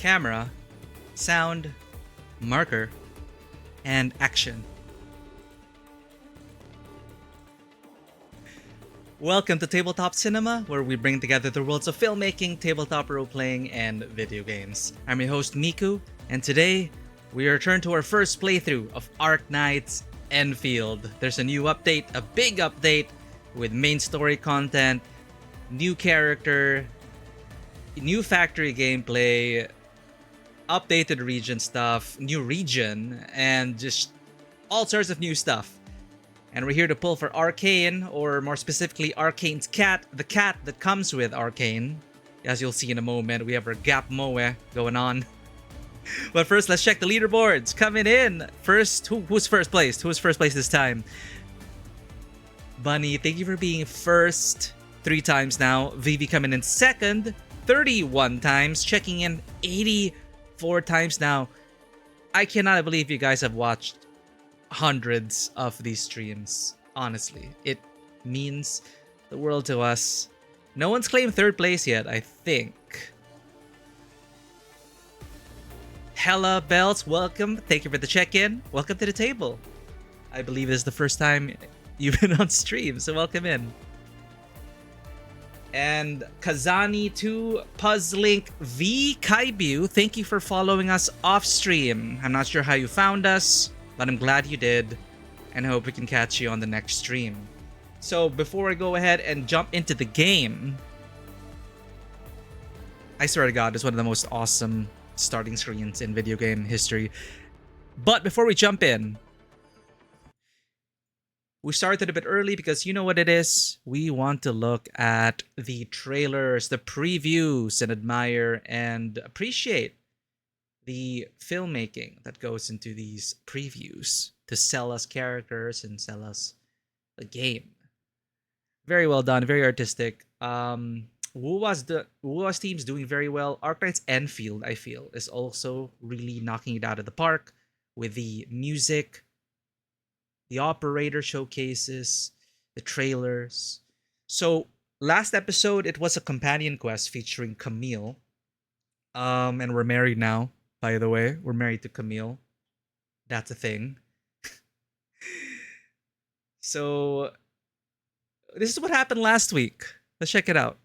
camera, sound, marker, and action. Welcome to Tabletop Cinema, where we bring together the worlds of filmmaking, tabletop role-playing, and video games. I'm your host, Miku, and today we return to our first playthrough of Arknights Endfield. There's a new update, a big update, with main story content, new character, new factory gameplay, updated region stuff, new region, and just all sorts of new stuff. And we're here to pull for Arcane, or more specifically, Arcane's cat, the cat that comes with Arcane. As you'll see in a moment, we have our Gap Moe going on. But first, let's check the leaderboards. Coming in first, who's first place? Who's first place this time? Bunny, thank you for being first 3 times now. Vivi coming in second 31 times, checking in 84 times now. I cannot believe you guys have watched hundreds of these streams. Honestly, it means the world to us. No one's claimed third place yet, I think. Hella Bells, welcome. Thank you for the check-in. Welcome to the table. I believe this is the first time you've been on stream, so welcome in. And Kazani2, Puzzlink, V Kaibu, thank you for following us off stream. I'm not sure how you found us, but I'm glad you did, and I hope we can catch you on the next stream. So before I go ahead and jump into the game, I swear to God, it's one of the most awesome starting screens in video game history. But before we jump in, we started a bit early because you know what it is. We want to look at the trailers, the previews, and admire and appreciate the filmmaking that goes into these previews to sell us characters and sell us the game. Very well done, very artistic. Wuwa's team's doing very well. Arknights Endfield, I feel, is also really knocking it out of the park with the music, the operator showcases, the trailers. So last episode, it was a companion quest featuring Camille. And we're married now, by the way. We're married to Camille. That's a thing. So this is what happened last week. Let's check it out.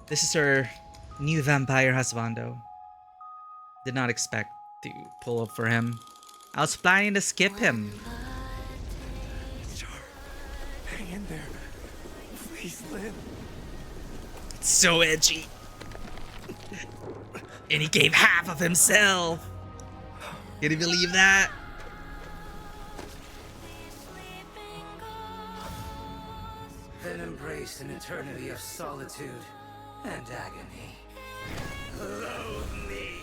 This is her new vampire husbando. Did not expect to pull up for him. I was planning to skip him. Sure. Hang in there. Please, Lynn. It's so edgy. And he gave half of himself. Can you believe that? Then embrace an eternity of solitude and agony. Loathe me.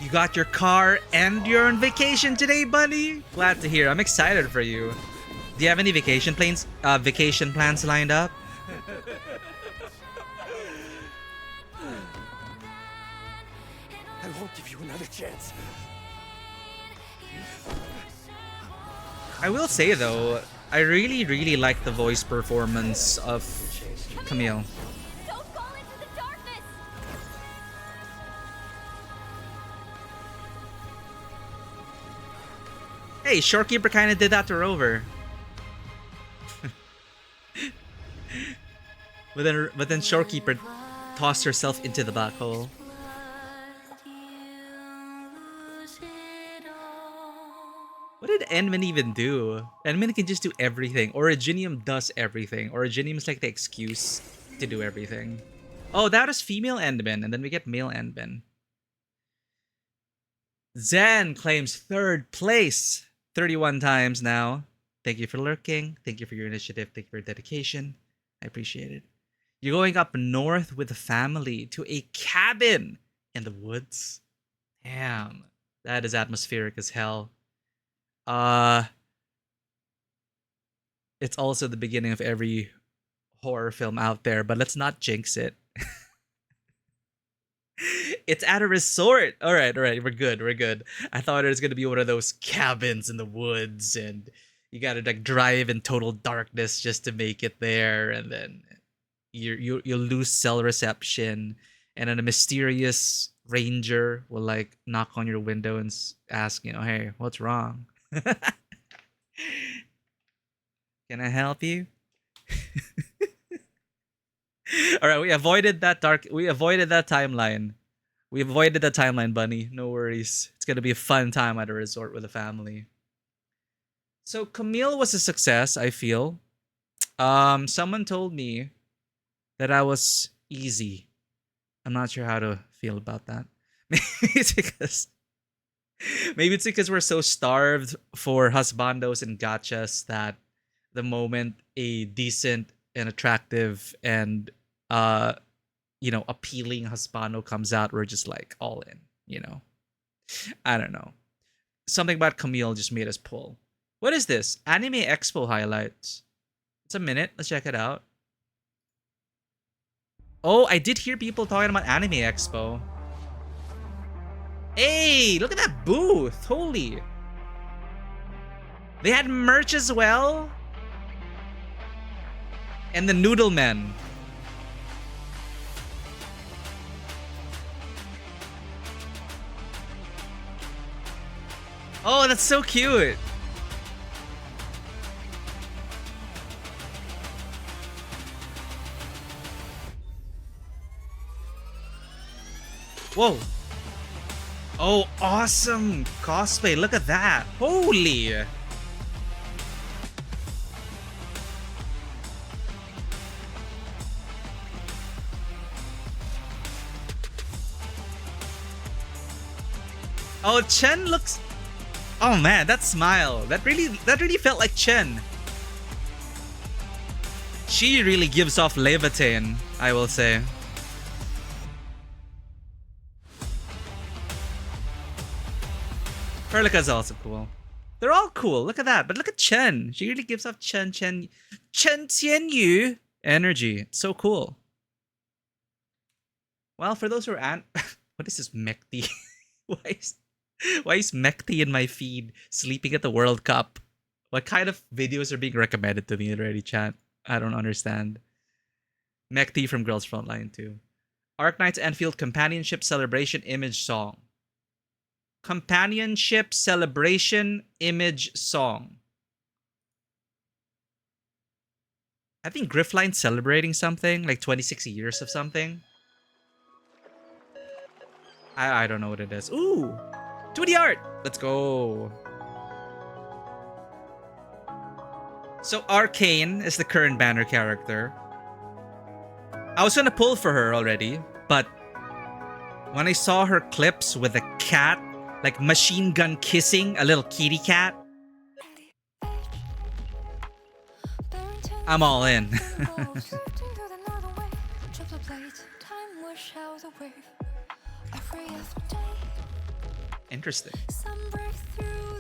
You got your car and you're on vacation today, buddy? Glad to hear. I'm excited for you. Do you have any vacation plans lined up? I won't give you another chance. I will say though, I really like the voice performance of Camille. Don't fall into the darkness! Hey, Shorekeeper kind of did that to Rover. but then Shorekeeper tossed herself into the black hole. What did Enman even do? Enman can just do everything. Originium does everything. Originium is like the excuse to do everything. Oh, that is female Endman, and then we get male Endman. Zen claims 3rd place 31 times now. Thank you for lurking. Thank you for your initiative. Thank you for your dedication. I appreciate it. You're going up north with the family to a cabin in the woods. Damn, that is atmospheric as hell. It's also the beginning of every horror film out there, but let's not jinx it. It's at a resort. All right, we're good, we're good. I thought it was gonna be one of those cabins in the woods, and you gotta like drive in total darkness just to make it there, and then you lose cell reception, and then a mysterious ranger will like knock on your window and ask, hey, what's wrong? Can I help you? All right, we avoided that timeline. We avoided the timeline, Bunny. No worries. It's gonna be a fun time at a resort with a family. So Camille was a success, I feel. Someone told me that I was easy. I'm not sure how to feel about that. Maybe it's because we're so starved for husbandos and gachas that the moment a decent and attractive and appealing husbando comes out, we're just like all in. I don't know. Something about Camille just made us pull. What is this? Anime Expo highlights. It's a minute. Let's check it out. Oh, I did hear people talking about Anime Expo. Hey, look at that booth. Holy. They had merch as well. And the Noodle Men. Oh, that's so cute. Whoa. Oh, awesome cosplay. Look at that. Holy. Oh, Chen looks... Oh man, that smile. That really felt like Chen. She really gives off Levitain, I will say. Perlica's also cool. They're all cool. Look at that. But look at Chen. She really gives off Chen Tianyu energy. It's so cool. Well, for those who are what is this Mekti? Why is Mekti in my feed sleeping at the World Cup? What kind of videos are being recommended to me already, chat? I don't understand. Mekti from Girls Frontline 2. Arknights Endfield Companionship Celebration Image Song. Companionship Celebration Image Song. I think Griffline's celebrating something, like 26 years of something. I don't know what it is. Ooh! 2D art! Let's go! So Arcane is the current banner character. I was gonna pull for her already, but when I saw her clips with a cat, like machine gun kissing a little kitty cat, I'm all in. Interesting.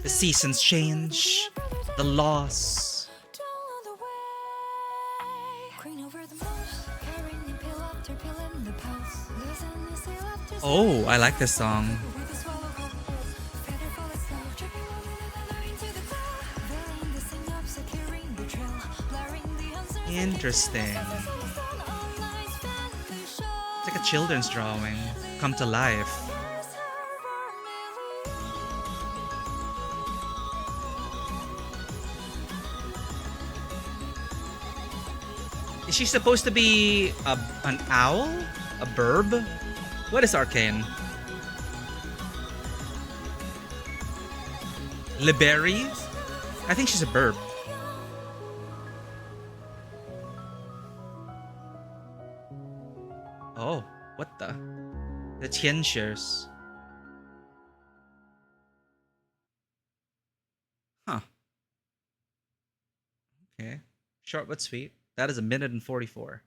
The seasons change, the loss. Oh, I like this song. Interesting. It's like a children's drawing come to life. Is she supposed to be an owl? A burb? What is Arcane? Liberi? I think she's a burb. Oh, what the? The Tien shares. Huh. Okay. Short but sweet. That is 1:44.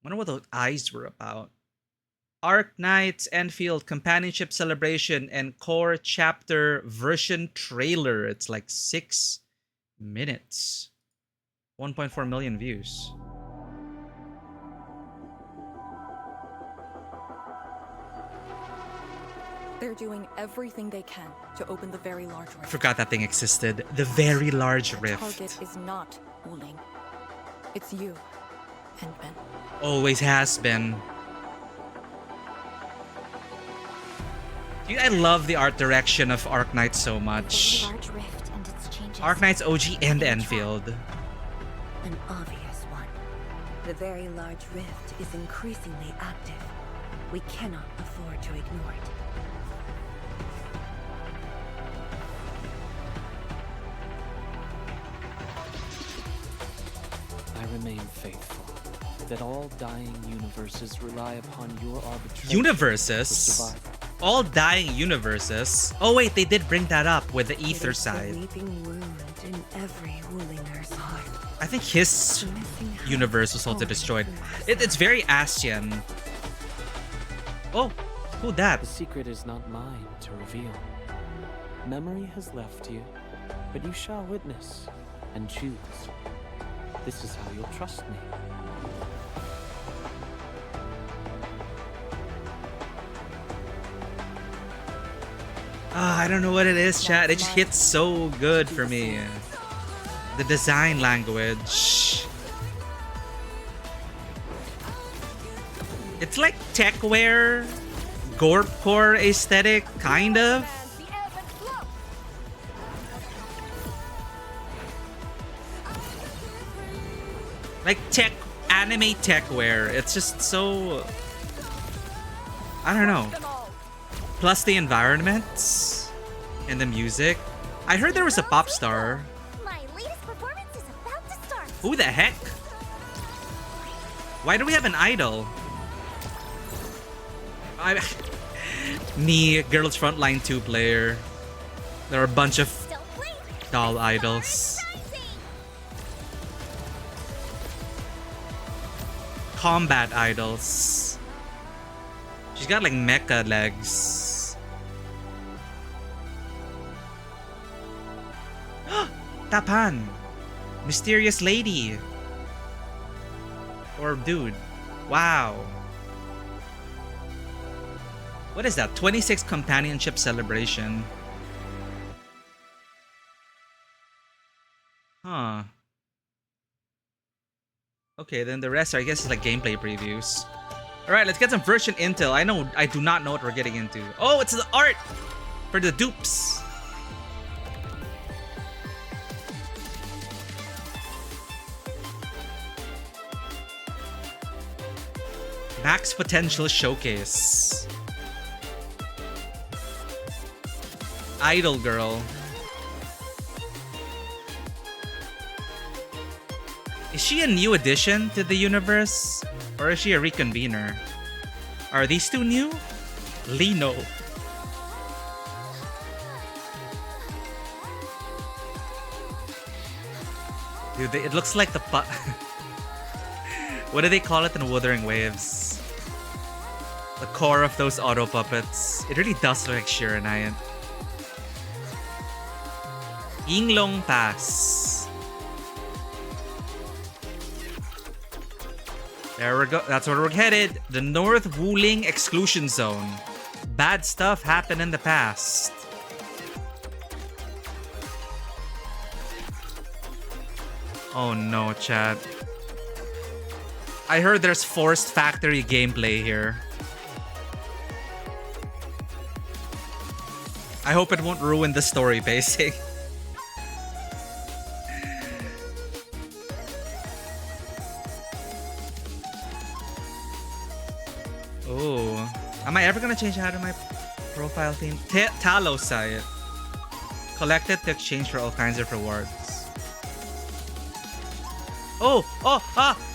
Wonder what those eyes were about. Arknights Endfield Companionship Celebration and Core Chapter version trailer. It's like 6 minutes. 1.4 million views. They're doing everything they can to open the very large I rift. forgot that thing existed. The very large The rift. target is not Wuling. It's you, Endman. Always has been. Dude, I love the art direction of Arknights so much. Large rift and its changes. Arknights OG and Enfield. An obvious one. The very large rift is increasingly active. We cannot afford to ignore it. I remain faithful that all dying universes rely upon your arbitration. Universes? for survival. All dying universes? Oh wait, they did bring that up with the ether It is side. the weeping wound in every Wulinger's heart. I think his universe was also destroyed. It's very Ascian. Oh, who that? The secret is not mine to reveal. Memory has left you, but you shall witness and choose. This is how you'll trust me. I don't know what it is, chat. It just hits so good for me. The design language. It's like techwear, gorpcore aesthetic, kind of. The ebb and flow. Like anime techwear. It's just so, I don't know. Them all. Plus the environments and the music. I heard there was a pop star. My latest performance is about to start. Who the heck? Why do we have an idol? Me, Girls Frontline 2 player. There are a bunch of Still wait. doll idols. Combat idols. She's got like mecha legs. Tapan! Mysterious lady! Or dude. Wow. What is that? 26th companionship celebration. Huh. Okay, then the rest, I guess, is like gameplay previews. Alright, let's get some version intel. I do not know what we're getting into. Oh, it's the art for the dupes. Max Potential Showcase. Idol Girl. Is she a new addition to the universe? Or is she a reconvener? Are these two new? Lino. Dude, it looks like the what do they call it in Wuthering Waves? The core of those auto puppets. It really does look like Shiranite. Yinglong Pass. There we go. That's where we're headed. The North Wuling Exclusion Zone. Bad stuff happened in the past. Oh no, chat. I heard there's forced factory gameplay here. I hope it won't ruin the story pacing. Oh, am I ever gonna change out of my profile theme? Talos site. Collect it to exchange for all kinds of rewards. Oh,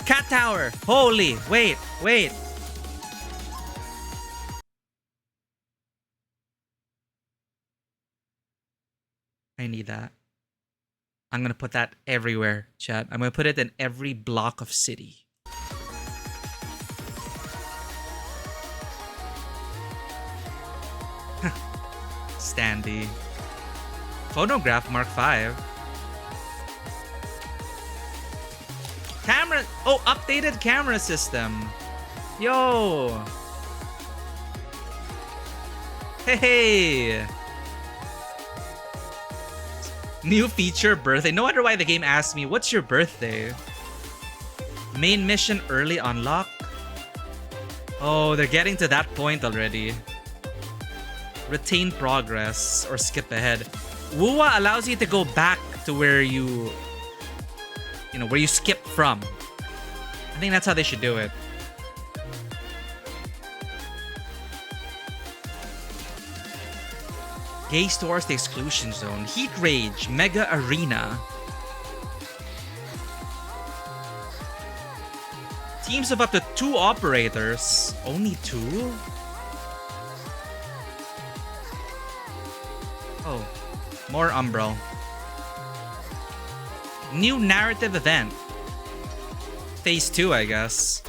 Cat Tower. Holy, wait. I need that. I'm gonna put that everywhere, chat. I'm gonna put it in every block of city. Standy. Phonograph Mark V. Camera. Oh, updated camera system. Yo. Hey! New feature, birthday. No wonder why the game asked me, what's your birthday? Main mission early unlock? Oh, they're getting to that point already. Retain progress or skip ahead. Wuwa allows you to go back to where you know, where you skipped from. I think that's how they should do it. Gaze towards the exclusion zone. Heat Rage, Mega Arena. Teams of up to 2 operators. Only 2? Oh, more Umbral. New narrative event. Phase 2, I guess.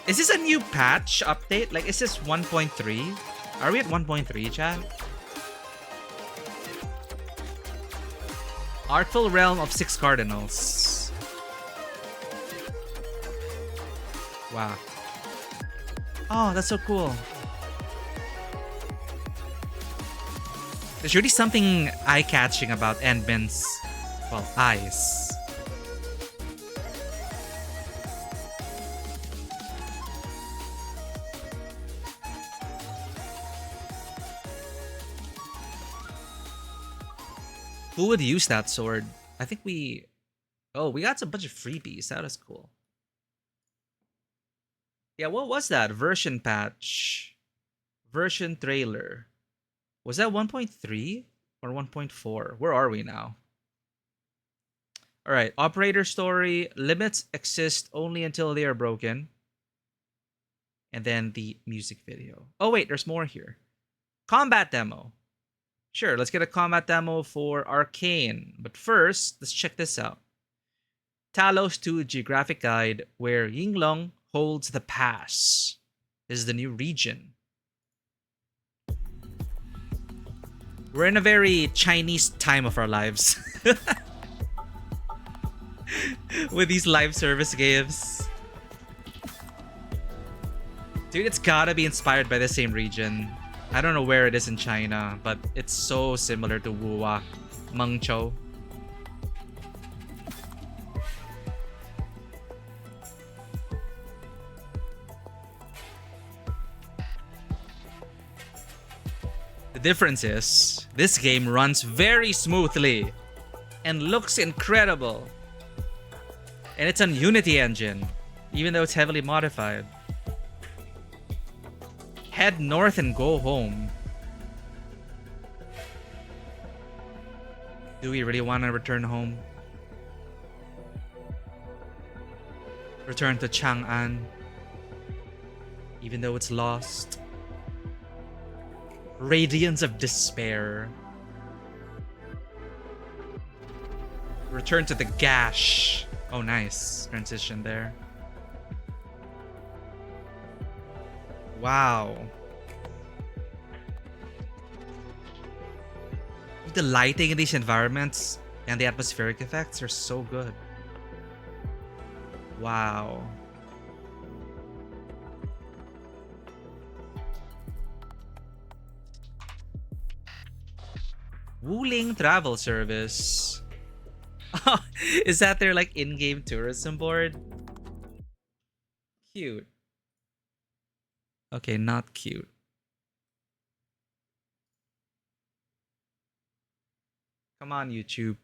Is this a new patch update? Like, is this 1.3? Are we at 1.3, chat? Artful Realm of 6 Cardinals. Wow. Oh, that's so cool. There's really something eye-catching about Endman's, well, eyes. Who would use that sword? I think we... Oh, we got a bunch of freebies. That is cool. Yeah, what was that? Version patch. Version trailer. Was that 1.3 or 1.4? Where are we now? Alright, operator story. Limits exist only until they are broken. And then the music video. Oh wait, there's more here. Combat demo. Sure, let's get a combat demo for Arcane. But first, let's check this out. Talos 2 Geographic Guide, where Yinglong holds the pass. This is the new region. We're in a very Chinese time of our lives. With these live service games. Dude, it's gotta be inspired by the same region. I don't know where it is in China, but it's so similar to Wuwa, Mengzhou. The difference is, this game runs very smoothly and looks incredible. And it's on Unity engine, even though it's heavily modified. Head north and go home. Do we really want to return home? Return to Chang'an, even though it's lost. Radiance of despair. Return to the gash. Oh, nice transition there. Wow. The lighting in these environments and the atmospheric effects are so good. Wow. Wuling Travel Service. Is that their like in-game tourism board? Cute. Okay, not cute. Come on, YouTube.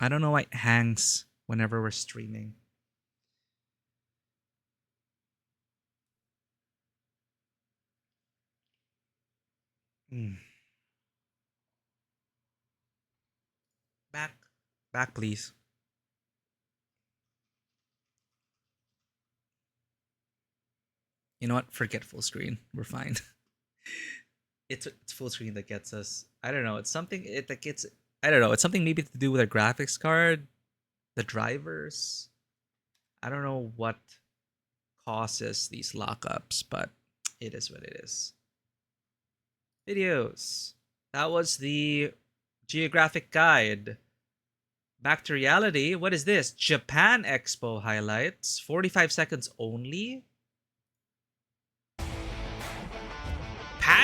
I don't know why it hangs whenever we're streaming. Back, please. You know what? Forget full screen. We're fine. it's full screen that gets us. I don't know. It's something. I don't know. It's something maybe to do with a graphics card, the drivers. I don't know what causes these lockups, but it is what it is. Videos. That was the geographic guide. Back to reality. What is this? Japan Expo highlights. 45 seconds only.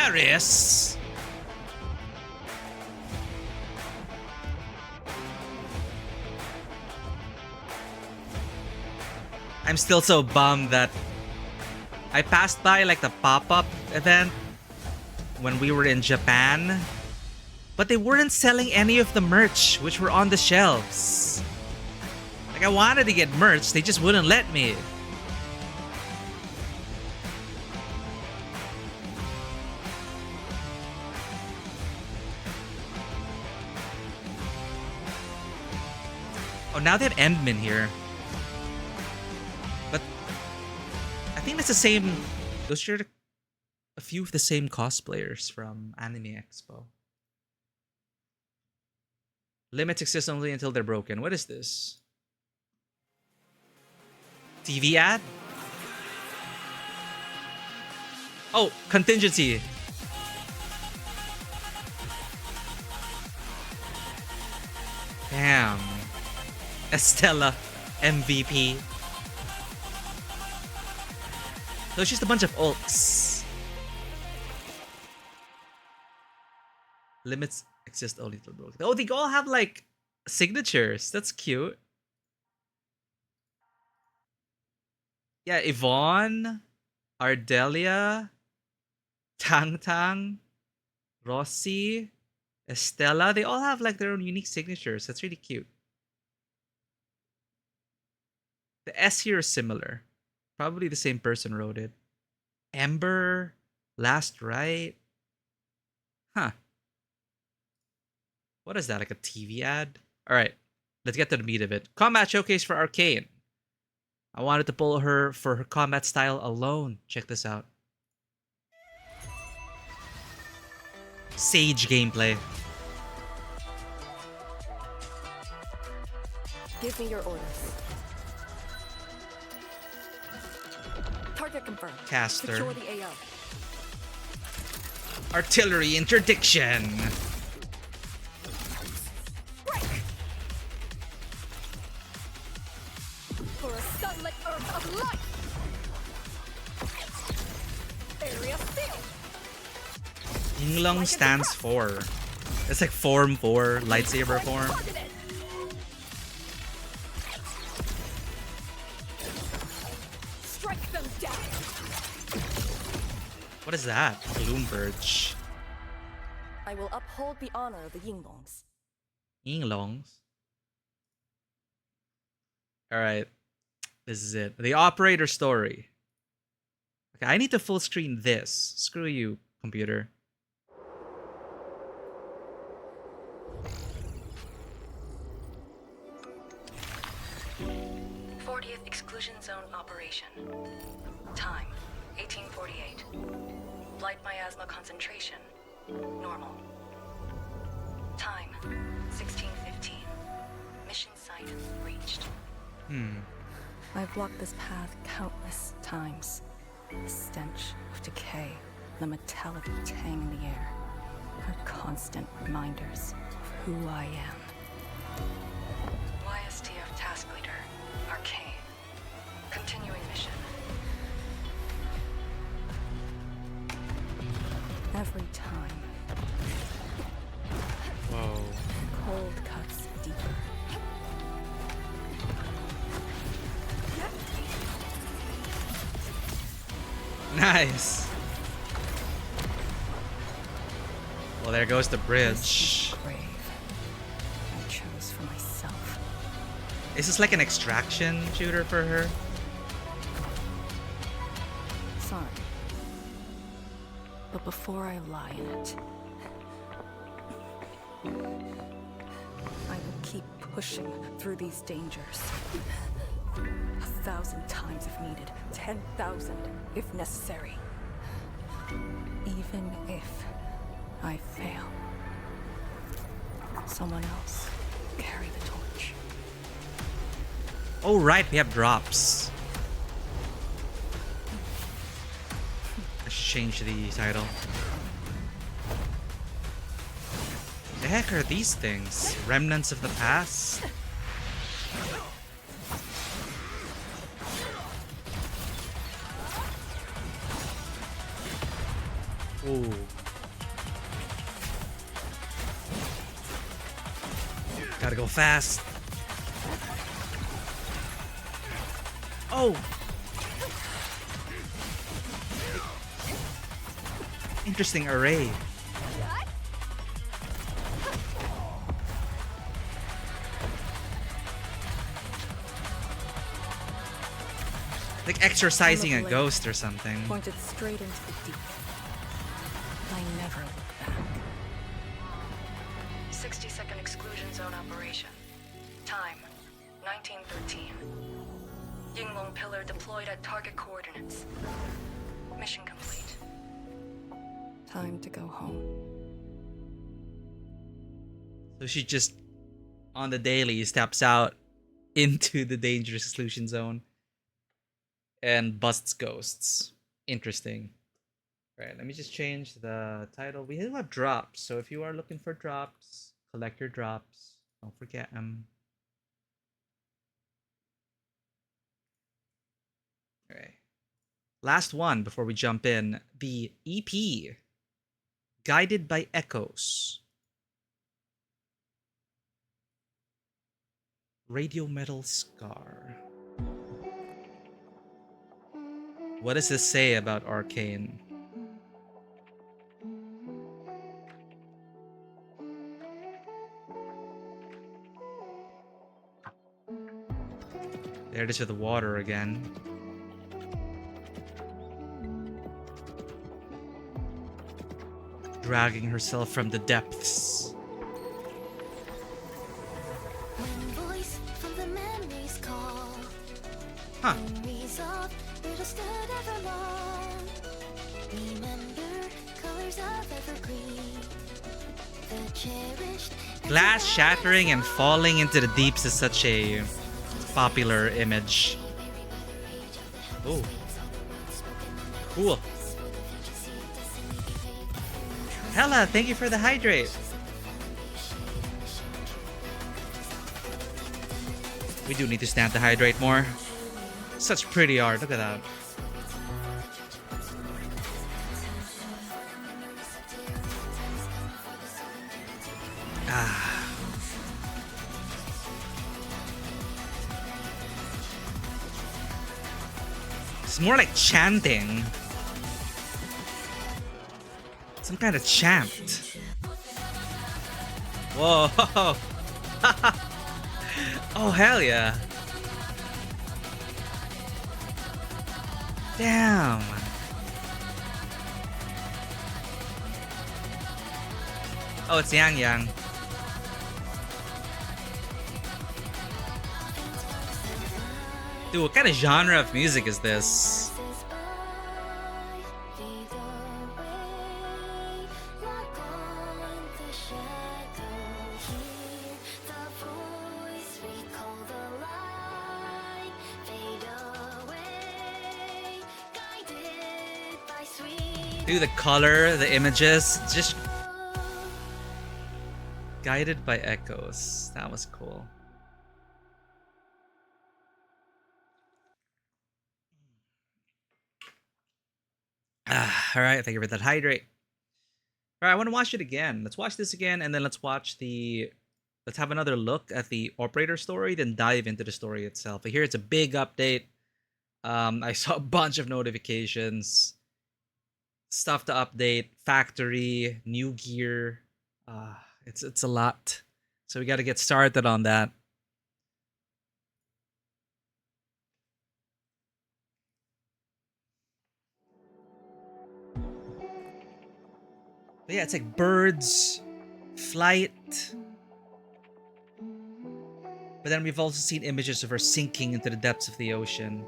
Paris? I'm still so bummed that I passed by like the pop-up event when we were in Japan, but they weren't selling any of the merch which were on the shelves. Like I wanted to get merch, they just wouldn't let me. Oh, now they have Endman here. But I think that's the same. Those are a few of the same cosplayers from Anime Expo. Limits exist only until they're broken. What is this? TV ad? Oh, contingency. Damn. Estella, MVP. So it's just a bunch of ulks. Limits exist only till broken. Oh, they all have like signatures. That's cute. Yeah, Yvonne, Ardelia, Tang Tang, Rossi, Estella. They all have like their own unique signatures. That's really cute. The S here is similar. Probably the same person wrote it. Ember, Last Right. Huh. What is that? Like a TV ad? Alright, let's get to the meat of it. Combat showcase for Arcane. I wanted to pull her for her combat style alone. Check this out. Sage gameplay. Give me your orders. Target confirmed. Caster. Secure the AO. Artillery interdiction. For a sunlit earth of light. Area sealed. Yinglong stands for. It's like form 4, lightsaber form. Targeted. Strike them down. What is that? Gloomverge. I will uphold the honor of the Yinglongs. Yinglongs. Alright. This is it. The operator story. Okay, I need to full screen this. Screw you, computer. Exclusion Zone Operation. Time, 1848. Light miasma concentration, normal. Time, 1615. Mission site reached. I've walked this path countless times. The stench of decay, the metallic tang in the air, are constant reminders of who I am. YSTF Task Leader, Arcane. Continuing mission. Every time, Whoa. cold cuts deeper. Nice. Well, there goes the This bridge. grave I chose for myself. Is this like an extraction shooter for her? Sorry. But before I lie in it, I will keep pushing through these dangers. 1,000 times if needed, 10,000 if necessary. Even if I fail, someone else will carry the torch. Oh, right, we have drops. I should change the title. The heck are these things? Remnants of the past? Ooh. Gotta go fast. Oh! Interesting array. Like exorcising a ghost or something. Pointed straight into the deep. I never look back. 60-second exclusion zone operation. Time, 1913. Yinglong pillar deployed at target coordinates. Mission complete. Time to go home. So she just, on the daily, steps out into the dangerous exclusion zone and busts ghosts. Interesting. Right, let me just change the title. We do have drops, so if you are looking for drops, collect your drops. Don't forget them. Alright. Last one before we jump in. The EP. Guided by Echoes. Radio Metal Scar. What does this say about Arcane? There it is with the water again. Dragging herself from the depths. Huh. Glass shattering and falling into the deeps is such a popular image. Oh. Cool. Hella, thank you for the hydrate. We do need to stand to hydrate more. Such pretty art, look at that. Ah. It's more like chanting. Some kind of chant. Whoa. Oh, hell yeah. Damn. Oh, it's Yang Yang. Dude, what kind of genre of music is this? Dude, the color, the images, just guided by echoes. That was cool. All right, thank you for that hydrate. All right, I want to watch it again. Let's watch this again, and then let's have another look at the operator story, then dive into the story itself. But here it's a big update. I saw a bunch of notifications, stuff to update, factory, new gear. It's a lot, so we got to get started on that. But yeah, it's like birds, flight. But then we've also seen images of her sinking into the depths of the ocean.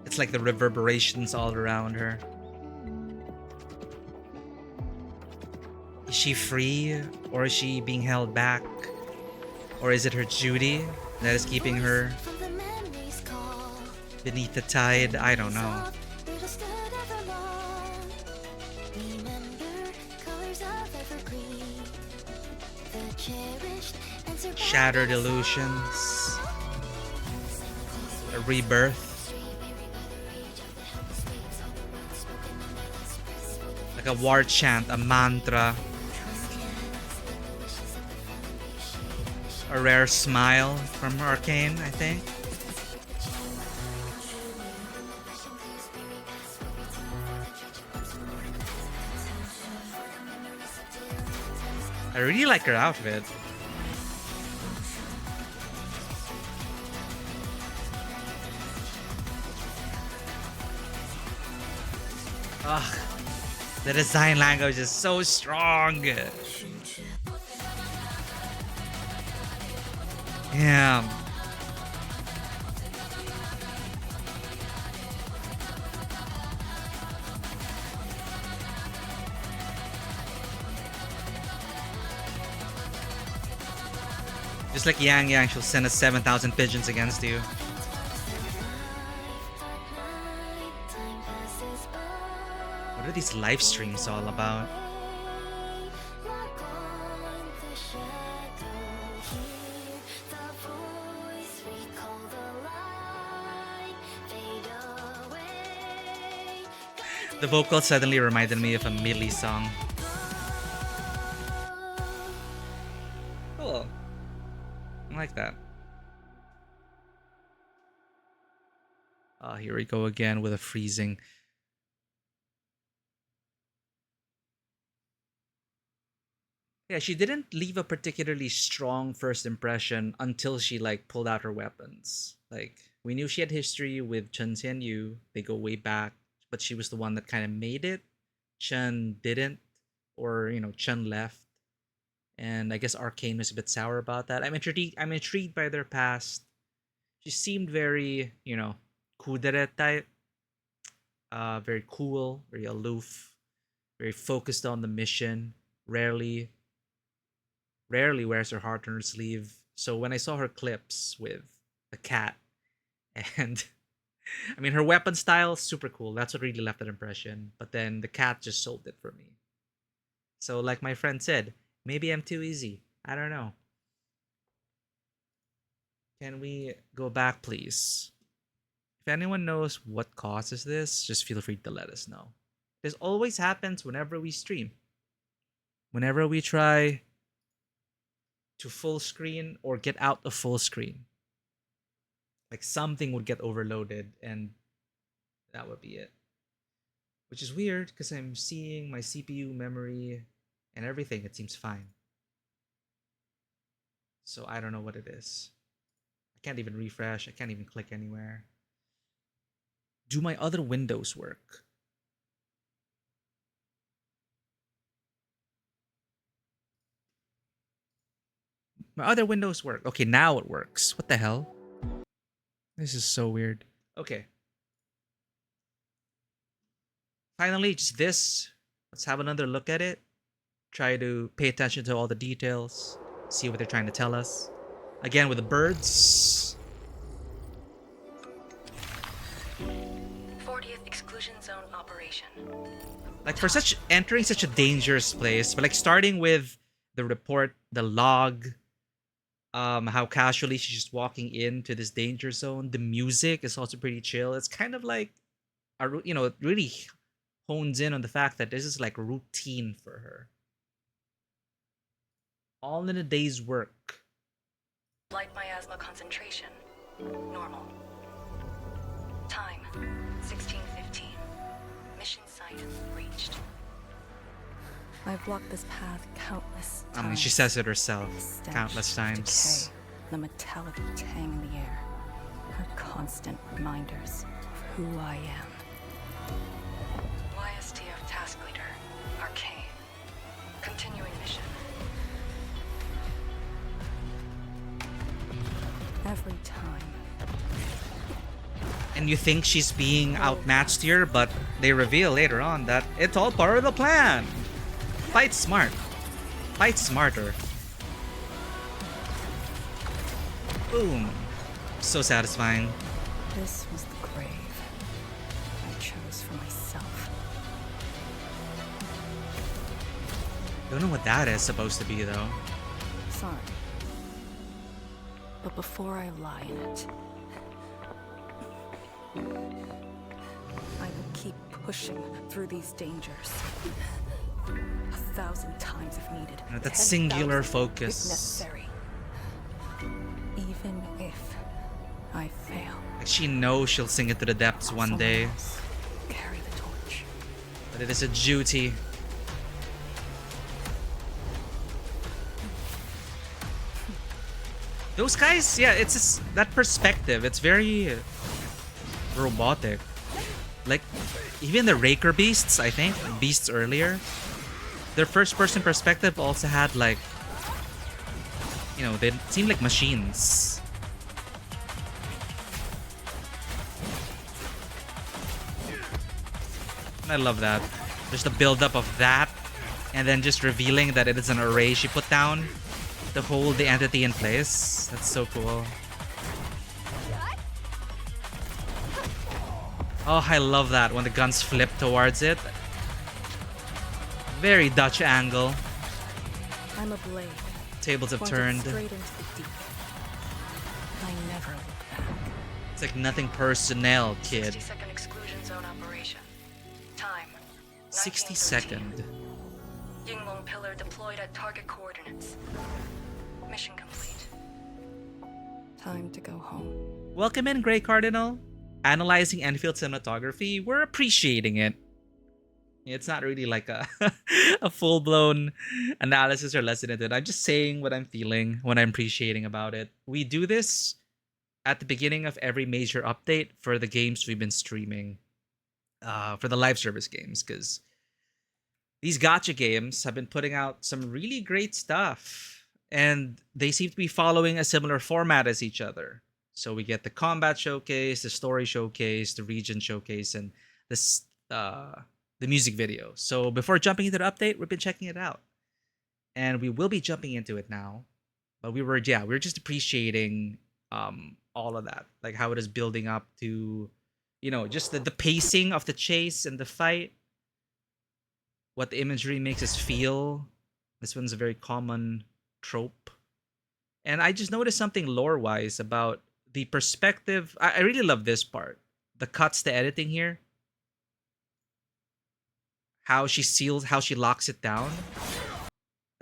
It's like the reverberations all around her. Is she free? Or is she being held back? Or is it her duty that is keeping her beneath the tide? I don't know. Shattered illusions. A rebirth. like a war chant, a mantra. A rare smile from Arcane, I think. I really like her outfit. Ugh, the design language is so strong. Damn. Just like Yang Yang, she'll send us 7,000 pigeons against you. What are these live streams all about? The vocal suddenly reminded me of a Millie song. Cool. I like that. Here we go again with a freezing. Yeah, she didn't leave a particularly strong first impression until she like pulled out her weapons. Like we knew she had history with Chen Xianyu. They go way back, but she was the one that kind of made it. Chen didn't, or Chen left, and I guess Arcane was a bit sour about that. I'm intrigued by their past. She seemed very, kudere type. Very cool, very aloof, very focused on the mission. Rarely wears her heart on her sleeve. So when I saw her clips with the cat, and I mean her weapon style, super cool. That's what really left that impression. But then the cat just sold it for me. So like my friend said, maybe I'm too easy. I don't know. Can we go back, please? If anyone knows what causes this, just feel free to let us know. This always happens whenever we stream. Whenever we try to full screen or get out of full screen, like something would get overloaded and that would be it. Which is weird because I'm seeing my CPU memory and everything. It seems fine. So I don't know what it is. I can't even refresh. I can't even click anywhere. Do my other windows work? My other windows work. Okay, now it works. What the hell? This is so weird. Okay. Finally, just this. Let's have another look at it. Try to pay attention to all the details. See what they're trying to tell us. Again, with the birds. 40th Exclusion Zone operation. Like for entering such a dangerous place, but like starting with the report, the log, how casually she's just walking into this danger zone. The music is also pretty chill. It's kind of like, it really hones in on the fact that this is like routine for her. All in a day's work. Light miasma concentration. Normal. Time, 16:15. Mission site reached. I've walked this path countless times. I mean, she says it herself Stench countless of times. decay, the metallic tang in the air. Her constant reminders of who I am. YSTF task leader, Arcane. Continuing mission. Every time. And you think she's being outmatched here, but they reveal later on that it's all part of the plan. Fight smart. Fight smarter. Boom. So satisfying. This was the grave I chose for myself. Don't know what that is supposed to be though. Sorry. But before I lie in it, I will keep pushing through these dangers. 1,000 times if needed. You know, that 10,000 singular if focus. necessary. Even if I fail. Like she knows she'll sing it to the depths one someone day, else carry the torch. but it is a duty. Those guys, yeah, it's just that perspective. It's very robotic. Like, even the Raker beasts, I think, beasts earlier, their first-person perspective also had, like, you know, they seemed like machines. And I love that. Just the build-up of that, and then just revealing that it is an array she put down to hold the entity in place. That's so cool. Oh, I love that when the guns flip towards it. Very Dutch angle. I'm a blade. Tables have pointed turned. straight into the deep. I never look back. It's like nothing personnel, kid. 60-second exclusion zone operation. Time. 60 19:13. second. Yinglong pillar deployed at target coordinates. Mission complete. Time to go home. Welcome in, Grey Cardinal. Analyzing Enfield cinematography, we're appreciating it. It's not really like a a full-blown analysis or lesson in it. I'm just saying what I'm feeling, what I'm appreciating about it. We do this at the beginning of every major update for the games we've been streaming, for the live service games, because these gacha games have been putting out some really great stuff, and they seem to be following a similar format as each other. So we get the combat showcase, the story showcase, the region showcase, and this the music video. So before jumping into the update, we've been checking it out, and we will be jumping into it now. But we were just appreciating all of that, like how it is building up to, you know, just the pacing of the chase and the fight, what the imagery makes us feel. This one's a very common trope, and I just noticed something lore-wise about the perspective. I really love this part. The cuts, the editing here. How she seals, how she locks it down.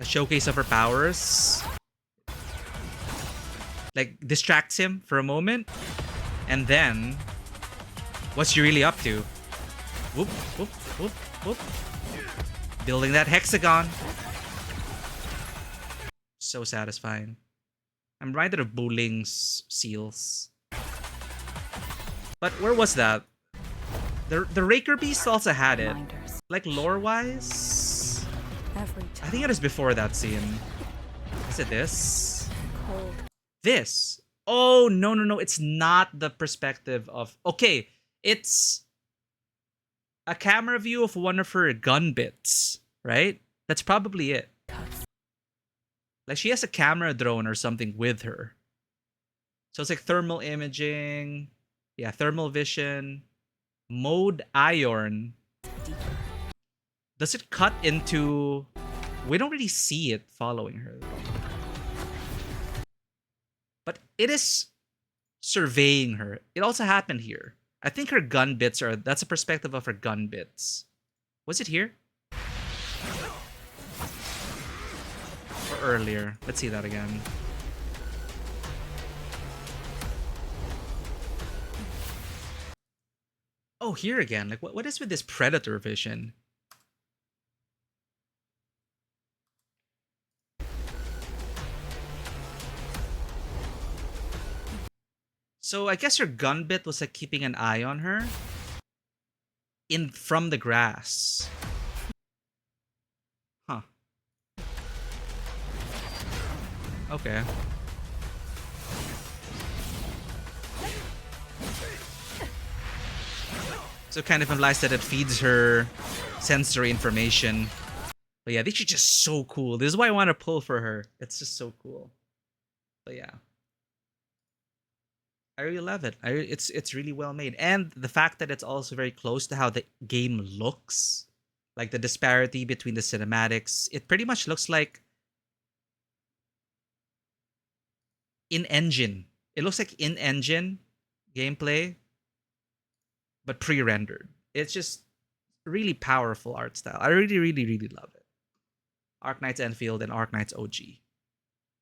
A showcase of her powers. Like, distracts him for a moment. And then, what's she really up to? Whoop, whoop, whoop, whoop. Building that hexagon. So satisfying. I'm reminded of Boling's seals. But where was that? The Raker Beast also had it. Reminders. Like lore-wise? Every time. I think it is before that scene. Is it this? Cold. This. Oh, no. It's not the perspective of... Okay, it's a camera view of one of her gun bits, right? That's probably it. Cuts. Like, she has a camera drone or something with her. So it's like thermal imaging. Yeah, thermal vision. Mode iron. Deeper. Does it cut into... We don't really see it following her. But it is surveying her. It also happened here. I think her gun bits are... That's a perspective of her gun bits. Was it here? Or earlier? Let's see that again. Oh, here again. Like, what is with this predator vision? So I guess her gun bit was like keeping an eye on her from the grass. Huh. Okay. So it kind of implies that it feeds her sensory information. But yeah, this is just so cool. This is why I want to pull for her. It's just so cool. But yeah. I really love it. It's really well made. And the fact that it's also very close to how the game looks. Like the disparity between the cinematics. It pretty much looks like in-engine. It looks like in-engine gameplay, but pre-rendered. It's just really powerful art style. I really love it. Arknights Endfield, and Arknights OG.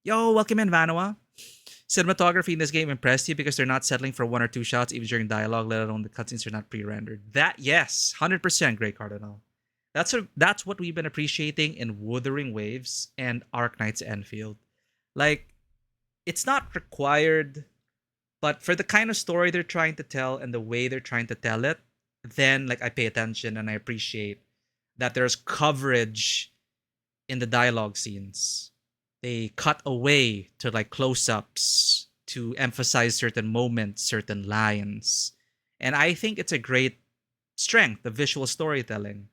Yo, welcome in, Vanoa. Cinematography in this game impressed you because they're not settling for one or two shots even during dialogue, let alone the cutscenes are not pre-rendered. That, yes, 100% Grey Cardinal. That's what we've been appreciating in Wuthering Waves and Arknights Endfield. Like, it's not required, but for the kind of story they're trying to tell and the way they're trying to tell it, then like I pay attention and I appreciate that there's coverage in the dialogue scenes. They cut away to like close-ups to emphasize certain moments, certain lines. And I think it's a great strength of visual storytelling.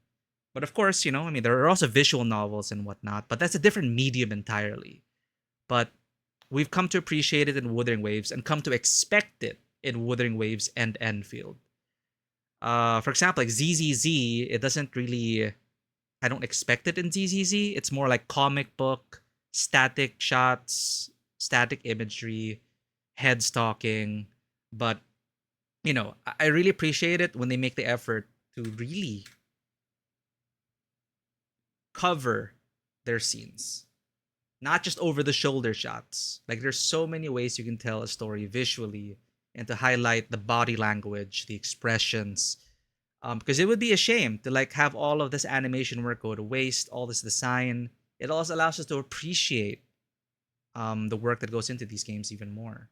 But of course, you know, I mean, there are also visual novels and whatnot, but that's a different medium entirely. But we've come to appreciate it in Wuthering Waves and come to expect it in Wuthering Waves and Endfield. For example, like ZZZ, it doesn't really, I don't expect it in ZZZ. It's more like comic book, static shots, static imagery, head stalking. But, you know, I really appreciate it when they make the effort to really cover their scenes. Not just over the shoulder shots. Like there's so many ways you can tell a story visually and to highlight the body language, the expressions. Because it would be a shame to like have all of this animation work go to waste, all this design. It also allows us to appreciate the work that goes into these games even more.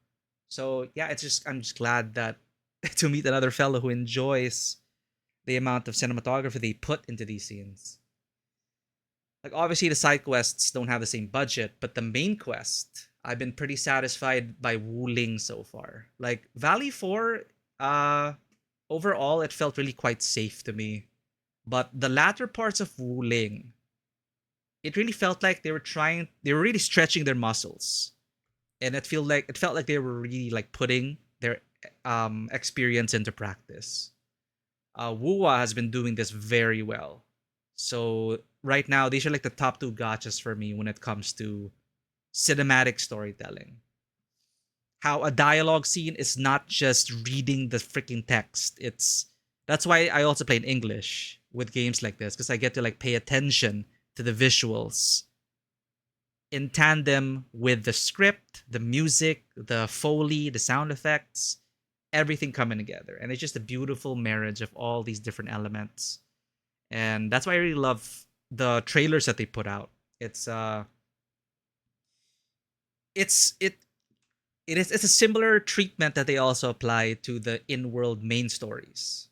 So yeah, I'm just glad that to meet another fellow who enjoys the amount of cinematography they put into these scenes. Like obviously the side quests don't have the same budget, but the main quest, I've been pretty satisfied by Wuling so far. Like Valley 4, overall it felt really quite safe to me. But the latter parts of Wuling, it really felt like they were really stretching their muscles. And it felt like they were really like putting their experience into practice. Wuwa has been doing this very well. So right now, these are like the top two gotchas for me when it comes to cinematic storytelling. How a dialogue scene is not just reading the freaking text. That's why I also play in English with games like this, because I get to like pay attention to the visuals in tandem with the script, the music, the foley, the sound effects, everything coming together. And it's just a beautiful marriage of all these different elements. And that's why I really love the trailers that they put out. It's a similar treatment that they also apply to the in-world main stories.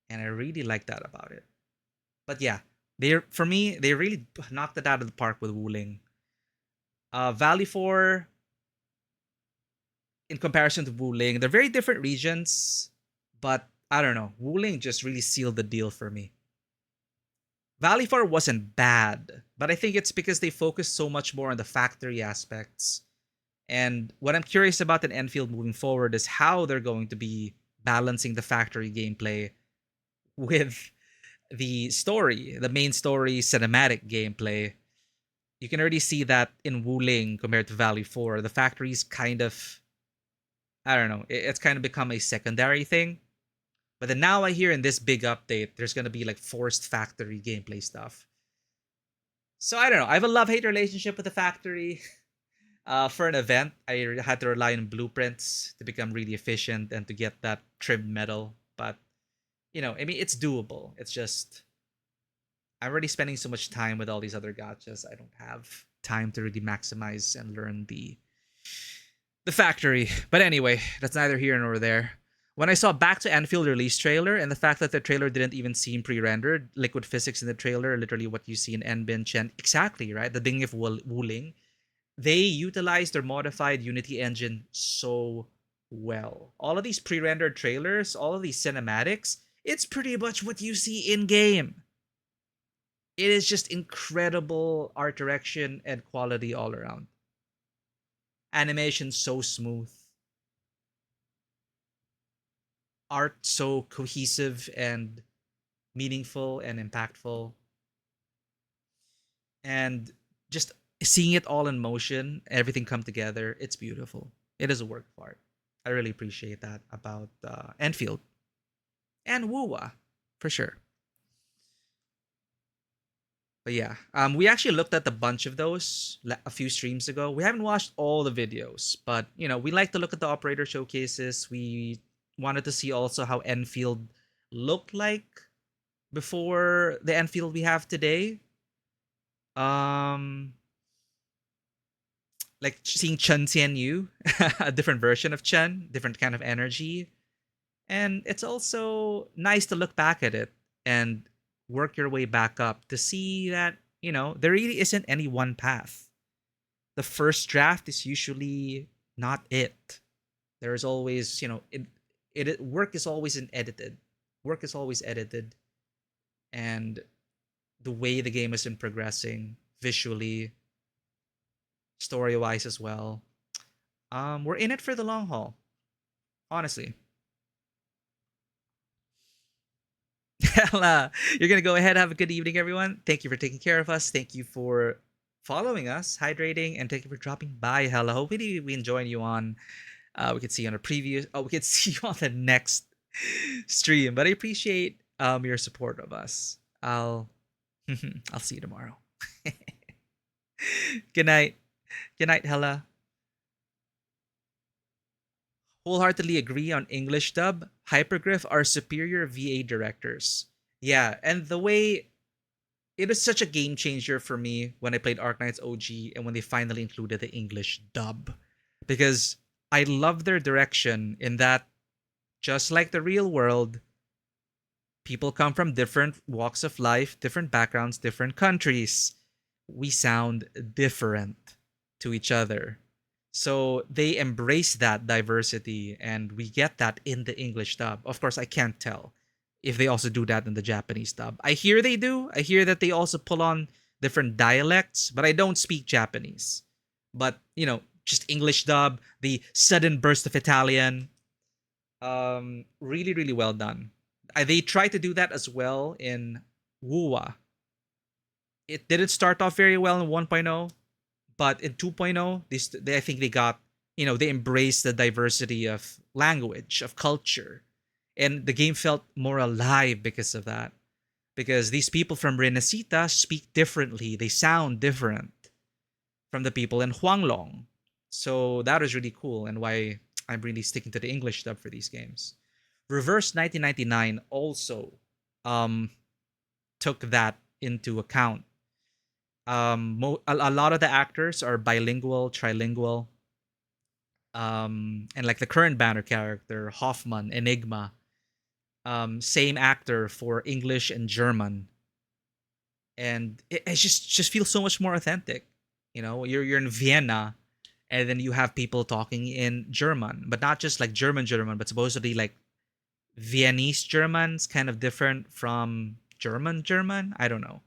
And I really like that about it. But yeah, they really knocked it out of the park with Wuling. Valley 4, in comparison to Wuling, they're very different regions, but I don't know. Wuling just really sealed the deal for me. Valley 4 wasn't bad, but I think it's because they focused so much more on the factory aspects. And what I'm curious about in Enfield moving forward is how they're going to be balancing the factory gameplay with the story, the main story cinematic gameplay. You can already see that in Wuling compared to Valley 4. The factory's kind of, I don't know, it's kind of become a secondary thing. But then now I hear in this big update, there's going to be like forced factory gameplay stuff. So I don't know. I have a love-hate relationship with the factory. For an event, I had to rely on blueprints to become really efficient and to get that trimmed metal. But, you know, I mean, it's doable. It's just, I'm already spending so much time with all these other gachas. I don't have time to really maximize and learn the factory. But anyway, that's neither here nor there. When I saw Back to Endfield release trailer and the fact that the trailer didn't even seem pre-rendered, liquid physics in the trailer, literally what you see in Endbench and exactly, right? The beginning of Wuling, they utilized their modified Unity engine so well. All of these pre-rendered trailers, all of these cinematics, it's pretty much what you see in-game. It is just incredible art direction and quality all around. Animation so smooth. Art so cohesive and meaningful and impactful. And just seeing it all in motion, everything come together, it's beautiful. It is a work of art. I really appreciate that about Enfield. And Wuwa, for sure. But yeah, we actually looked at a bunch of those a few streams ago. We haven't watched all the videos, but we like to look at the operator showcases. We wanted to see also how Enfield looked like before the Enfield we have today. Like seeing Chen Xian Yu, a different version of Chen, different kind of energy. And it's also nice to look back at it and work your way back up to see that, there really isn't any one path. The first draft is usually not it. There is always, work is always edited. Work is always edited. And the way the game has been progressing visually, story-wise as well. We're in it for the long haul. Honestly. Hella, you're gonna go ahead. Have a good evening, everyone. Thank you for taking care of us. Thank you for following us, hydrating, and thank you for dropping by. Hella, hopefully we enjoying you on. We could see you on a preview. Oh, we could see you on the next stream. But I appreciate your support of us. I'll see you tomorrow. Good night. Good night, Hella. Wholeheartedly agree on English dub. Hypergriff are superior VA directors. Yeah, and the way it was such a game changer for me when I played Arknights OG and when they finally included the English dub. Because I love their direction in that, just like the real world, people come from different walks of life, different backgrounds, different countries. We sound different to each other. So they embrace that diversity, and we get that in the English dub. Of course, I can't tell if they also do that in the Japanese dub. I hear they do. I hear that they also pull on different dialects, but I don't speak Japanese. But, just English dub, the sudden burst of Italian. Really, really well done. They try to do that as well in Wuwa. It didn't start off very well in 1.0. But in 2.0, I think they got, they embraced the diversity of language, of culture. And the game felt more alive because of that. Because these people from Renacita speak differently. They sound different from the people in Huanglong. So that was really cool and why I'm really sticking to the English dub for these games. Reverse 1999 also took that into account. A lot of the actors are bilingual, trilingual. And like the current banner character, Hoffman, Enigma, same actor for English and German. And it just feels so much more authentic. You're in Vienna, and then you have people talking in German, but not just like German, but supposedly like Viennese German's kind of different from German. I don't know.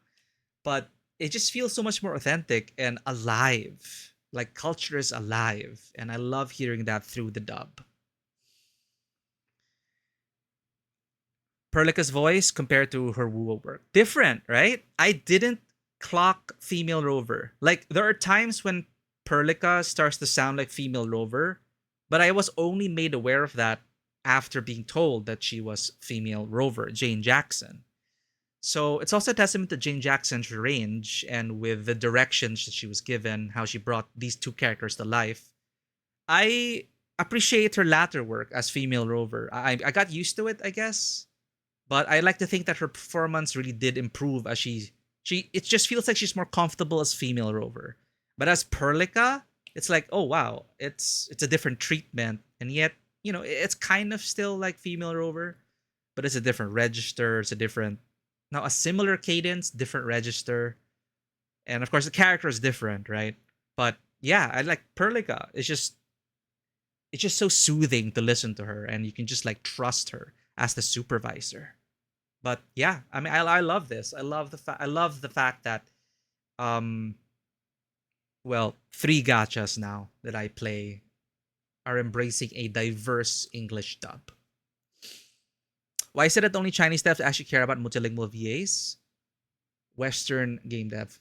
But it just feels so much more authentic and alive. Like culture is alive. And I love hearing that through the dub. Perlica's voice compared to her Wuo work. Different, right? I didn't clock female rover. Like there are times when Perlica starts to sound like female rover, but I was only made aware of that after being told that she was female rover, Jane Jackson. So it's also a testament to Jane Jackson's range and with the directions that she was given, how she brought these two characters to life. I appreciate her latter work as female rover. I got used to it, I guess. But I like to think that her performance really did improve as it just feels like she's more comfortable as female rover. But as Perlica, it's like, oh wow, it's a different treatment. And yet, it's kind of still like female rover, but it's a different register, a similar cadence, different register. And of course the character is different, right? But yeah, I like Perlica. It's just so soothing to listen to her, and you can just like trust her as the supervisor. But yeah, I mean, I love this. I love the fact that, well, 3 gachas now that I play are embracing a diverse English dub. Why is it that only Chinese devs actually care about multilingual VAs? Western game dev.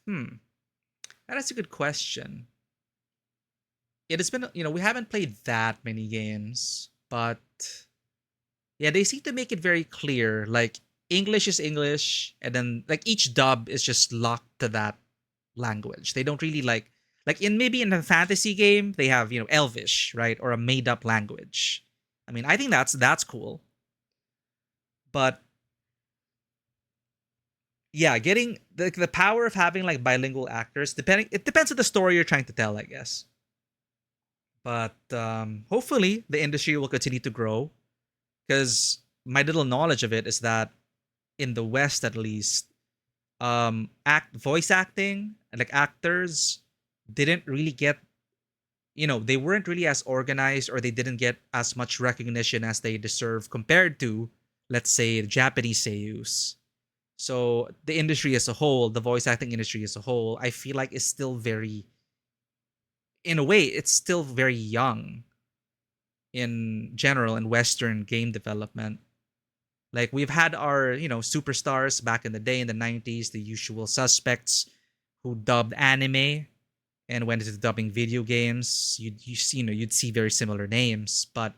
That's a good question. It has been, we haven't played that many games, but yeah, they seem to make it very clear. Like, English is English, and then like each dub is just locked to that language. They don't really like in maybe in a fantasy game they have, you know, Elvish, right, or a made up language. I mean, I think that's cool, but yeah, getting the power of having like bilingual actors, depending, it depends on the story you're trying to tell, I guess. But hopefully the industry will continue to grow, because my little knowledge of it is that in the West at least, act voice acting, like actors didn't really get, you know, they weren't really as organized, or they didn't get as much recognition as they deserve compared to, let's say, the Japanese seiyus. So the industry as a whole, the voice acting industry as a whole, I feel like is still very, in a way, it's still very young in general in Western game development. Like we've had our, you know, superstars back in the day in the 90s, the usual suspects who dubbed anime and went into dubbing video games. You know, you'd see very similar names, but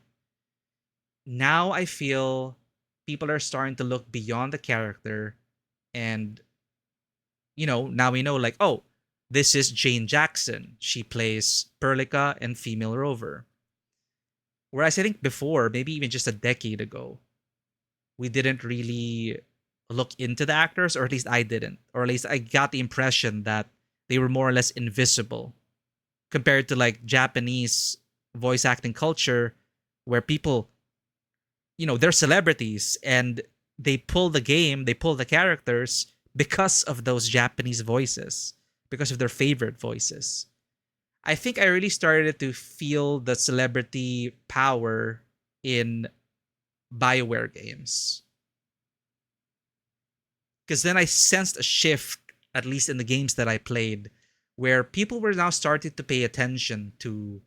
now I feel people are starting to look beyond the character, and you know, now we know like, oh, this is Jane Jackson. She plays Perlica and Female Rover. Whereas I think before, maybe even just a decade ago, we didn't really look into the actors, or at least I didn't, or at least I got the impression that they were more or less invisible compared to like Japanese voice acting culture, where people, you know, they're celebrities and they pull the game, they pull the characters because of those Japanese voices, because of their favorite voices. I think I really started to feel the celebrity power in BioWare games. Because then I sensed a shift, at least in the games that I played, where people were now starting to pay attention to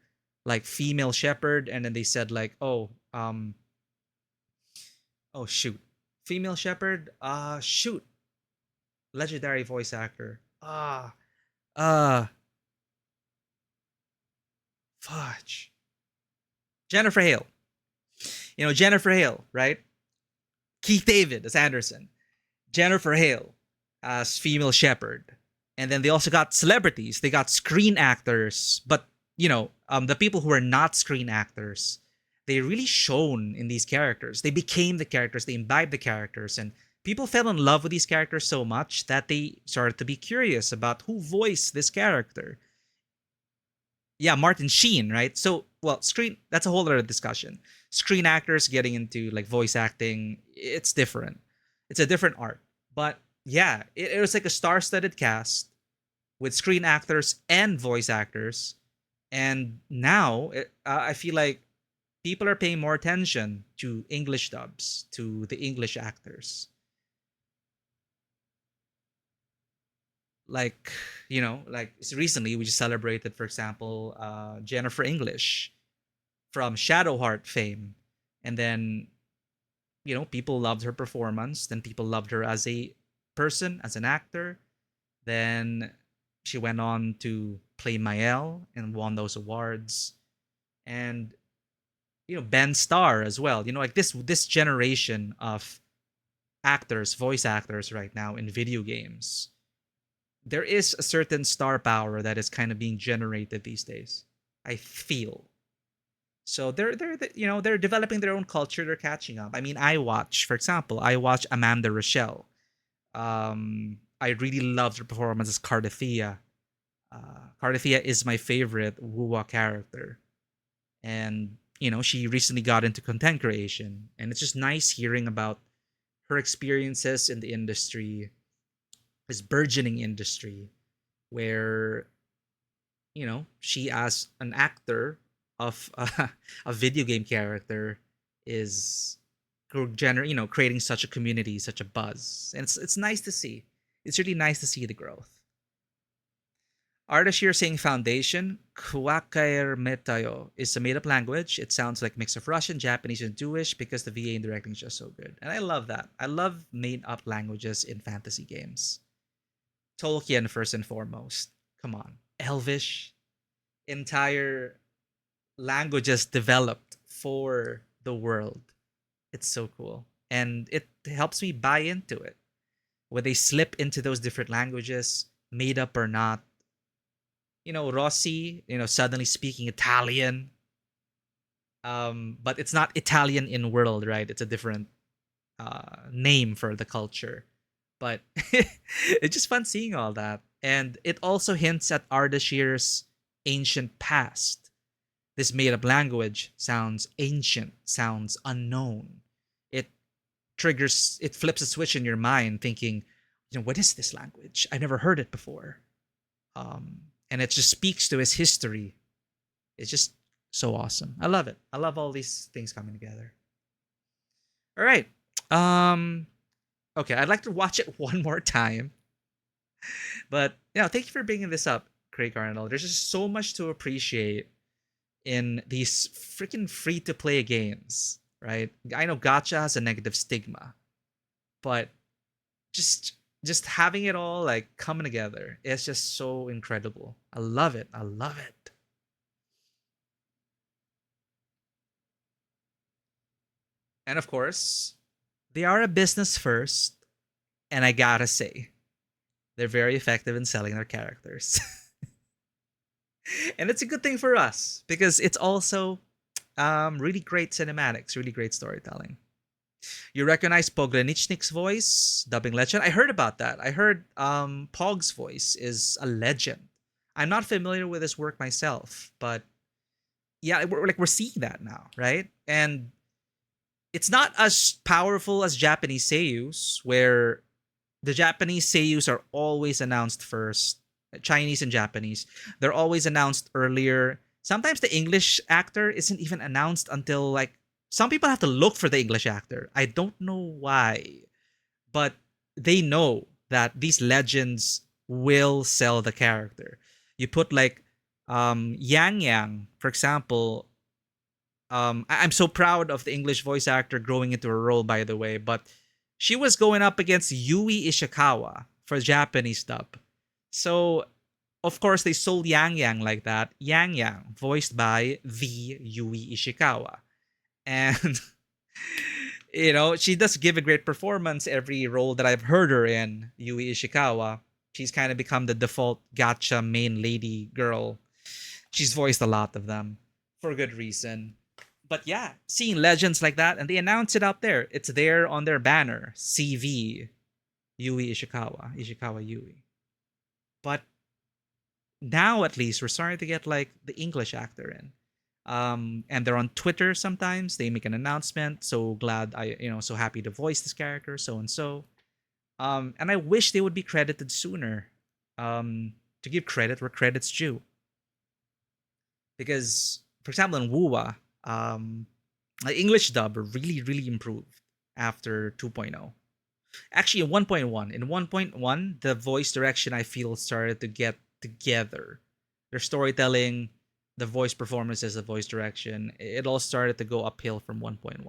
like female shepherd, and then they said like, oh shoot, female shepherd, shoot, legendary voice actor, uh, fudge, Jennifer Hale. You know, Jennifer Hale, right? Keith David as Anderson, Jennifer Hale as female shepherd, and then they also got celebrities. They got screen actors, but you know, the people who are not screen actors, they really shone in these characters. They became the characters. They imbibed the characters, and people fell in love with these characters so much that they started to be curious about who voiced this character. Yeah, Martin Sheen, right? So, well, screen, that's a whole other discussion. Screen actors getting into like voice acting, it's different. It's a different art. But yeah, it was like a star-studded cast with screen actors and voice actors. And now I feel like people are paying more attention to English dubs, to the English actors. Like, you know, like recently we just celebrated, for example, Jennifer English from Shadowheart fame. And then, you know, people loved her performance. Then people loved her as a person, as an actor. Then she went on to play Mael and won those awards. And, you know, Ben Starr as well. You know, like this generation of actors, voice actors right now in video games, there is a certain star power that is kind of being generated these days, I feel. So they're you know, they're developing their own culture. They're catching up. I mean, for example, I watch Amanda Rochelle. I really loved her performance as Cardithea. Cardithea is my favorite Wuwa character, and you know, she recently got into content creation, and it's just nice hearing about her experiences in the industry, this burgeoning industry, where, you know, she as an actor of a video game character is you know, creating such a community, such a buzz, and it's nice to see. It's really nice to see the growth. Artist here saying foundation, Kwakair Metayo, is a made-up language. It sounds like a mix of Russian, Japanese, and Jewish because the VA and directing is just so good. And I love that. I love made-up languages in fantasy games. Tolkien first and foremost. Come on. Elvish. Entire languages developed for the world. It's so cool. and it helps me buy into it. When they slip into those different languages, made up or not, Rossi, suddenly speaking Italian, but it's not Italian in world, right? It's a different name for the culture. But it's just fun seeing all that. And it also hints at Ardashir's ancient past. This made up language sounds ancient, sounds unknown. It it flips a switch in your mind thinking, what is this language? I've never heard it before. And it just speaks to his history. It's just so awesome. I love it. I love all these things coming together. All right. Okay, I'd like to watch it one more time. But thank you for bringing this up, Craig Arnold. There's just so much to appreciate in these freaking free-to-play games, right? I know gacha has a negative stigma, but just having it all like coming together, it's just so incredible. I love it. I love it. And of course, they are a business first, and I gotta say, they're very effective in selling their characters. And it's a good thing for us because it's also really great cinematics, really great storytelling. You recognize Pogranichnik's voice, dubbing legend. I heard about that. I heard Pog's voice is a legend. I'm not familiar with his work myself, but yeah, we're seeing that now, right? And it's not as powerful as Japanese seiyus, where the Japanese seiyus are always announced first. Chinese and Japanese, they're always announced earlier. Sometimes the English actor isn't even announced until like some people have to look for the English actor. I don't know why, but they know that these legends will sell the character. You put like Yang Yang, for example. I'm so proud of the English voice actor growing into a role, by the way, but she was going up against Yui Ishikawa for Japanese dub. So, of course, they sold Yang Yang like that. Yang Yang, voiced by the Yui Ishikawa. And, she does give a great performance every role that I've heard her in, Yui Ishikawa. She's kind of become the default gacha main lady girl. She's voiced a lot of them for good reason. But yeah, seeing legends like that, and they announce it out there. It's there on their banner, CV, Yui Ishikawa Yui. But now at least we're starting to get like the English actor in. And they're on Twitter sometimes. They make an announcement. So glad so happy to voice this character, so and so. And I wish they would be credited sooner. To give credit where credit's due. Because, for example, in Wuwa, the English dub really, really improved after 2.0. Actually, in 1.1. In 1.1, the voice direction I feel started to get together. Their storytelling, the voice performances, the voice direction, it all started to go uphill from 1.1.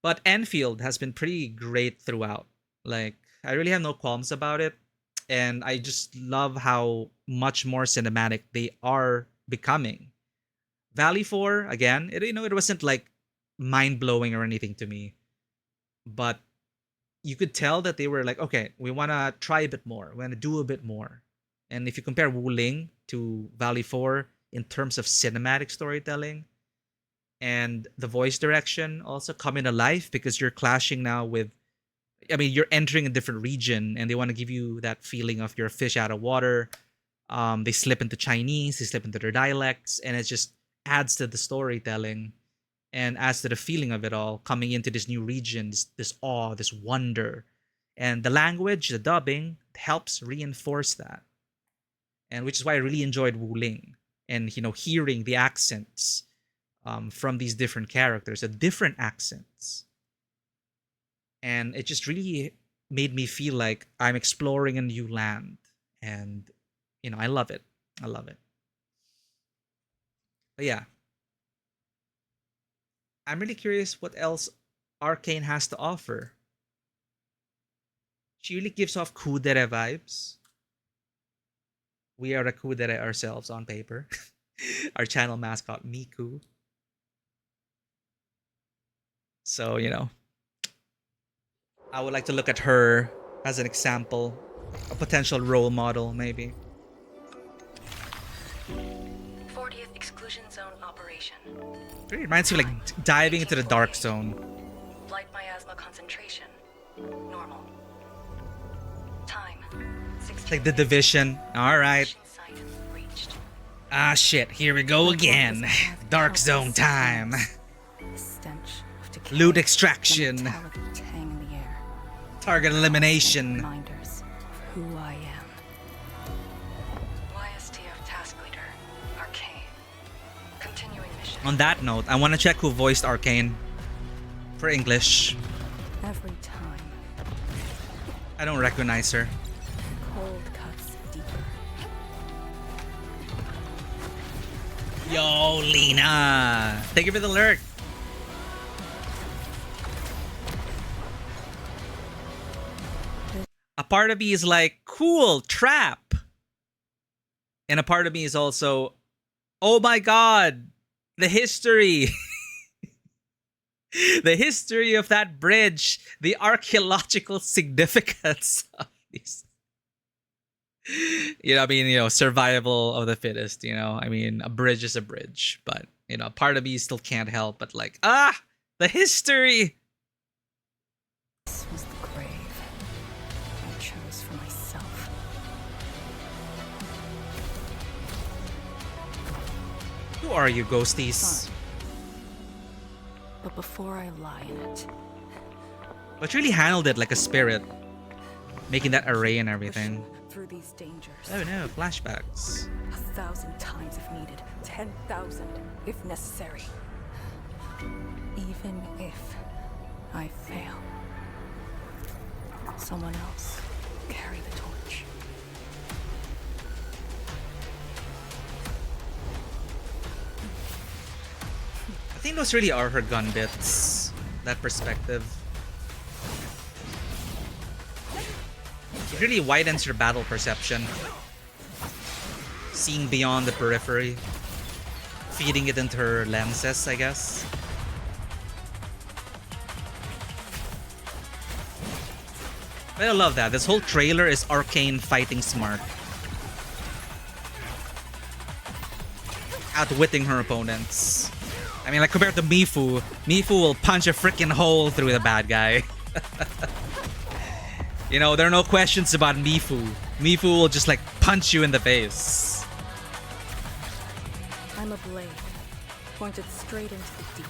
But Endfield has been pretty great throughout. Like, I really have no qualms about it. And I just love how much more cinematic they are becoming. Valley 4, again, it wasn't like mind-blowing or anything to me. But you could tell that they were like, okay, we want to try a bit more. We want to do a bit more. And if you compare Wu Ling to Valley 4 in terms of cinematic storytelling and the voice direction also coming alive because you're clashing now with, you're entering a different region and they want to give you that feeling of you're a fish out of water. They slip into Chinese, they slip into their dialects, and it just adds to the storytelling and adds to the feeling of it all coming into this new region, this awe, this wonder. And the language, the dubbing helps reinforce that. And which is why I really enjoyed Wu Ling and, hearing the accents from these different characters, the different accents. And it just really made me feel like I'm exploring a new land. And, I love it. I love it. But yeah. I'm really curious what else Arcane has to offer. She really gives off kudere vibes. We are a kudere ourselves on paper. Our channel mascot, Miku. So, I would like to look at her as an example, a potential role model, maybe. 40th Exclusion Zone operation. It reminds me of like diving into the dark zone. Light miasma concentration. Normal. Time. 16 Like the division. Alright. mission site reached. Ah shit, here we go again. Dark zone time. The stench of decay, Loot the extraction. metallic tang in the air. Target elimination. Reminders of who I am. YSTF task leader. Arcane. Continuing mission. On that note, I want to check who voiced Arcane for English. Every time, I don't recognize her. cold cuts deeper. Yo, Lena! Thank you for the lurk. A part of me is like, cool, trap. And a part of me is also, oh my god, the history. The history of that bridge, the archaeological significance of these. You know, I mean, you know, survival of the fittest, you know. I mean, a bridge is a bridge, but, you know, part of me still can't help but like, the history. This was the grave I chose for myself. Who are you, ghosties? Fine. But before I lie in it, But you really handled it like a spirit, making that array and everything. push through these dangers. Oh no, flashbacks. 1,000 times if needed, 10,000 if necessary. Even if I fail, someone else will carry the torch. I think those really are her gun bits. That perspective. It really widens your battle perception. Seeing beyond the periphery. Feeding it into her lenses, I guess. But I love that. This whole trailer is Arcane fighting smart. Outwitting her opponents. I mean, like, compared to Mifu, Mifu will punch a freaking hole through the bad guy. You know, there are no questions about Mifu. Mifu will just, like, punch you in the face. I'm a blade, pointed straight into the deep.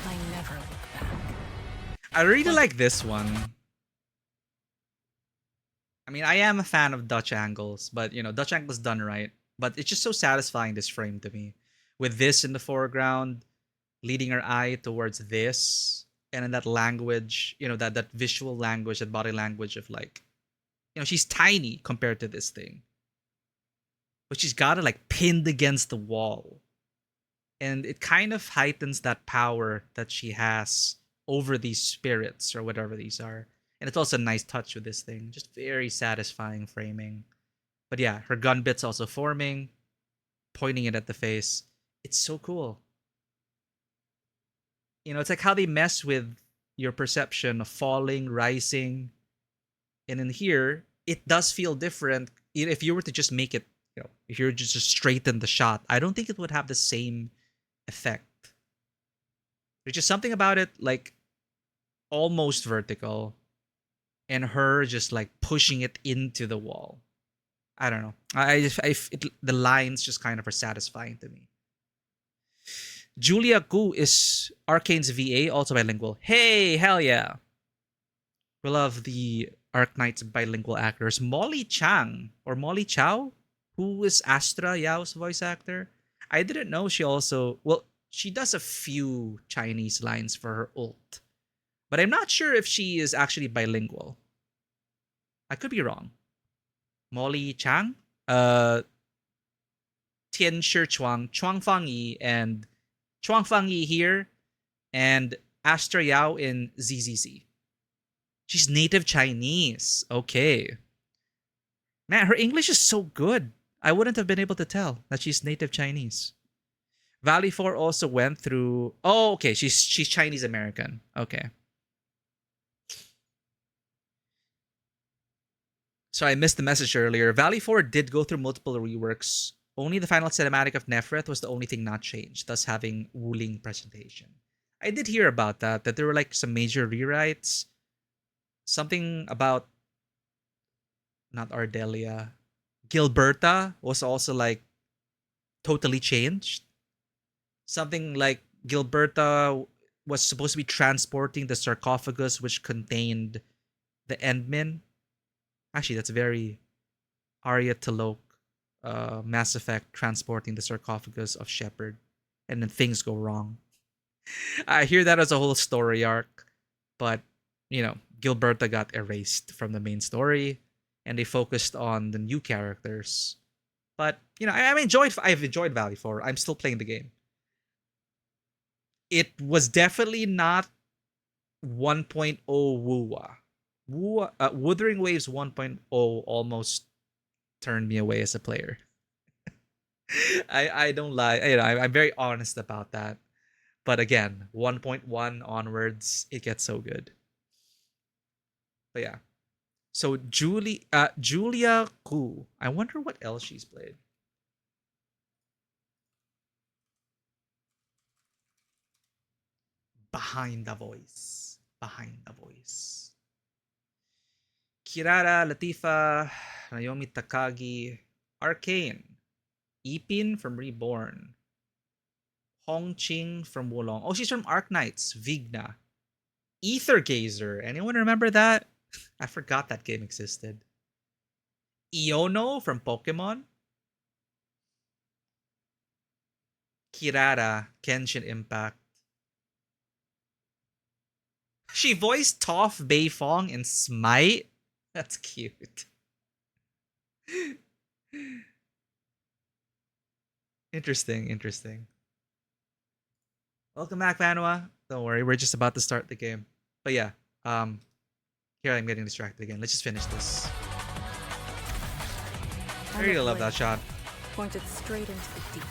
I never look back. I really like this one. I mean, I am a fan of Dutch angles, but, you know, Dutch angles done right. But it's just so satisfying, this frame, to me. With this in the foreground, leading her eye towards this, and in that language, you know, that visual language, that body language of like, you know, she's tiny compared to this thing. But she's got it like pinned against the wall. And it kind of heightens that power that she has over these spirits or whatever these are. And it's also a nice touch with this thing. Just very satisfying framing. But yeah, her gun bit's also forming, pointing it at the face. It's so cool. You know, it's like how they mess with your perception of falling, rising. And in here, it does feel different. If you were to just make it, you know, if you were to just straighten the shot, I don't think it would have the same effect. There's just something about it, like, almost vertical. And her just, like, pushing it into the wall. I don't know. The lines just kind of are satisfying to me. Julia Gu is Arcane's VA, also bilingual. Hey, hell yeah. We love the Arknights bilingual actors. Molly Chang, or Molly Chow, who is Astra Yao's voice actor. I didn't know she also... Well, she does a few Chinese lines for her ult. But I'm not sure if she is actually bilingual. I could be wrong. Molly Chang, Tian Shi Chuang, Chuang Fang Yi, and Chuang Fang Yi here, and Astra Yao in ZZZ. She's native Chinese. Okay. Man, her English is so good. I wouldn't have been able to tell that she's native Chinese. Valley 4 also went through... Oh, okay. She's Chinese American. Okay. So I missed the message earlier. Valley 4 did go through multiple reworks. Only the final cinematic of Nephrith was the only thing not changed, thus having Wuling presentation. I did hear about that there were like some major rewrites. Something about not Ardelia. Gilberta was also like totally changed. Something like Gilberta was supposed to be transporting the sarcophagus which contained the Endmin. Actually, that's very Arya Talok, Mass Effect, transporting the sarcophagus of Shepard, and then things go wrong. I hear that as a whole story arc, but you know, Gilberta got erased from the main story, and they focused on the new characters. But you know, I've enjoyed Valley 4. I'm still playing the game. It was definitely not 1.0 Wuwa. Wuthering Waves 1.0 almost turned me away as a player. I don't lie. You know, I'm very honest about that. But again, 1.1 onwards, it gets so good. But yeah. So Julia Ku. I wonder what else she's played. Behind the voice. Behind the voice. Kirara, Latifa, Naomi Takagi, Arcane, Ipin from Reborn, Hong Ching from Wulong. Oh, she's from Arknights, Vigna. Ether Gazer. Anyone remember that? I forgot that game existed. Iono from Pokemon. Kirara, Kenshin Impact. She voiced Toph Beifong in Smite. That's cute. Interesting. Welcome back, Vanua. Don't worry, we're just about to start the game. But yeah, here I'm getting distracted again. Let's just finish this. I really love that shot. Pointed straight into the deep.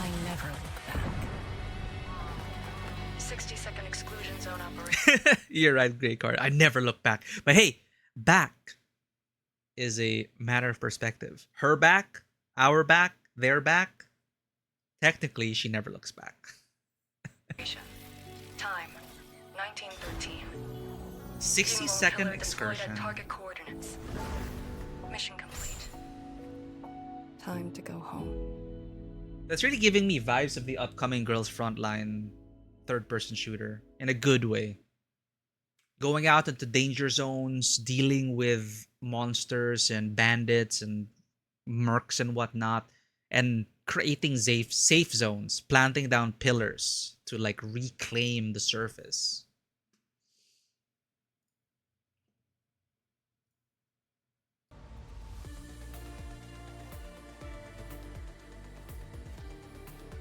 I never look back. 60-second exclusion zone operation. You're right, great card. I never look back. But hey, back is a matter of perspective. Her back, our back, their back. Technically, she never looks back. Time 1913. 60-second excursion. At target coordinates. Mission complete. Time to go home. That's really giving me vibes of the upcoming Girls Frontline third-person shooter in a good way. Going out into danger zones, dealing with monsters and bandits and mercs and whatnot, and creating safe zones, planting down pillars to like reclaim the surface.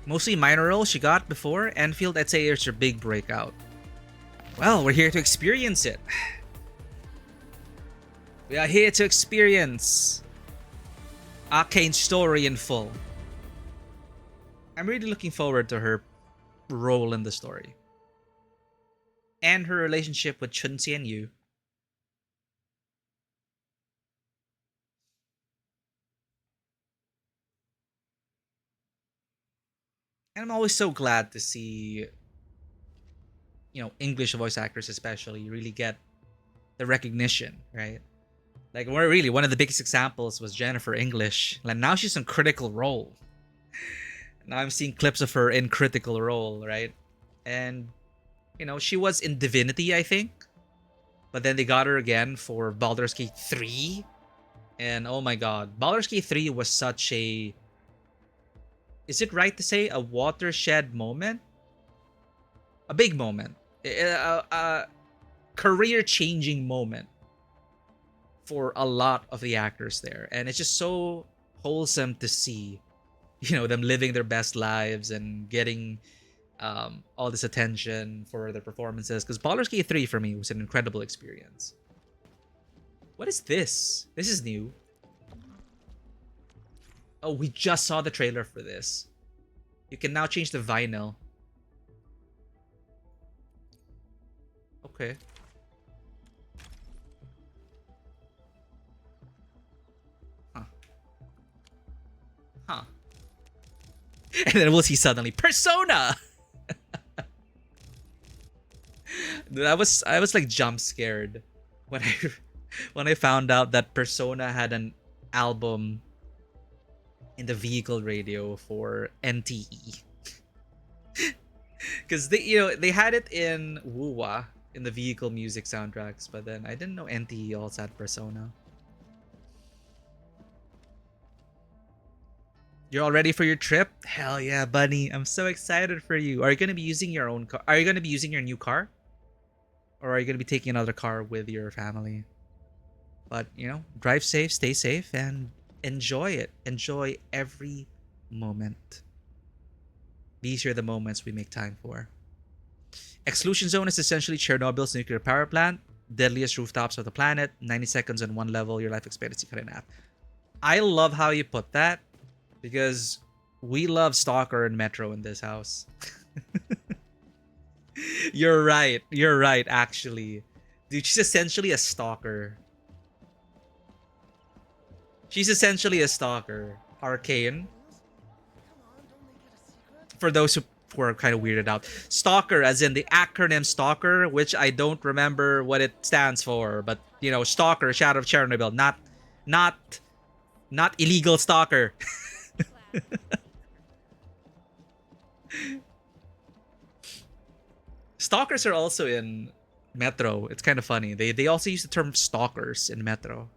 Mostly minor roles she got before. Endfield, I'd say, is her big breakout. Well, we're here to experience it. We are here to experience Arcane's story in full. I'm really looking forward to her role in the story. And her relationship with Chun and Yu. And I'm always so glad to see, you know, English voice actors especially really get the recognition, right? Like, we're really, one of the biggest examples was Jennifer English. Like, now she's in Critical Role. Now I'm seeing clips of her in Critical Role, right? And, you know, she was in Divinity, I think. But then they got her again for Baldur's Gate 3. And oh my god, Baldur's Gate 3 was such a... Is it right to say a watershed moment? A big moment. A career-changing moment for a lot of the actors there. And it's just so wholesome to see, you know, them living their best lives and getting all this attention for their performances. Because Baldur's Gate 3 for me was an incredible experience. What is this? This is new. Oh, we just saw the trailer for this. You can now change the vinyl. Okay. And then we'll see suddenly Persona. Dude, I was like jump scared when I found out that Persona had an album in the vehicle radio for NTE. Because they had it in Wuwa in the vehicle music soundtracks, but then I didn't know NTE also had Persona. You're all ready for your trip? Hell yeah, buddy. I'm so excited for you. Are you going to be using your own car? Are you going to be using your new car? Or are you going to be taking another car with your family? But, drive safe, stay safe, and enjoy it. Enjoy every moment. These are the moments we make time for. Exclusion Zone is essentially Chernobyl's nuclear power plant. Deadliest rooftops of the planet. 90 seconds on one level. Your life expectancy cut in half. I love how you put that. Because we love Stalker and Metro in this house. You're right. You're right, actually. Dude, she's essentially a stalker. She's essentially a stalker. Arcane. For those who are kind of weirded out. Stalker, as in the acronym Stalker, which I don't remember what it stands for. But, Stalker, Shadow of Chernobyl. Not illegal stalker. Stalkers are also in Metro. It's kind of funny. They also use the term stalkers in Metro.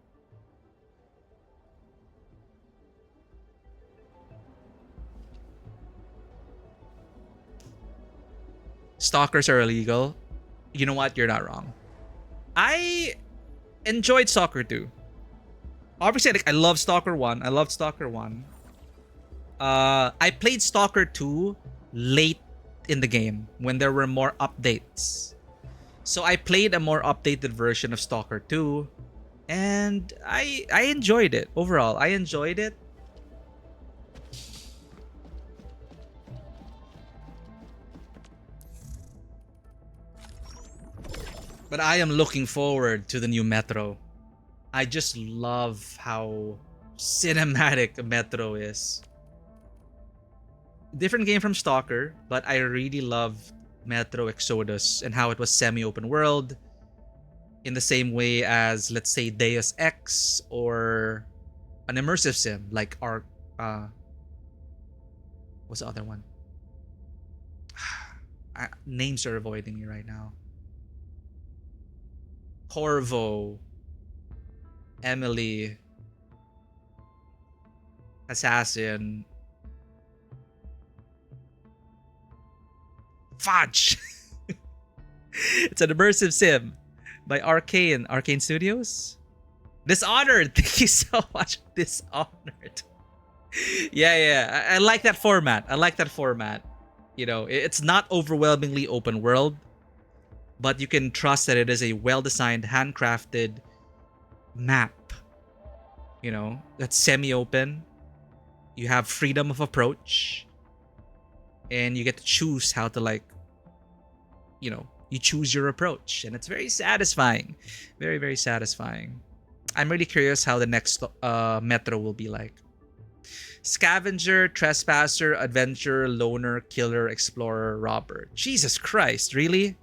Stalkers are illegal. You know what? You're not wrong. I enjoyed Stalker 2. Obviously, I love Stalker 1. I loved Stalker 1. I played Stalker 2 late in the game when there were more updates. So I played a more updated version of Stalker 2 and I enjoyed it. Overall, I enjoyed it. But I am looking forward to the new Metro. I just love how cinematic Metro is. Different game from Stalker, but I really love Metro Exodus and how it was semi-open world in the same way as, let's say, Deus Ex or an immersive sim like what's the other one? Names are avoiding me right now. Corvo, Emily, Assassin. Fudge! It's an immersive sim by Arkane Studios. Dishonored! Thank you so much. Dishonored. Yeah. I like that format. It's not overwhelmingly open world, but you can trust that it is a well-designed, handcrafted map. That's semi-open. You have freedom of approach. And you get to choose how to you choose your approach. And it's very satisfying. Very, very satisfying. I'm really curious how the next Metro will be like. Scavenger, Trespasser, Adventurer, Loner, Killer, Explorer, Robber. Jesus Christ, really?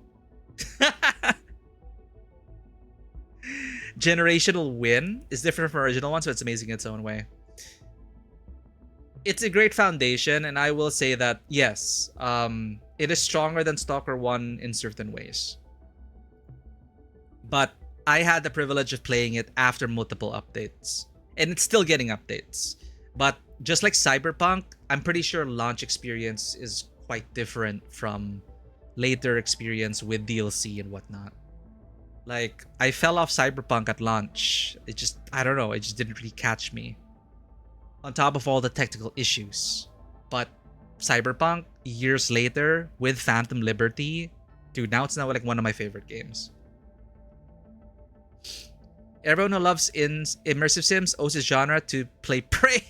Generational Win is different from original one, so it's amazing in its own way. It's a great foundation, and I will say that, yes, it is stronger than Stalker 1 in certain ways. But I had the privilege of playing it after multiple updates. And it's still getting updates. But just like Cyberpunk, I'm pretty sure launch experience is quite different from later experience with DLC and whatnot. Like, I fell off Cyberpunk at launch. It just didn't really catch me. On top of all the technical issues. But Cyberpunk, years later, with Phantom Liberty, dude, now it's like one of my favorite games. Everyone who loves immersive sims owes his genre to play Prey.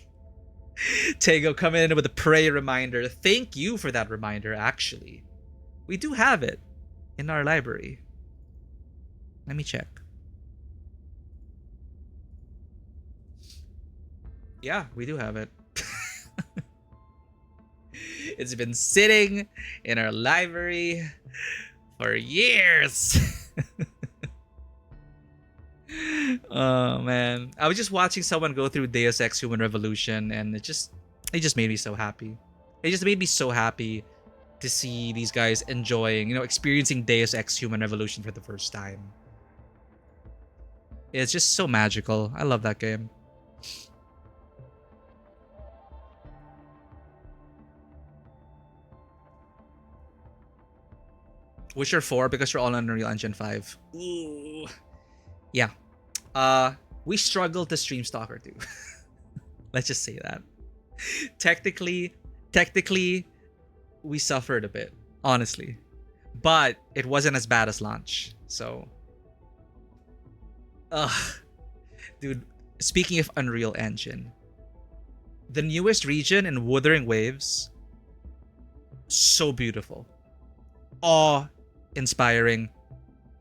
Tego coming in with a Prey reminder. Thank you for that reminder, actually. We do have it in our library. Let me check. Yeah, we do have it. It's been sitting in our library for years. Oh man, I was just watching someone go through Deus Ex Human Revolution, and it just made me so happy. It just made me so happy to see these guys enjoying, experiencing Deus Ex Human Revolution for the first time. It's just so magical. I love that game. Witcher 4 because you're all on Unreal Engine 5. Ooh. Yeah. We struggled to stream Stalker 2. Let's just say that. Technically, we suffered a bit, honestly. But it wasn't as bad as launch. So, dude, speaking of Unreal Engine, the newest region in Wuthering Waves, so beautiful. Awe-inspiring,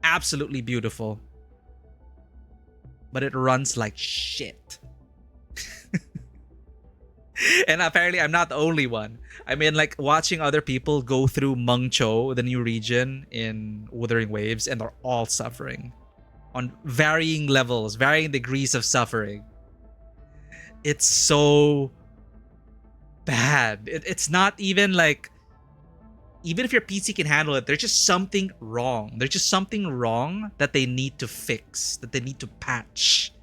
absolutely beautiful. But it runs like shit. And apparently I'm not the only one. I mean, like, watching other people go through Mengcho, the new region in Wuthering Waves, and they're all suffering on varying levels, varying degrees of suffering. It's so bad. It's not even like, even if your PC can handle it, there's just something wrong. There's just something wrong that they need to fix, that they need to patch.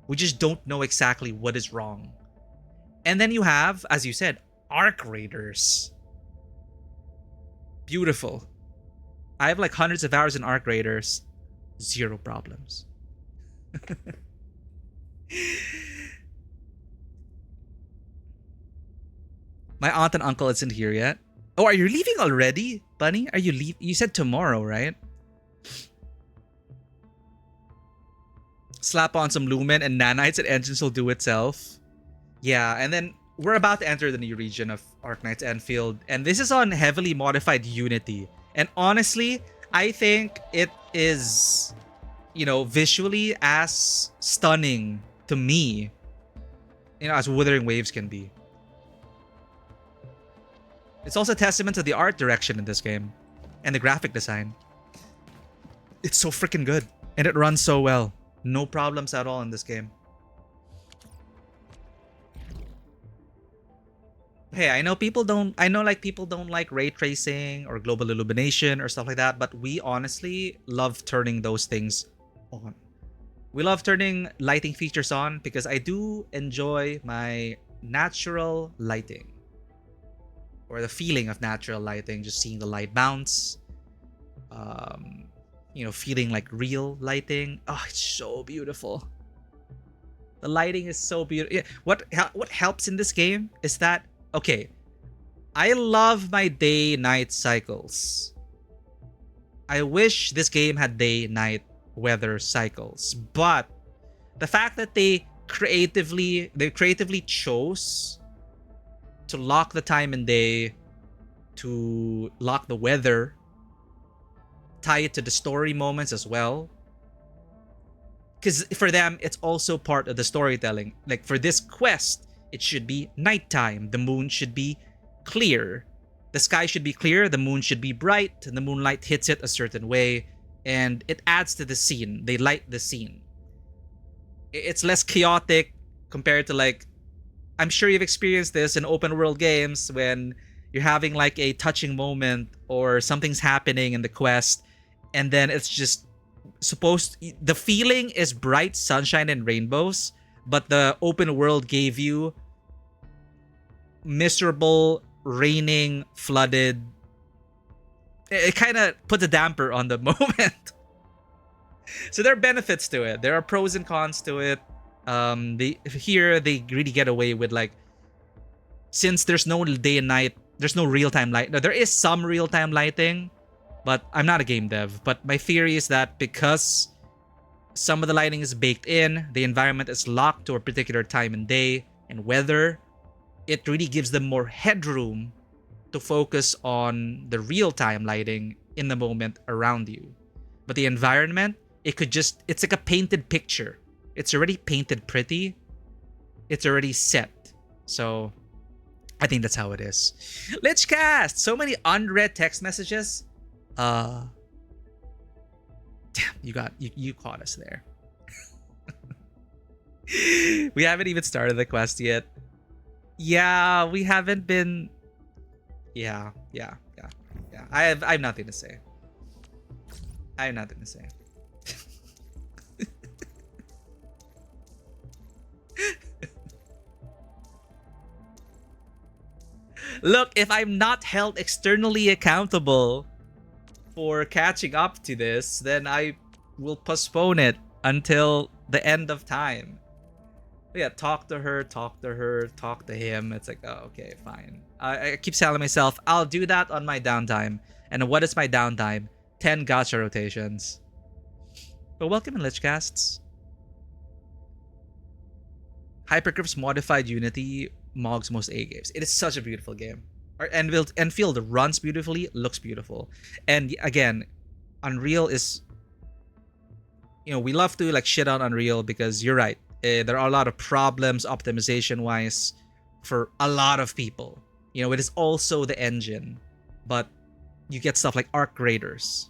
We just don't know exactly what is wrong. And then you have, as you said, Arc Raiders. Beautiful. I have like hundreds of hours in Arc Raiders. Zero problems. My aunt and uncle isn't here yet. Oh, are you leaving already, Bunny? Are you leave? You said tomorrow, right? Slap on some Lumen and Nanites and engines will do itself. Yeah, and then we're about to enter the new region of Arknights Endfield, and this is on heavily modified Unity. And honestly, I think it is, visually as stunning to me, as Wuthering Waves can be. It's also a testament to the art direction in this game and the graphic design. It's so freaking good, and it runs so well. No problems at all in this game. Hey, I know people don't like ray tracing or global illumination or stuff like that, but we honestly love turning those things on. We love turning lighting features on because I do enjoy my natural lighting. Or the feeling of natural lighting, just seeing the light bounce. Feeling like real lighting. Oh, it's so beautiful. The lighting is so beautiful. Yeah, what helps in this game is that, okay, I love my day-night cycles. I wish this game had day-night weather cycles, but the fact that they creatively chose to lock the time and day, to lock the weather, tie it to the story moments as well. Because for them, it's also part of the storytelling. Like for this quest, it should be nighttime. The moon should be clear. The sky should be clear. The moon should be bright. And the moonlight hits it a certain way. And it adds to the scene. They light the scene. It's less chaotic compared to like, I'm sure you've experienced this in open world games when you're having like a touching moment or something's happening in the quest, and then it's just the feeling is bright sunshine and rainbows, but the open world gave you miserable, raining, flooded. It kind of puts a damper on the moment. So there are benefits to it. There are pros and cons to it. They really get away with, like, since there's no day and night, there's no real-time light. No, there is some real-time lighting, but I'm not a game dev. But my theory is that because some of the lighting is baked in, the environment is locked to a particular time and day and weather, it really gives them more headroom to focus on the real-time lighting in the moment around you. But the environment, it's like a painted picture. It's already painted pretty. It's already set. So I think that's how it is. Lichcast! So many unread text messages. Damn, you caught us there. We haven't even started the quest yet. Yeah, we haven't been. Yeah. I have nothing to say. I have nothing to say. Look, if I'm not held externally accountable for catching up to this, then I will postpone it until the end of time. Yeah, talk to her, talk to him. It's like, oh, okay, fine. I keep telling myself, I'll do that on my downtime. And what is my downtime? 10 gacha rotations. But welcome in Lichcasts. Hypergriff's modified Unity Mog's most A games. It is such a beautiful game. Our Endfield runs beautifully, looks beautiful. And again, Unreal is... we love to like shit on Unreal because you're right. There are a lot of problems optimization-wise for a lot of people. It is also the engine. But you get stuff like Arc Raiders.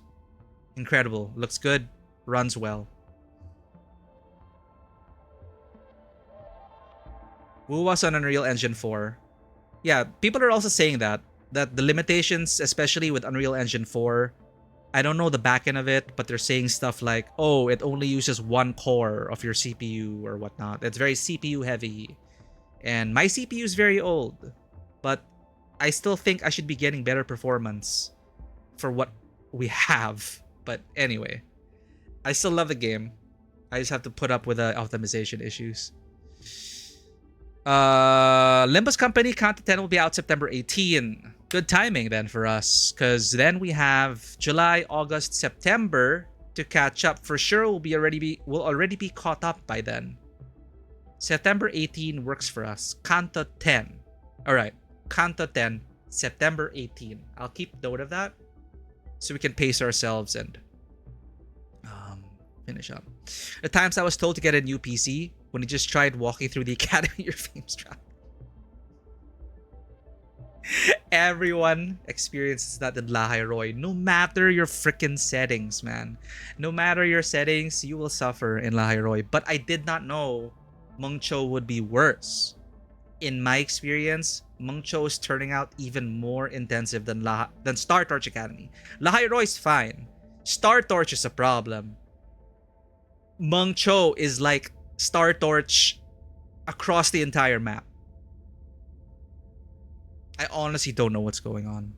Incredible. Looks good. Runs well. Woo was on Unreal Engine 4. Yeah, people are also saying that the limitations, especially with Unreal Engine 4, I don't know the backend of it, but they're saying stuff like, oh, it only uses one core of your CPU or whatnot. It's very CPU heavy. And my CPU is very old, but I still think I should be getting better performance for what we have. But anyway, I still love the game. I just have to put up with the optimization issues. Limbus Company Content 10 will be out September 18. Good timing then for us, because then we have July, August, September to catch up. For sure, we'll already be caught up by then. September 18 works for us. Kanto 10. All right, Kanto 10, September 18. I'll keep note of that so we can pace ourselves and finish up. The times I was told to get a new PC when he just tried walking through the Academy, your fame's trap. Everyone experiences that in Lahai Roy. No matter your freaking settings, man. No matter your settings, you will suffer in Lahai Roy. But I did not know Mengcho would be worse. In my experience, Mengcho is turning out even more intensive than Star Torch Academy. Lahai Roy is fine. Star Torch is a problem. Mengcho is like Star Torch across the entire map. I honestly don't know what's going on.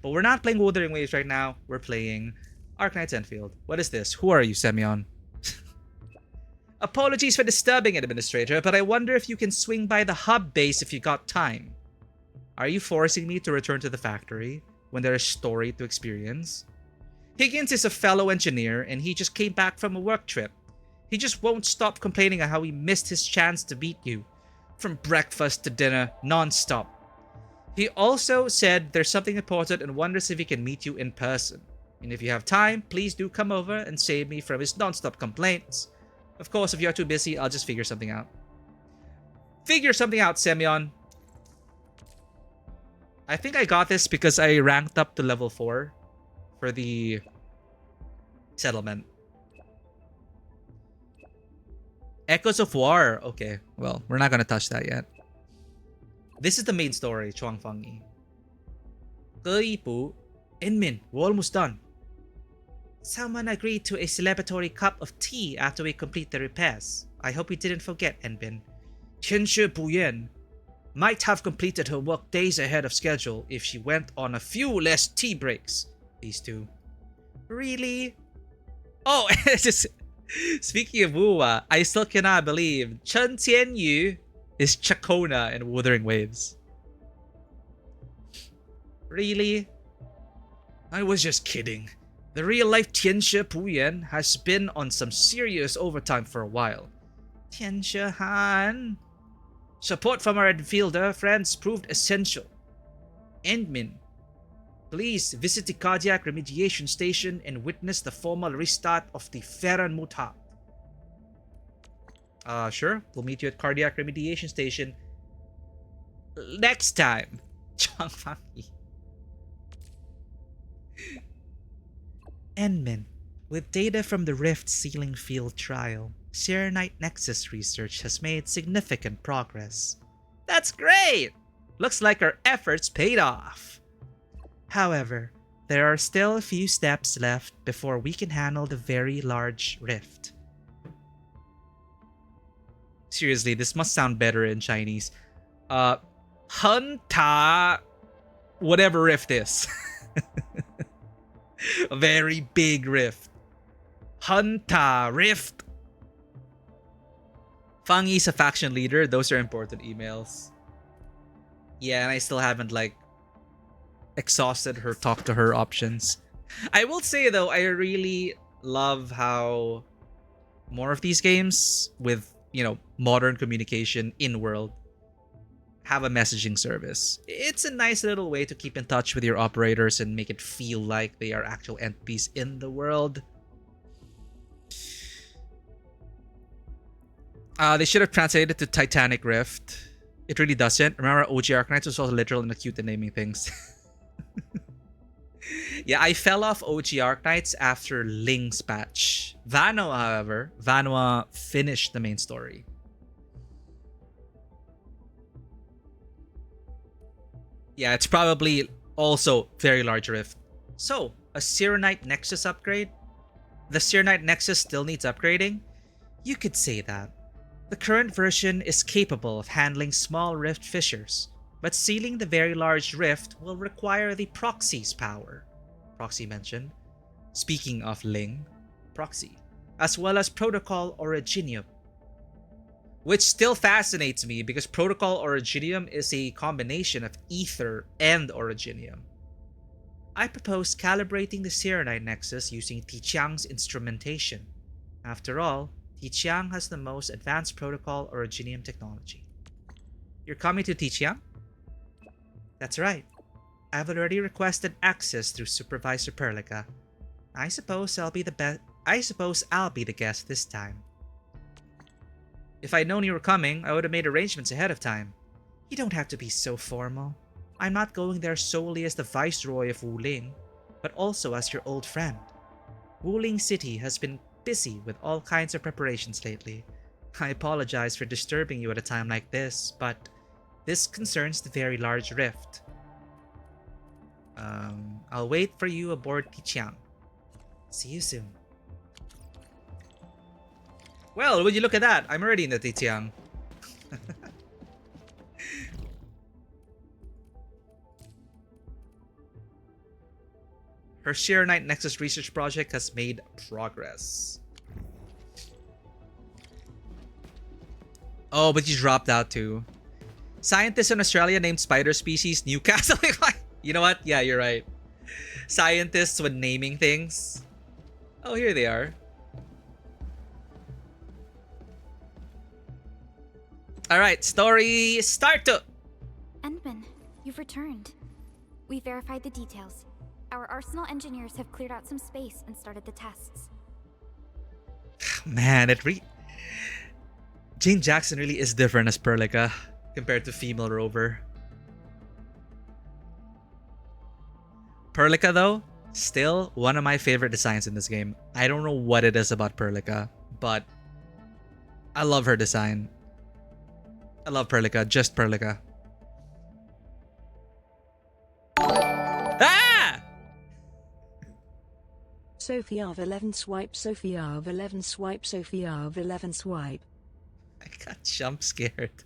But we're not playing Wuthering Waves right now. We're playing Arknights Endfield. What is this? Who are you, Semyon? Apologies for disturbing, Administrator, but I wonder if you can swing by the hub base if you got time. Are you forcing me to return to the factory when there is story to experience? Higgins is a fellow engineer and he just came back from a work trip. He just won't stop complaining on how he missed his chance to beat you. From breakfast to dinner, non-stop. He also said there's something important and wonders if he can meet you in person. And if you have time, please do come over and save me from his non-stop complaints. Of course, if you're too busy, I'll just figure something out. Figure something out, Semyon. I think I got this because I ranked up to level 4 for the settlement. Echoes of War. Okay, well, we're not gonna touch that yet. This is the main story, Chuang Fangi. Pu, Inmin, we're almost done. Someone agreed to a celebratory cup of tea after we complete the repairs. I hope you didn't forget, Enbin. Tianshi Puyen might have completed her work days ahead of schedule if she went on a few less tea breaks. These two. Really? Oh, just speaking of Wuwa, I still cannot believe Chen Tianyu is Chakona in Wuthering Waves. Really? I was just kidding. The real-life Tianshi Puyen has been on some serious overtime for a while. Tianshi Han. Support from our Endfielder friends proved essential. Endmin, please visit the cardiac remediation station and witness the formal restart of the Ferran Mutat. Sure. We'll meet you at cardiac remediation station next time. Chang Fang-yi. Enmin. With data from the Rift Sealing Field trial, Serenite Nexus research has made significant progress. That's great! Looks like our efforts paid off. However, there are still a few steps left before we can handle the very large rift. Seriously, this must sound better in Chinese. Hanta... whatever rift is. A very big rift. Hanta Rift. Fang Yi's a faction leader. Those are important emails. Yeah, and I still haven't exhausted her talk to her options. I will say though, I really love how more of these games with, modern communication in world have a messaging service. It's a nice little way to keep in touch with your operators and make it feel like they are actual entities in the world. They should have translated it to Titanic Rift. It really doesn't. Remember, OG Arknights was also literal and acute in naming things. Yeah, I fell off OG Arknights after Ling's patch. Vanwa, however, finished the main story. Yeah, it's probably also very large rift. So, a Serenite Nexus upgrade? The Serenite Nexus still needs upgrading? You could say that. The current version is capable of handling small rift fissures, but sealing the very large rift will require the proxy's power. Proxy mentioned. Speaking of Ling, proxy. As well as Protocol Originium. Which still fascinates me because Protocol Originium is a combination of Ether and Originium. I propose calibrating the Serenite Nexus using Tiqiang's instrumentation. After all, Tiqiang has the most advanced Protocol Originium technology. You're coming to Tiqiang? That's right. I've already requested access through Supervisor Perlica. I suppose I'll be the guest this time. If I'd known you were coming, I would have made arrangements ahead of time. You don't have to be so formal. I'm not going there solely as the Viceroy of Wuling, but also as your old friend. Wuling City has been busy with all kinds of preparations lately. I apologize for disturbing you at a time like this, but this concerns the very large rift. I'll wait for you aboard Tiqiang. See you soon. Well, would you look at that? I'm already in the Tiqiang. Her Serenite Nexus research project has made progress. Oh, but you dropped out too. Scientists in Australia named spider species Newcastle. You know what? Yeah, you're right. Scientists when naming things. Oh, here they are. Alright, story start! Endman, you've returned. We verified the details. Our Arsenal engineers have cleared out some space and started the tests. Man, Jane Jackson really is different as Perlica compared to female Rover. Perlica, though, still one of my favorite designs in this game. I don't know what it is about Perlica, but I love her design. I love Perlica, just Perlica. Ah! Sophia of 11 swipe, Sophia of 11 swipe, Sophia of 11 swipe. I got jump scared.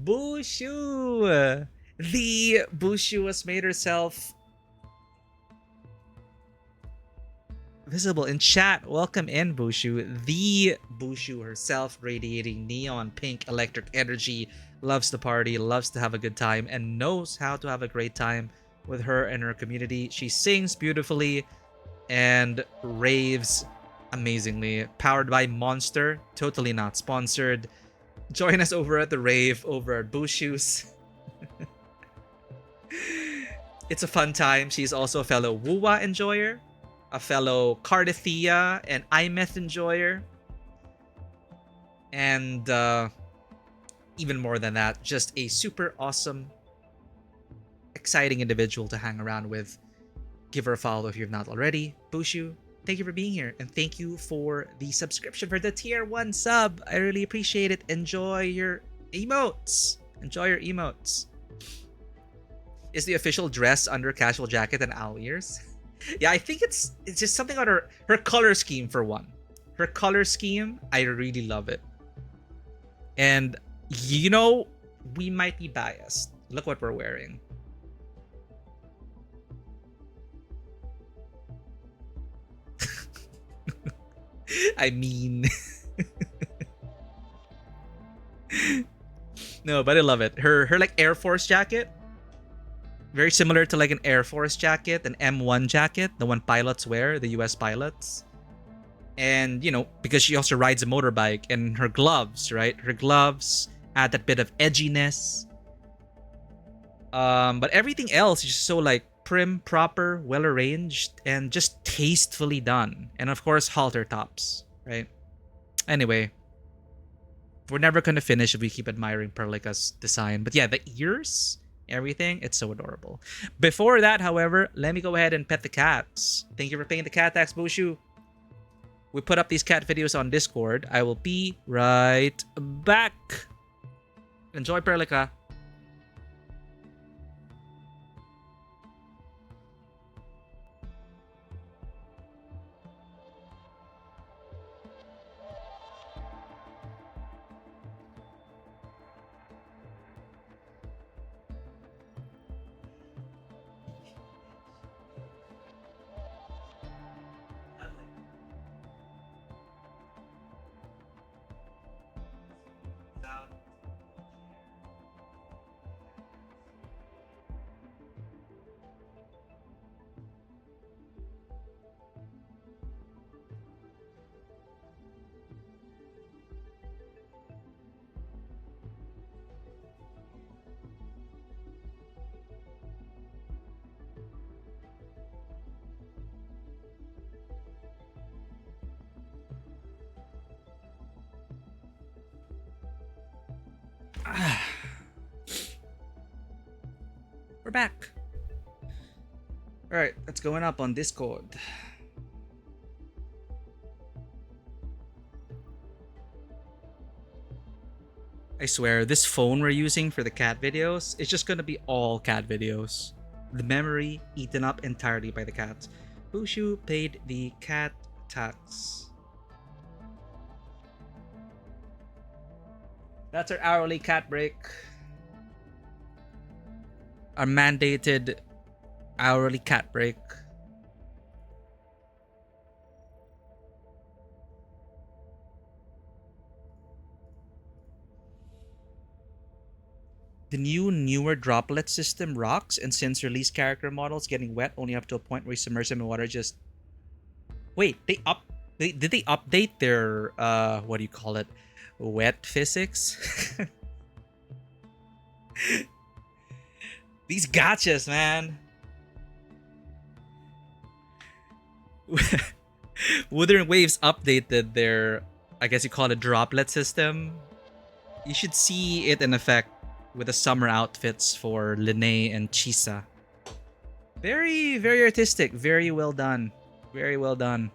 Bushu! The Bushu has made herself visible in chat. Welcome in, Bushu. The Bushu herself, radiating neon pink electric energy, loves the party, loves to have a good time, and knows how to have a great time with her and her community. She sings beautifully and raves amazingly. Powered by Monster, totally not sponsored. Join us over at the rave over at Bushu's. It's a fun time. She's also a fellow Wuwa enjoyer, a fellow Cardathia and iMyth enjoyer. And even more than that, just a super awesome, exciting individual to hang around with. Give her a follow if you've not already. Bushu, thank you for being here, and thank you for the subscription, for the tier 1 sub. I really appreciate it. Enjoy your emotes. Enjoy your emotes. Is the official dress under casual jacket and owl ears? Yeah, I think it's just something on her color scheme, for one. Her color scheme, I really love it. And you know, we might be biased. Look what we're wearing. I mean, no, but I love it. Her like Air Force jacket, very similar to like an Air Force jacket, an M1 jacket, the one pilots wear, the US pilots. And you know, because she also rides a motorbike, and her gloves, right? Her gloves add that bit of edginess. But everything else is just so like prim, proper, well arranged, and just tastefully done. And of course, halter tops, right? Anyway, we're never gonna finish if we keep admiring Perlica's design. But yeah, the ears, everything, it's so adorable. Before that, however, let me go ahead and pet the cats. Thank you for paying the cat tax, Bushu. We put up these cat videos on Discord. I will be right back. Enjoy, Perlica. We're back. Alright, that's going up on Discord. I swear, this phone we're using for the cat videos, it's just gonna be all cat videos. The memory eaten up entirely by the cats. Bushu paid the cat tax. That's our hourly cat break. Our mandated hourly cat break. The newer droplet system rocks, and since release character models getting wet only up to a point where you submerge them in water, just wait, did they update their what do you call it? Wet physics? These gotchas, man. Wuthering Waves updated their, I guess you call it, droplet system. You should see it in effect with the summer outfits for Linnae and Chisa. Very, very artistic. Very well done. Very well done.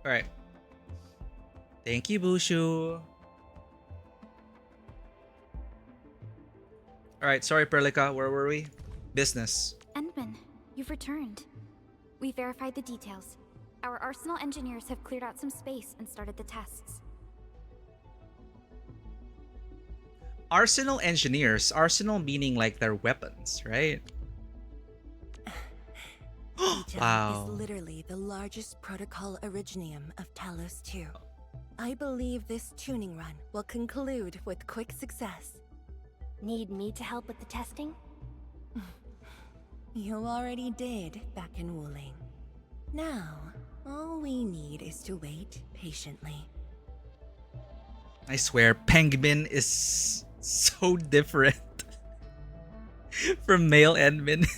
Alright. Thank you, Bushu. Alright, sorry, Perlica. Where were we? Business. Endman, you've returned. We verified the details. Our Arsenal engineers have cleared out some space and started the tests. Arsenal engineers. Arsenal meaning like their weapons, right? Wow. Is literally the largest protocol originium of Talos 2. I believe this tuning run will conclude with quick success. Need me to help with the testing? You already did back in Wuling. Now, all we need is to wait patiently. I swear, Penguin is so different from male Endman.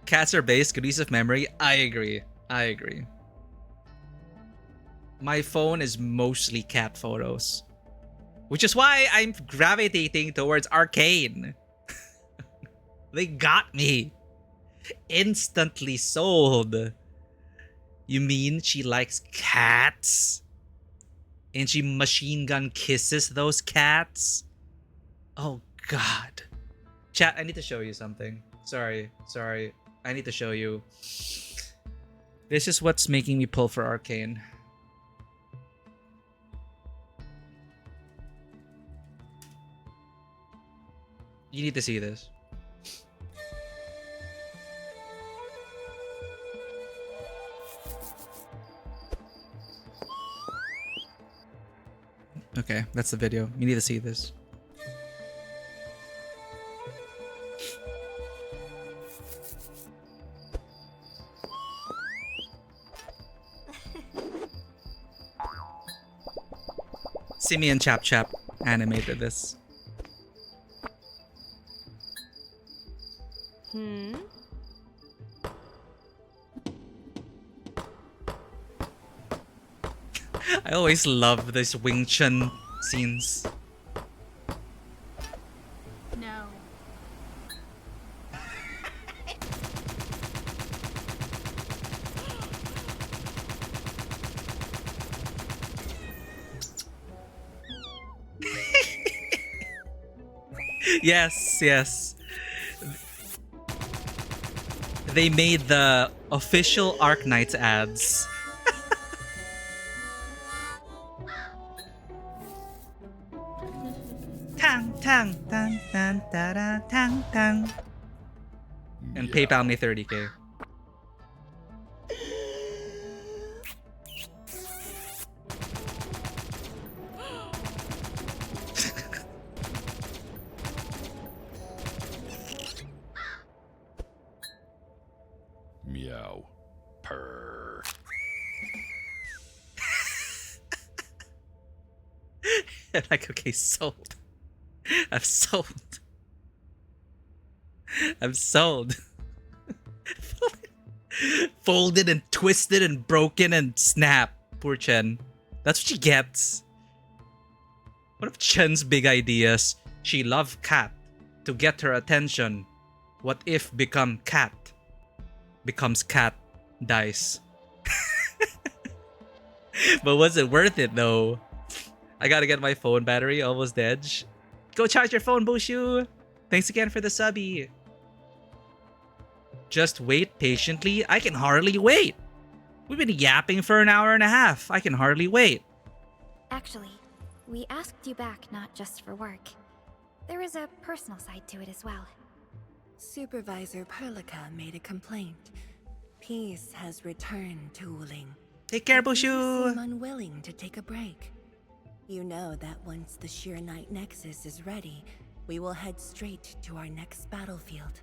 Cats are base, good use of memory. I agree. My phone is mostly cat photos, which is why I'm gravitating towards Arcane. They got me. Instantly sold. You mean she likes cats? And she machine gun kisses those cats? Oh god. Chat, I need to show you something. Sorry. I need to show you. This is what's making me pull for Arcane. You need to see this. Okay, that's the video. You need to see this. Simi and Chap Chap animated this. I always love these Wing Chun scenes. No. Yes. They made the official Arknights ads. Tang, tang, tang, tang, tang, tang. And PayPal me 30k. Meow. Purr. Like, okay, sold. I'm sold. Folded and twisted and broken and snap. Poor Chen. That's what she gets. One of Chen's big ideas. She loved cat. To get her attention. What if become cat? Becomes cat. Dies. But was it worth it though? I gotta get my phone battery. Almost dead. Go charge your phone, Bushu! Thanks again for the subby. Just wait patiently? I can hardly wait. We've been yapping for an hour and a half. I can hardly wait. Actually, we asked you back not just for work. There is a personal side to it as well. Supervisor Perlica made a complaint. Peace has returned to Wuling. Take care, You Bushu! seem unwilling to take a break. You know that once the Sheer Knight Nexus is ready, we will head straight to our next battlefield.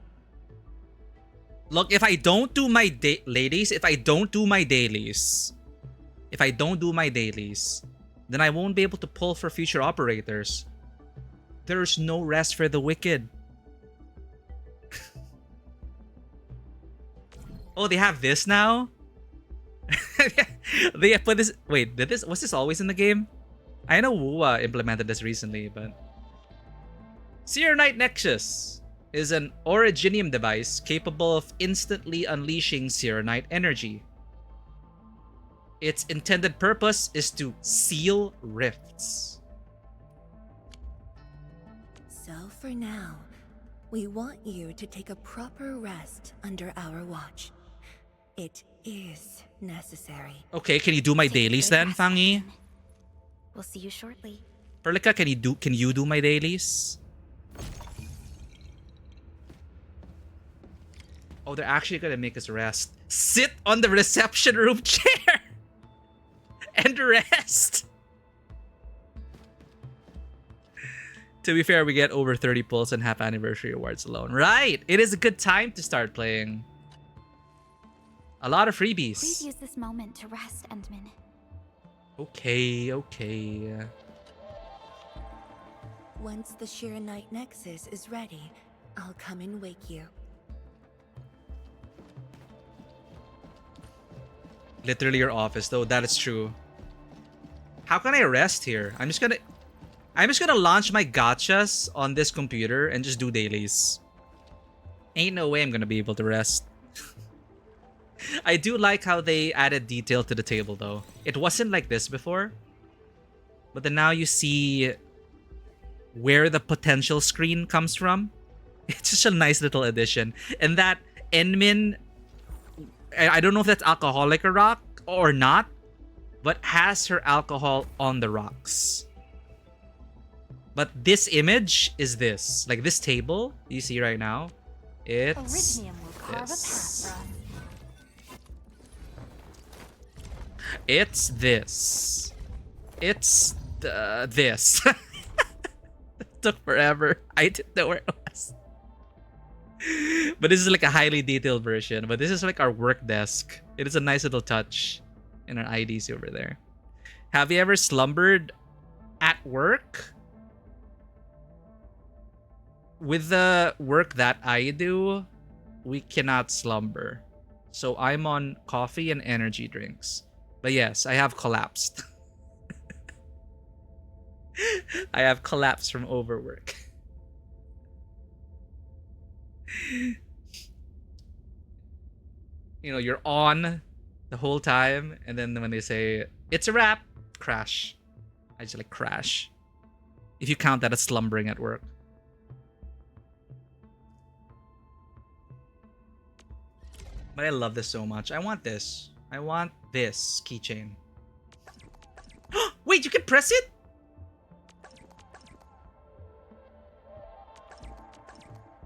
Look, if I don't do my ladies, if I don't do my dailies, then I won't be able to pull for future operators. There's no rest for the wicked. Oh, they have this now? They put this. Wait, was this always in the game? I know Wuwa implemented this recently, but... Seer Knight Nexus is an Originium device capable of instantly unleashing Seer Knight energy. Its intended purpose is to seal rifts. So for now, we want you to take a proper rest under our watch. It is necessary. Okay, can you do my Take a dailies good then, rest, Fangi? Captain. We'll see you shortly. Perlica, can you do my dailies? Oh, they're actually gonna make us rest. Sit on the reception room chair and rest. To be fair, we get over 30 pulls and half anniversary awards alone. Right! It is a good time to start playing. A lot of freebies. Please use this moment to rest, Endman. Okay. Once the Sheer Knight Nexus is ready, I'll come and wake you. Literally your office, though. That is true. How can I rest here? I'm just gonna launch my gachas on this computer and just do dailies. Ain't no way I'm gonna be able to rest. I do like how they added detail to the table, though. It wasn't like this before. But then now you see where the potential screen comes from. It's just a nice little addition. And that Enmin, I don't know if that's alcoholic or not, but has her alcohol on the rocks. But this image is this. Like this table you see right now. It's Originium will carve a path this. for us. It's this. It's this. It took forever. I didn't know where it was. But this is like a highly detailed version. But this is like our work desk. It is a nice little touch. And our IDs over there. Have you ever slumbered at work? With the work that I do, we cannot slumber. So I'm on coffee and energy drinks. But yes, I have collapsed. I have collapsed from overwork. You know, you're on the whole time, and then when they say, it's a wrap, crash. I just like crash. If you count that as slumbering at work. But I love this so much. I want this. I want this keychain. Wait, you can press it?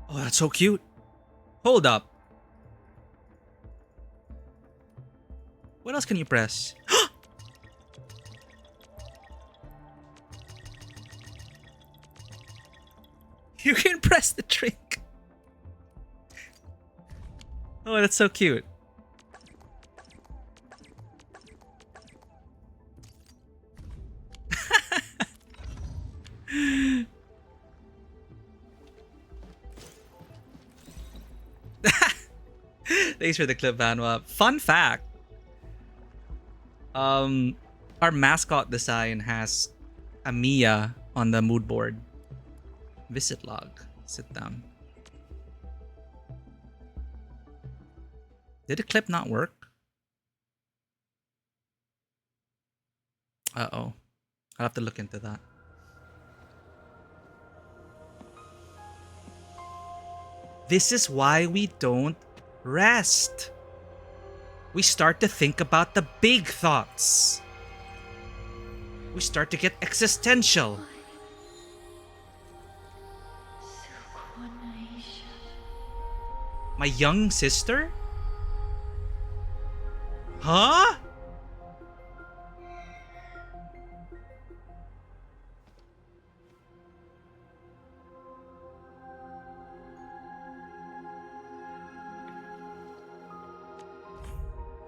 Oh, that's so cute. Hold up. What else can you press? You can press the drink. Oh, that's so cute. Thanks for the clip, Vanwa. Fun fact. Our mascot design has a Mia on the mood board. Visit log. Sit down. Did the clip not work? Uh-oh. I'll have to look into that. This is why we don't rest. We start to think about the big thoughts. We start to get existential. My young sister? Huh?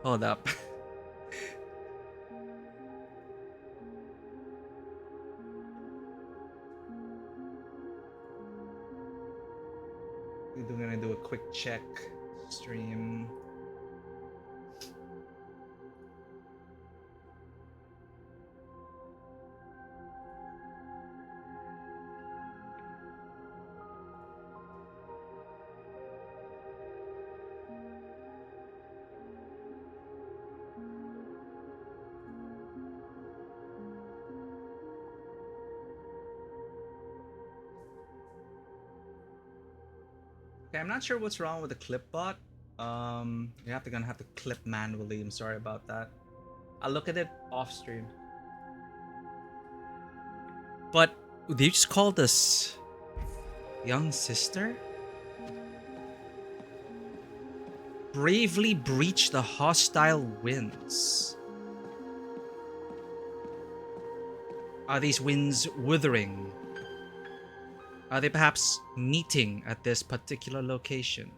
Hold up. We're gonna do a quick check. Stream. Okay, I'm not sure what's wrong with the clip bot. You're gonna have to clip manually. I'm sorry about that. I'll look at it off stream. But they just called us young sister? Bravely breach the hostile winds. Are these winds withering? Are they perhaps meeting at this particular location?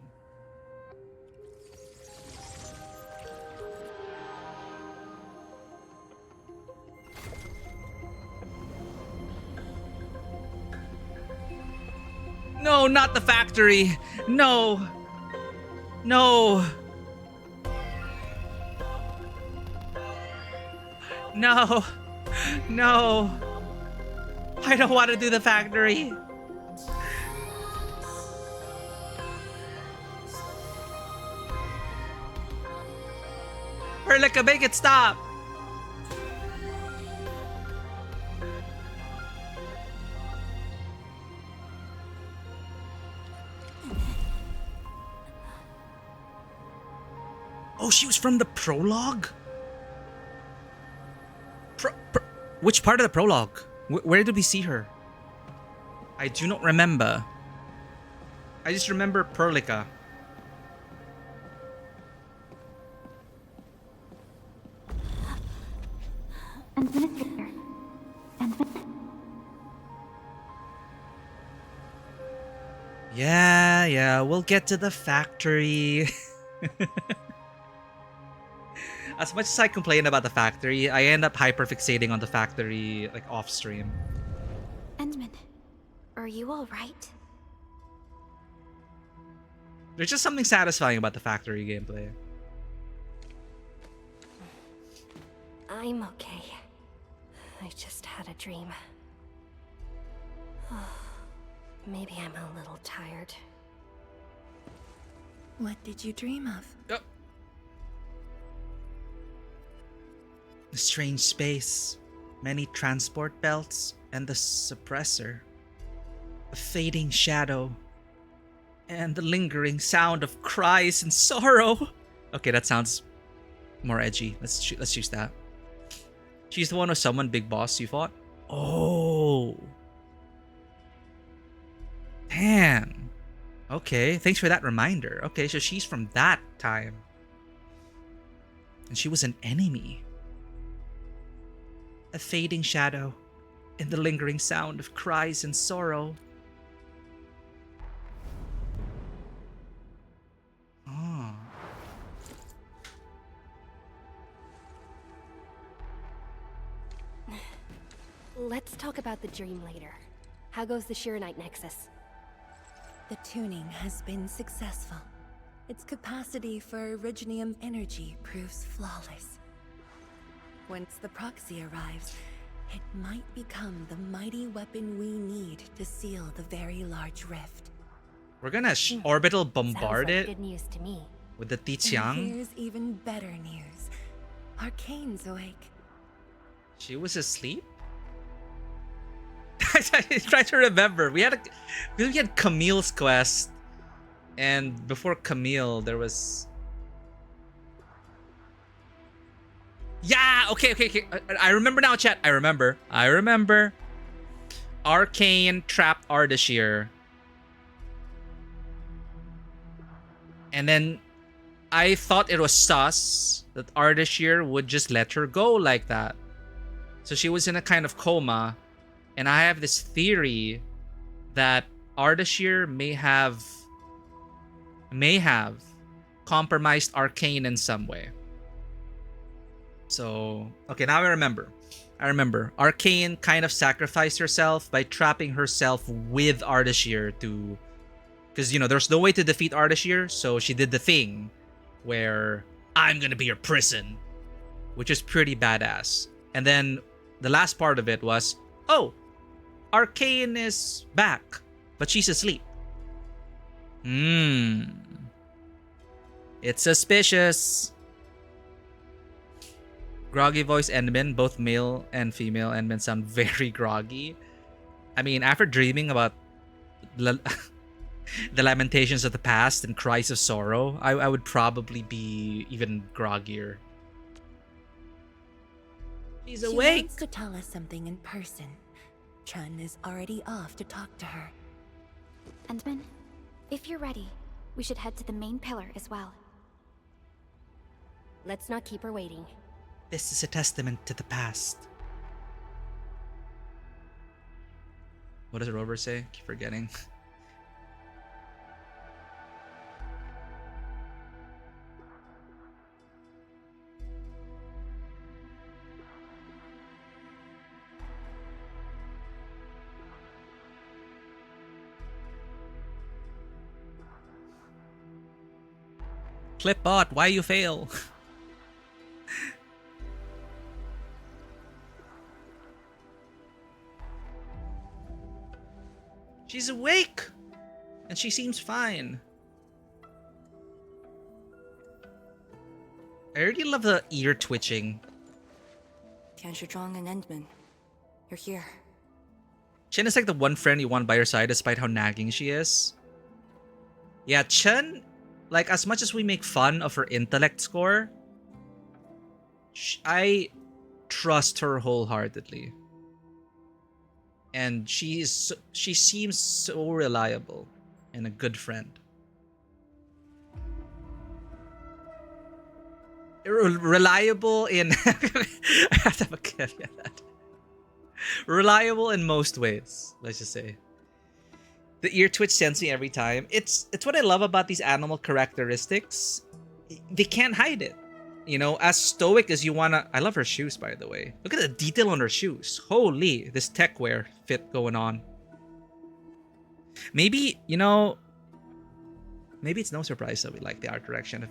No, not the factory! No! No! No. No. I don't want to do the factory. Perlica, make it stop. Oh, she was from the prologue? Which part of the prologue? Where did we see her? I do not remember. I just remember Perlica. Administrator. Yeah, we'll get to the factory. As much as I complain about the factory, I end up hyperfixating on the factory, like, off-stream. Endman, are you alright? There's just something satisfying about the factory gameplay. I'm okay. I just had a dream. Maybe I'm a little tired. What did you dream of? The strange space, many transport belts, and the suppressor. A fading shadow, and the lingering sound of cries and sorrow. Okay, that sounds more edgy. Let's choose that. She's the one who summoned Big Boss you fought? Oh. Damn. Okay, thanks for that reminder. Okay, so she's from that time. And she was an enemy. A fading shadow, and the lingering sound of cries and sorrow. Oh. Let's talk about the dream later. How goes the Shiranite Nexus? The tuning has been successful. Its capacity for originium energy proves flawless. Once the proxy arrives, it might become the mighty weapon we need to seal the very large rift. We're gonna orbital bombard Sounds like it good news to me. with the And Tiqiang. here's even better news. Arcane's awake. She was asleep? I tried to remember. We had Camille's quest, and before Camille there was... Yeah, okay. I remember now, chat. I remember. Arcane trapped Ardashir. And then I thought it was sus that Ardashir would just let her go like that. So she was in a kind of coma. And I have this theory that Ardashir may have compromised Arcane in some way. So, okay, now I remember. Arcane kind of sacrificed herself by trapping herself with Ardashir to... Because, there's no way to defeat Ardashir, so she did the thing where I'm gonna be your prison, which is pretty badass. And then the last part of it was, oh, Arcane is back, but she's asleep. It's suspicious. Groggy voice Endman, both male and female Endman sound very groggy. I mean, after dreaming about the lamentations of the past and cries of sorrow, I would probably be even groggier. She's awake. She wants to tell us something in person. Chun is already off to talk to her. Endman, if you're ready, we should head to the main pillar as well. Let's not keep her waiting. This is a testament to the past. What does Rover say? Keep forgetting. Clipbot, why you fail? She's awake! And she seems fine. I really love the ear twitching. Tianshizhuang and Endman, you're here. Chen is like the one friend you want by your side despite how nagging she is. Yeah, Chen, like as much as we make fun of her intellect score, I trust her wholeheartedly. And she seems so reliable and a good friend. Reliable in I have to have a caveat that. Reliable in most ways, let's just say. The ear twitch sends me every time. It's what I love about these animal characteristics. They can't hide it. You know, as stoic as you wanna... I love her shoes, by the way. Look at the detail on her shoes. Holy, this tech wear fit going on. Maybe, you know... Maybe it's no surprise that we like the art direction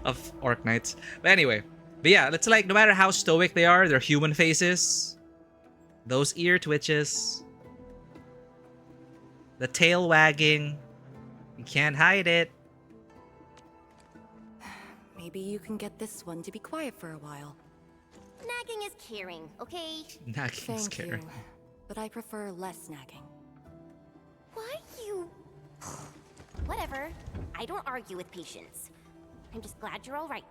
of Arknights. But anyway. But yeah, it's like, no matter how stoic they are, their human faces. Those ear twitches. The tail wagging. You can't hide it. Maybe you can get this one to be quiet for a while. Nagging is caring, okay? Nagging is caring. You, but I prefer less nagging. Why you... Whatever. I don't argue with patience. I'm just glad you're all right.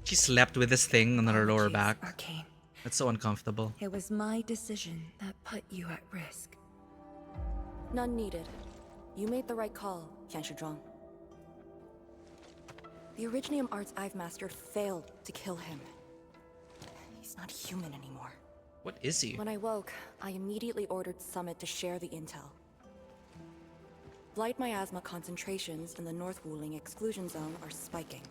She slept with this thing on her lower back. Arcane. That's so uncomfortable. It was my decision that put you at risk. None needed. You made the right call, Tianshizhuang. The Originium arts I've mastered failed to kill him. He's not human anymore. What is he? When I woke, I immediately ordered Summit to share the intel. Blight miasma concentrations in the North Wuling exclusion zone are spiking.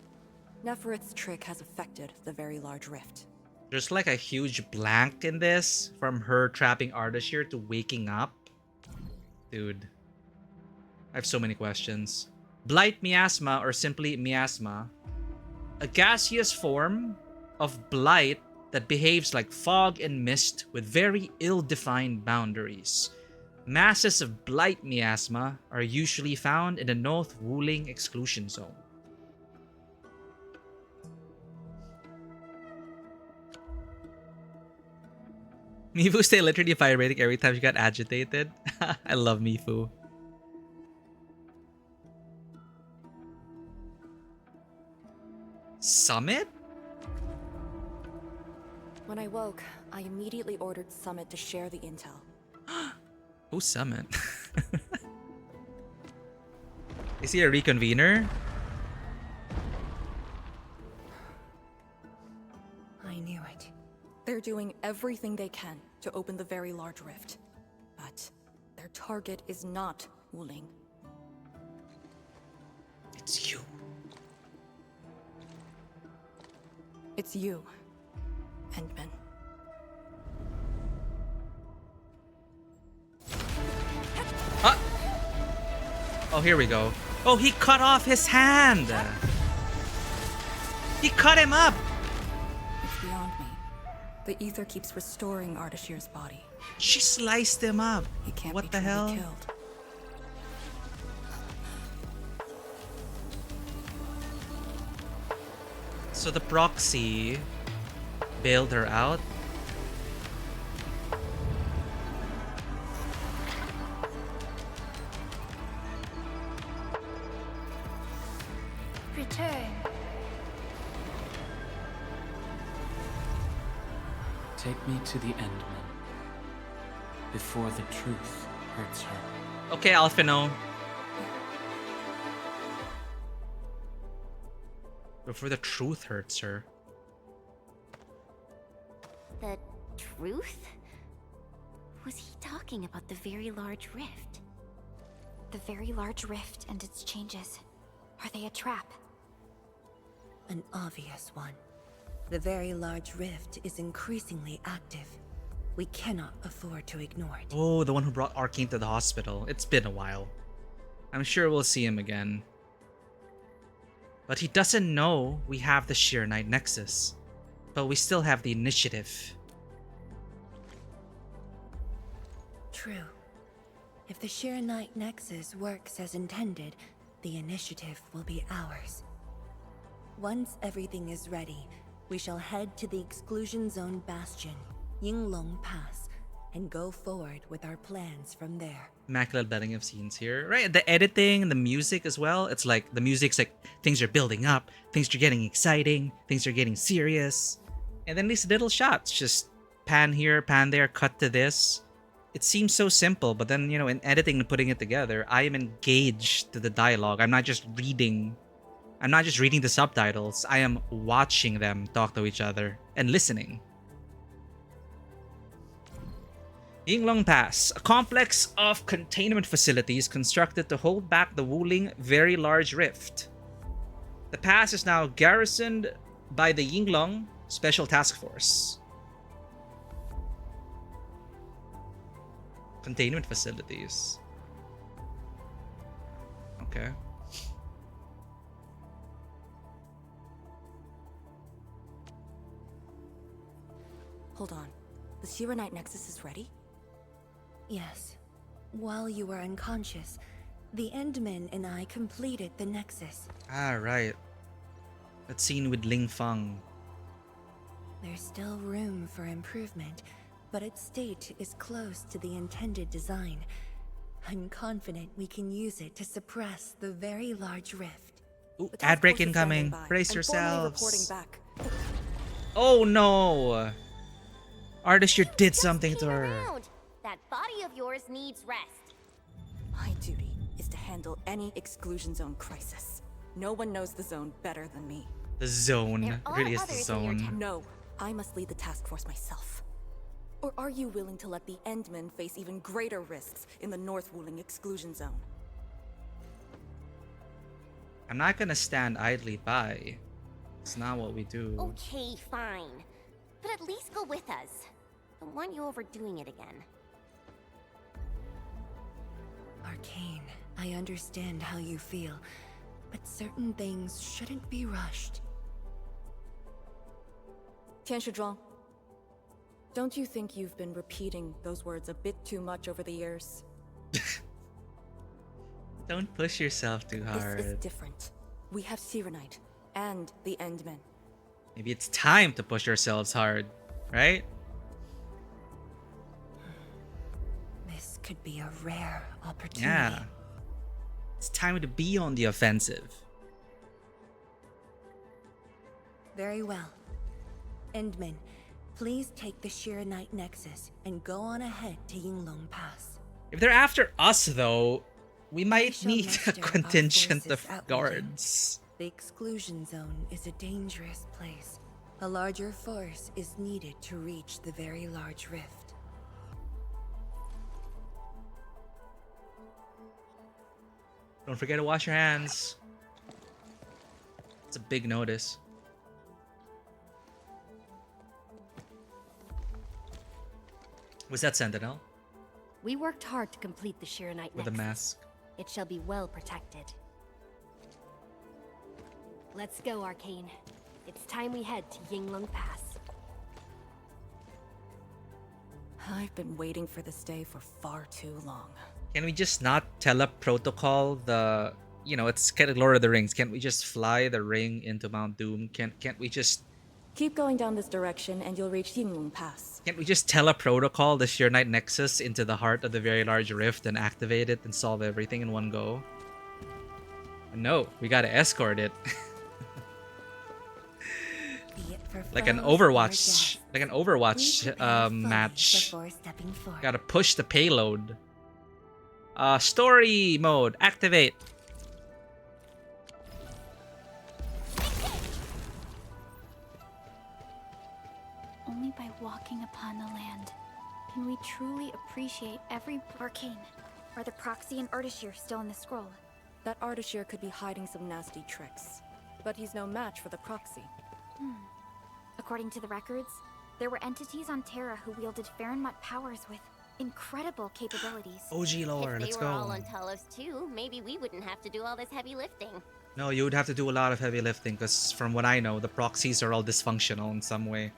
Neferith's trick has affected the Very Large Rift. There's like a huge blank in this, from her trapping Ardashir to waking up. Dude. I have so many questions. Blight miasma, or simply miasma, a gaseous form of blight that behaves like fog and mist with very ill-defined boundaries. Masses of blight miasma are usually found in the North Wuling exclusion zone. Mifu stay literally vibrating every time she got agitated. I love Mifu. Summit? When I woke, I immediately ordered Summit to share the intel. Who's Summit? Is he a reconvener? I knew it. They're doing everything they can to open the Very Large Rift. But their target is not Wuling. It's you. It's you, Endman. Oh, here we go. Oh, he cut off his hand. He cut him up. It's beyond me. The ether keeps restoring Ardashir's body. She sliced him up. He can't What be the truly hell? killed. So the proxy bailed her out. Return. Take me to the Endman, before the truth hurts her. Okay, Alphino. Before the truth hurts her. The truth? Was he talking about the Very Large Rift? The Very Large Rift and its changes. Are they a trap? An obvious one. The Very Large Rift is increasingly active. We cannot afford to ignore it. Oh, the one who brought Arcane to the hospital. It's been a while. I'm sure we'll see him again. But he doesn't know we have the Sheer Knight Nexus. But we still have the initiative. true. If the Shiranite Nexus works as intended, the initiative will be ours. Once everything is ready, we shall head to the Exclusion Zone Bastion, Yinglong Pass, and go forward with our plans from there. Immaculate blending of scenes here, right? The editing, the music as well. It's like the music's like things are building up, things are getting exciting, things are getting serious, and then these little shots, just pan here, pan there, cut to this. It seems so simple, but then, you know, in editing and putting it together, I am engaged to the dialogue. I'm not just reading the subtitles. I am watching them talk to each other and listening. Yinglong Pass, a complex of containment facilities constructed to hold back the Wuling Very Large Rift. The pass is now garrisoned by the Yinglong Special Task Force. Containment facilities. Okay. Hold on. The Shiranite Nexus is ready? Yes. While you were unconscious, the Endman and I completed the Nexus. Ah, right. That scene with Ling Feng. There's still room for improvement, but its state is close to the intended design. I'm confident we can use it to suppress the Very Large Rift. Ooh, ad break incoming. Brace I'm yourselves. reporting back. Oh no! Artist, you did something to Came her. around. That body of yours needs rest. My duty is to handle any exclusion zone crisis. No one knows the zone better than me. The zone. There It are really is the others in your zone. No, I must lead the task force myself. Or are you willing to let the Endmen face even greater risks in the North Wuling exclusion zone? I'm not gonna stand idly by. It's not what we do. Okay, fine. But at least go with us. Don't want you overdoing it again. Arcane, I understand how you feel, but certain things shouldn't be rushed. Tianshizhuang, don't you think you've been repeating those words a bit too much over the years? Don't push yourself too hard. This is different. We have Shiranite and the Endmen. Maybe it's time to push ourselves hard, right? This could be a rare opportunity. Yeah. It's time to be on the offensive. Very well. Endman, please take the Shiranite Nexus and go on ahead to Yinglong Pass. If they're after us, though, we might shall need muster a our contingent forces of outwardly. guards. The exclusion zone is a dangerous place. A larger force is needed to reach the Very Large Rift. Don't forget to wash your hands. It's a big notice. Was that Sentinel? We worked hard to complete the Shiranite With a Nexus. mask. It shall be well protected. Let's go, Arcane. It's time we head to Yinglong Pass. I've been waiting for this day for far too long. Can we just not teleprotocol the... You know, it's kind of Lord of the Rings. Can't we just fly the ring into Mount Doom? Can't we just... Keep going down this direction and you'll reach Yinglong Pass. Can't we just teleprotocol the Shiranite Nexus into the heart of the Very Large Rift and activate it and solve everything in one go? No, we gotta escort it. Like an Overwatch, match. Gotta push the payload. Story mode, activate. Only by walking upon the land can we truly appreciate every Arcane. Are the proxy and Articheer still in the scroll? That Articheer could be hiding some nasty tricks, but he's no match for the proxy. According to the records, there were entities on Terra who wielded Farenmut powers with incredible capabilities. OG lore, If let's they were all go. on Talos too, maybe we wouldn't have to do all this heavy lifting. No, you would have to do a lot of heavy lifting because from what I know, the proxies are all dysfunctional in some way.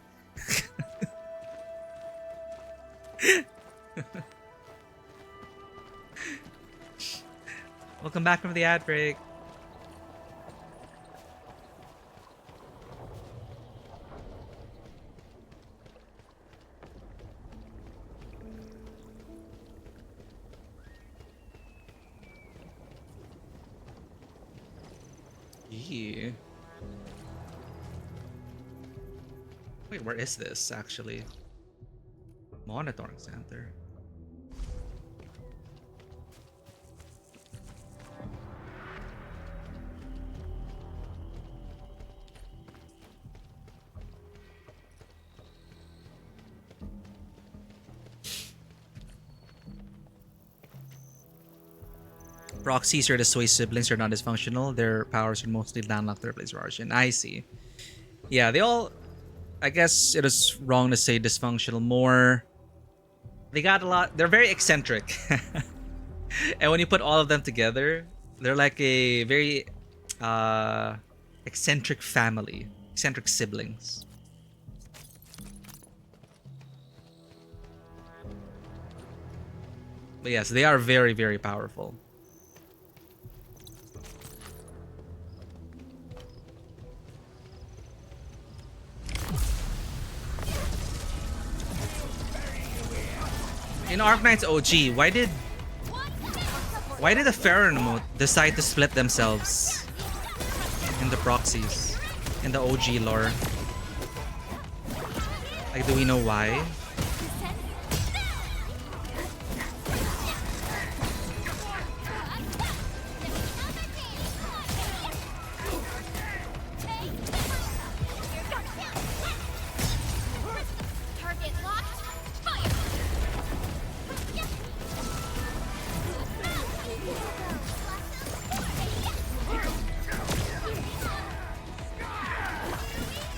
Welcome back from the ad break. Yeah. Wait, where is this actually? Monitoring center. Proxies or the Sway siblings are not dysfunctional. Their powers are mostly landlocked to replace Rartian. I see. Yeah, they all... I guess it is wrong to say dysfunctional. More... They got a lot... They're very eccentric. And when you put all of them together, they're like a very... eccentric family. Eccentric siblings. But yes, they are very, very powerful. In Arknights OG, why did the Pharaoh decide to split themselves in the proxies in the OG lore? Like, do we know why?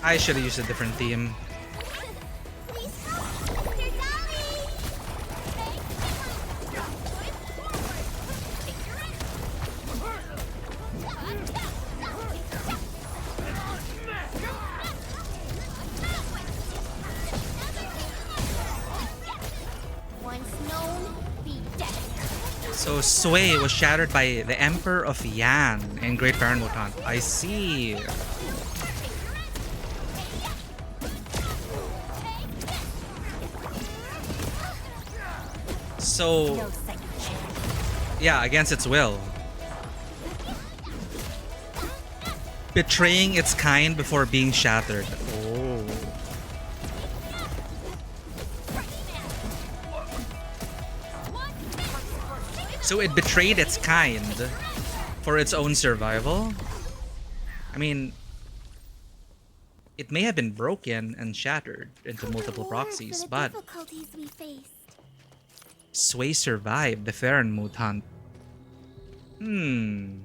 I should have used a different theme. So Sway was shattered by the Emperor of Yan in Great Baron Mutant. I see. So, yeah, against its will. Betraying its kind before being shattered. Oh. So it betrayed its kind for its own survival? I mean, it may have been broken and shattered into multiple proxies, but Sway survived the Farron Moot hunt. When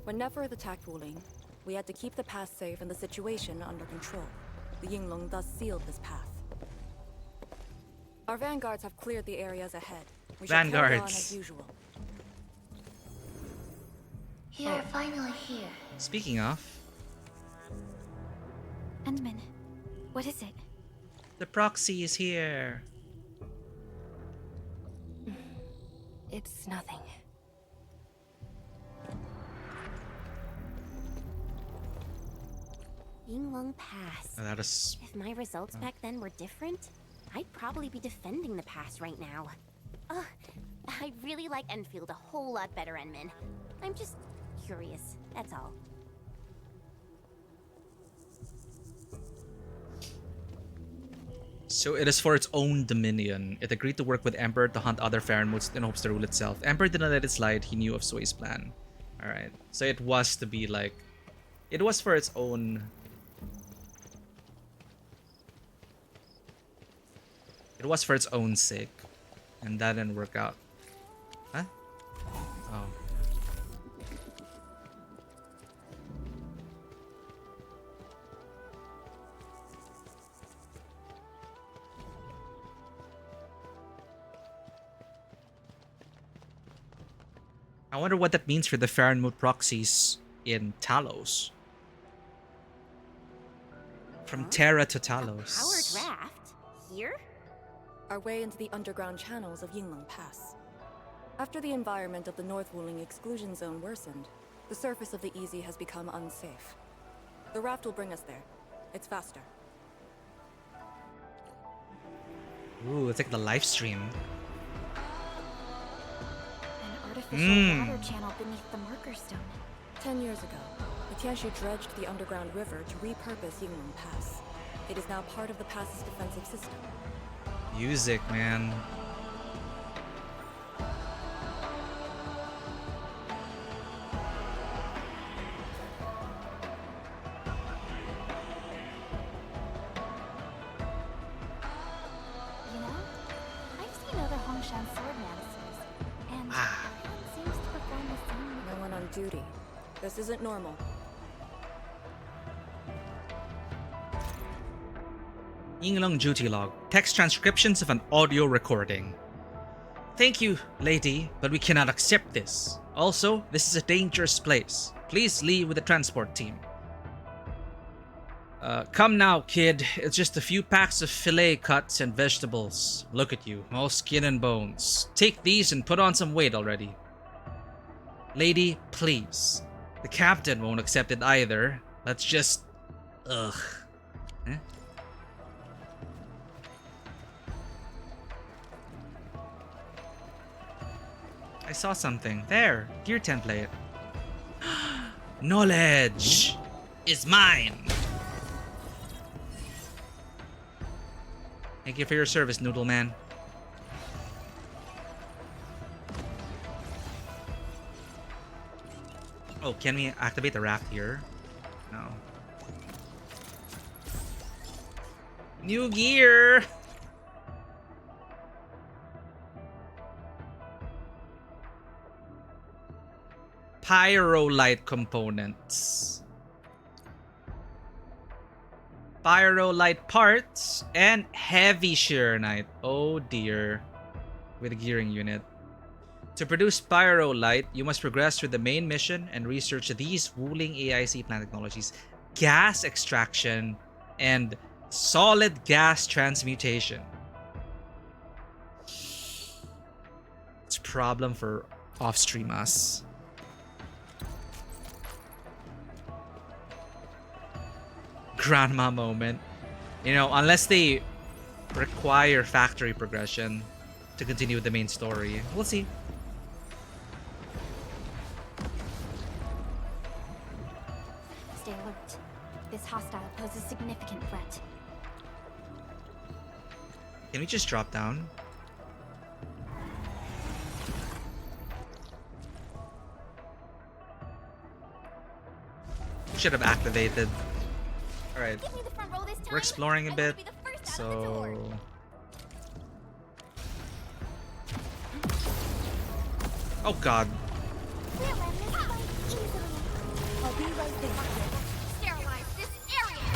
Neverith attacked Wuling, we had to keep the path safe and the situation under control. The Yinglong thus sealed this path. Our vanguards have cleared the areas ahead. We should carry on as usual. You're finally here. Speaking of, Endman, what is it? the proxy is here. It's nothing. Yinglong Pass. That is... If my results back then were different, I'd probably be defending the pass right now. I really like Endfield a whole lot better, Enman. I'm just curious, that's all. So it is for its own dominion. It agreed to work with Emperor to hunt other Farron Moots in hopes to rule itself. Emperor did not let it slide. He knew of Sway's plan. Alright. So it was to be like... It was for its own... It was for its own sake. And that didn't work out. Huh? Oh. I wonder what that means for the Farron Moot proxies in Talos. From Terra to Talos. Powered raft? Here? our way into the underground channels of Yinglong Pass. After the environment of the North Wuling exclusion zone worsened, the surface of the Easy has become unsafe. The raft will bring us there. It's faster. Ooh, it's like the live stream. An artificial water channel beneath the marker stone. 10 years ago, the Tianshu dredged the underground river to repurpose Yinglong Pass. It is now part of the pass's defensive system. Music, man. You know, I've seen other Hongshan sword mantises, and everyone seems to perform the same. No one on duty. This isn't normal. Yinglong duty log. Text transcriptions of an audio recording. Thank you, lady, but we cannot accept this. Also, this is a dangerous place. Please leave with the transport team. Come now, kid. It's just a few packs of filet cuts and vegetables. Look at you, all skin and bones. Take these and put on some weight already. Lady, please. The captain won't accept it either. Let's just... Ugh. Eh? I saw something. There. Gear template. Knowledge is mine. Thank you for your service, Noodle Man. Oh, can we activate the raft here? No. New gear! Pyrolite components. Pyrolite parts and heavy shearonite. Oh dear. With a gearing unit. To produce pyrolite, you must progress through the main mission and research these Wuling AIC plant technologies: gas extraction and solid gas transmutation. It's a problem for off-stream us. Grandma moment. You know, unless they require factory progression to continue with the main story. We'll see. Stay alert. This hostile poses significant threat. Can we just drop down? Should have activated. Alright. We're exploring a bit, so... Oh god. I'll be right there. Sterilize this area!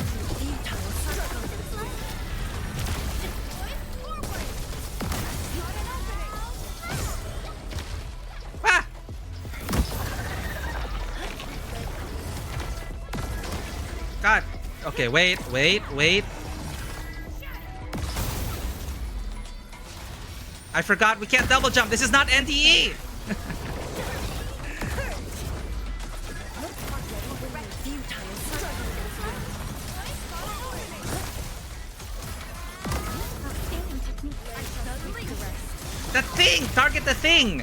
Ah! God. Okay, wait. I forgot we can't double jump. This is not NDE. The thing! Target the thing!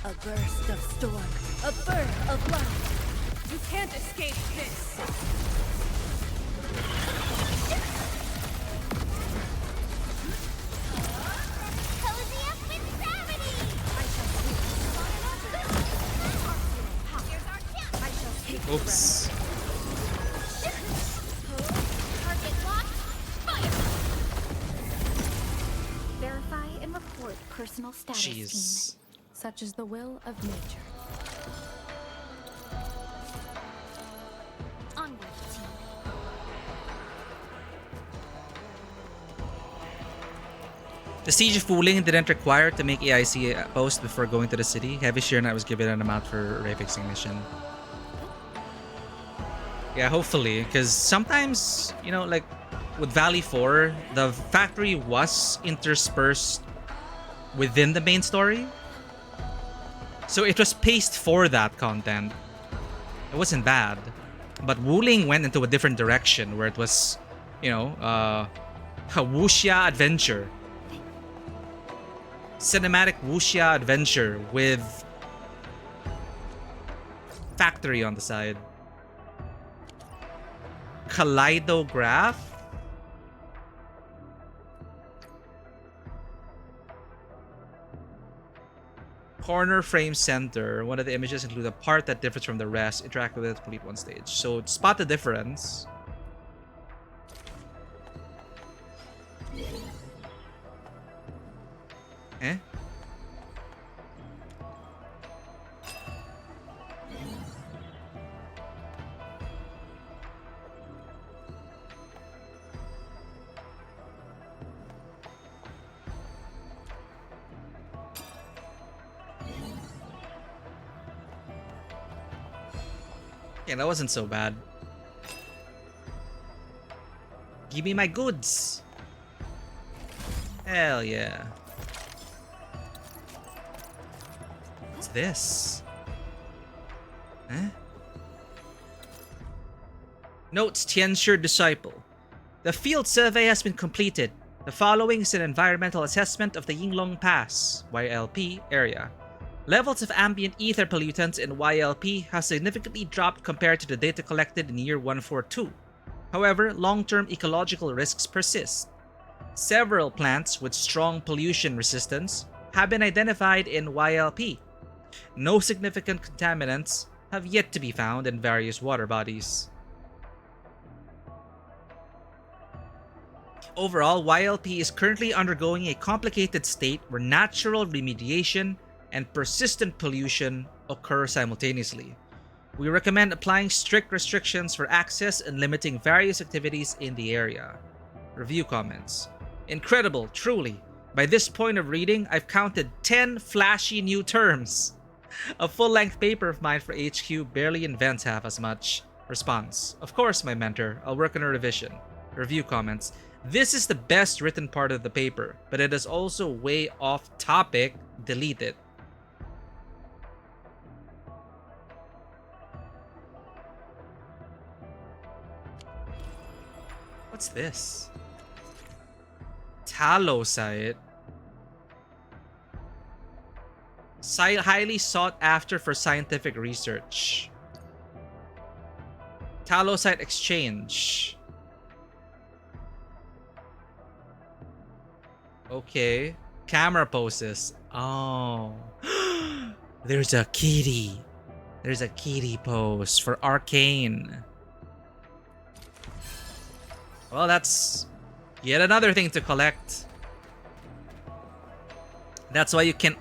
A burst of storm, a birth of life. You can't escape this. Oops. Verify and report personal status scheme. Such is the will of nature. Onward, team. The Siege of Wuling didn't require to make AIC a post before going to the city. Heavy Sheer was given an amount for ray fixing mission. Yeah, hopefully, because sometimes, you know, like, with Valley 4, the factory was interspersed within the main story. So it was paced for that content. It wasn't bad. But Wuling went into a different direction where it was, you know, a wuxia adventure. Cinematic wuxia adventure with factory on the side. Kaleidograph? Corner frame center. One of the images include a part that differs from the rest. Interact with it to complete one stage. So spot the difference. Eh? Yeah, that wasn't so bad. Give me my goods. Hell yeah. What's this? Huh? Notes Tianxue Disciple. The field survey has been completed. The following is an environmental assessment of the Yinglong Pass, YLP, area. Levels of ambient ether pollutants in YLP have significantly dropped compared to the data collected in year 142. However, long-term ecological risks persist. Several plants with strong pollution resistance have been identified in YLP. No significant contaminants have yet to be found in various water bodies. Overall, YLP is currently undergoing a complicated state where natural remediation and persistent pollution occur simultaneously. We recommend applying strict restrictions for access and limiting various activities in the area. Review comments. Incredible, truly. By this point of reading, I've counted 10 flashy new terms. A full-length paper of mine for HQ barely invents half as much. Response. Of course, my mentor. I'll work on a revision. Review comments. This is the best written part of the paper, but it is also way off topic. Delete it. What's this? Talosite. Highly sought after for scientific research. Talosite exchange. Okay. Camera poses. Oh. There's a kitty. There's a kitty pose for Arcane. Well, that's yet another thing to collect. That's why you can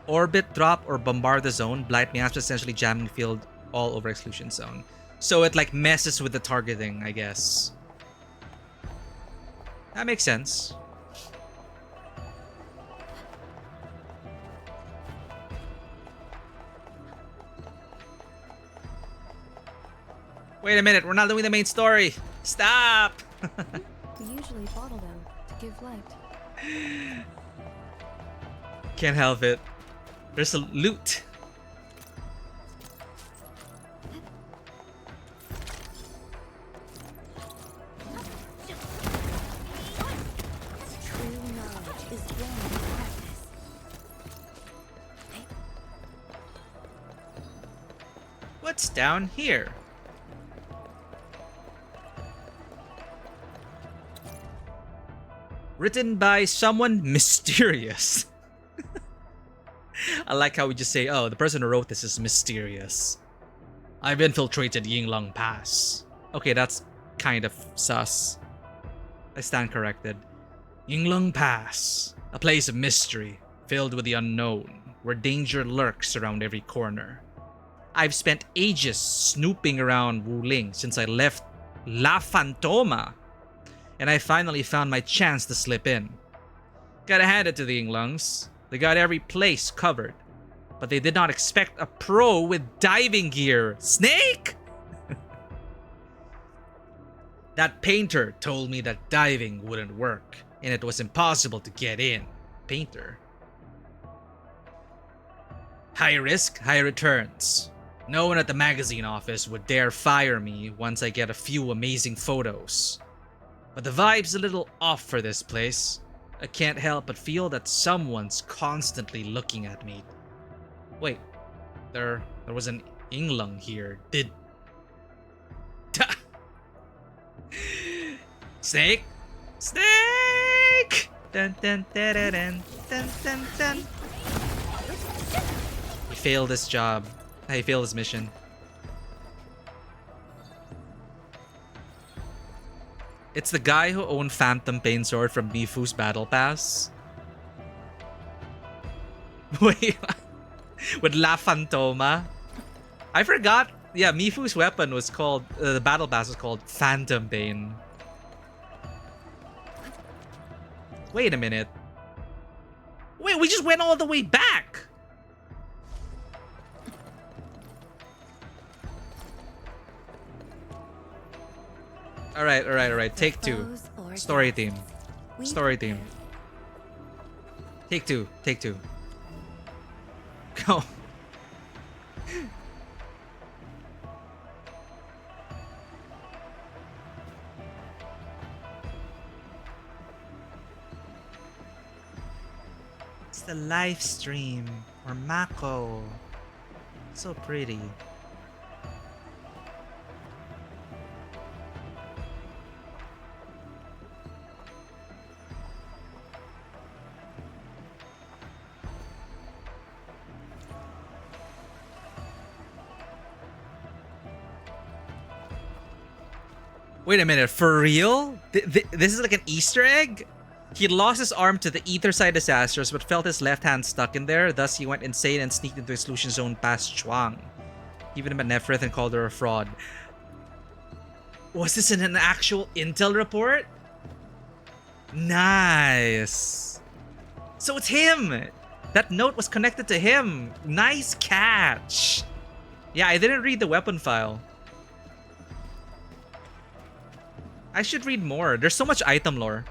orbit, drop, or bombard the zone. Blight Meows essentially jamming field all over exclusion zone. So it like messes with the targeting, I guess. That makes sense. Wait a minute, we're not doing the main story. Stop! We usually bottle them to give light. Can't help it. There's a loot. True knowledge is born in practice. What's down here? Written by someone mysterious. I like how we just say, oh, the person who wrote this is mysterious. I've infiltrated Yinglong Pass. Okay, that's kind of sus. I stand corrected. Yinglong Pass, a place of mystery, filled with the unknown, where danger lurks around every corner. I've spent ages snooping around Wuling since I left La Fantoma, and I finally found my chance to slip in. Gotta hand it to the Yinglongs. They got every place covered, but they did not expect a pro with diving gear. Snake? That painter told me that diving wouldn't work, and it was impossible to get in. Painter. High risk, high returns. No one at the magazine office would dare fire me once I get a few amazing photos. But the vibe's a little off for this place. I can't help but feel that someone's constantly looking at me. Wait, there was an Inglung here. Did... Snake? Snake! Dun dun dun dun dun dun dun dun. He failed this job. He failed his mission. It's the guy who owned Phantom Pain Sword from Mifu's Battle Pass. Wait, with La Fantoma? I forgot. Yeah, Mifu's weapon was called, the Battle Pass was called Phantom Pain. Wait a minute. Wait, we just went all the way back! Alright. Take two. Story team. Story team. Take two. Go. It's the live stream. Or Mako. So pretty. Wait a minute, for real? This is like an Easter egg? He lost his arm to the Ether Side disasters but felt his left hand stuck in there, thus he went insane and sneaked into Exclusion Zone past Chuang. Even him at Neferth and called her a fraud. Was this in an actual intel report? Nice. So it's him! That note was connected to him. Nice catch. Yeah, I didn't read the weapon file. I should read more. There's so much item lore.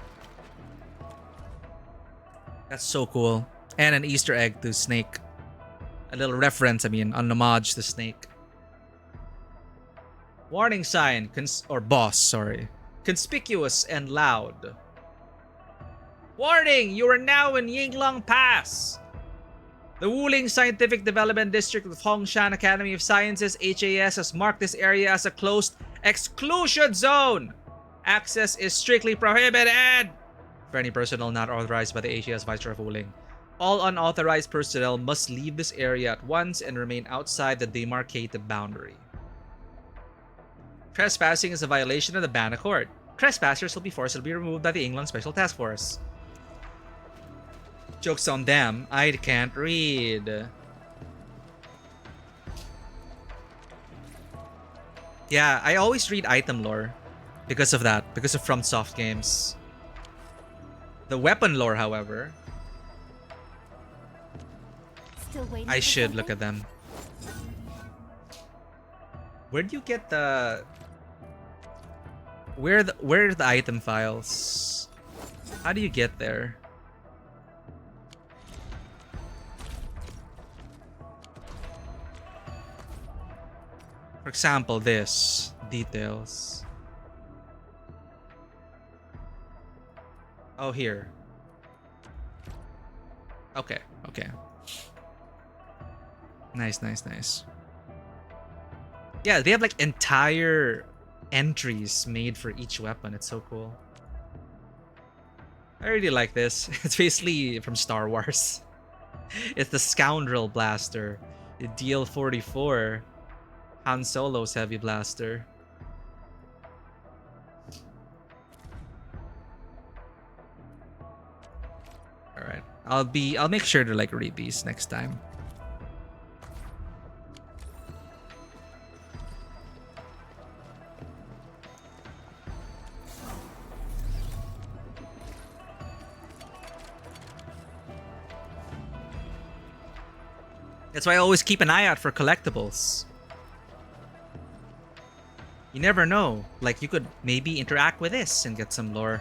That's so cool. And an Easter egg to Snake. A little reference, an homage to Snake. Warning sign, or boss, sorry. Conspicuous and loud. Warning! You are now in Yinglong Pass! The Wuling Scientific Development District of Hongshan Academy of Sciences, HAS, has marked this area as a closed exclusion zone! Access is strictly prohibited for any personnel not authorized by the HAS Viceroy of Wuling. All unauthorized personnel must leave this area at once and remain outside the demarcated boundary. Trespassing is a violation of the ban accord. Trespassers will be forcibly removed by the Yinglong Special Task Force. Joke's on them. I can't read. Yeah, I always read item lore. Because of that. Because of FromSoft games. The weapon lore, however... I should look at them. Where do you get the... Where are the item files? How do you get there? For example, this. Details. Oh, here. Okay. Nice. Yeah, they have like entire entries made for each weapon. It's so cool. I really like this. It's basically from Star Wars. It's the Scoundrel Blaster. The DL-44. Han Solo's Heavy Blaster. Alright. I'll make sure to like read these next time. That's why I always keep an eye out for collectibles. You never know. Like, you could maybe interact with this and get some lore.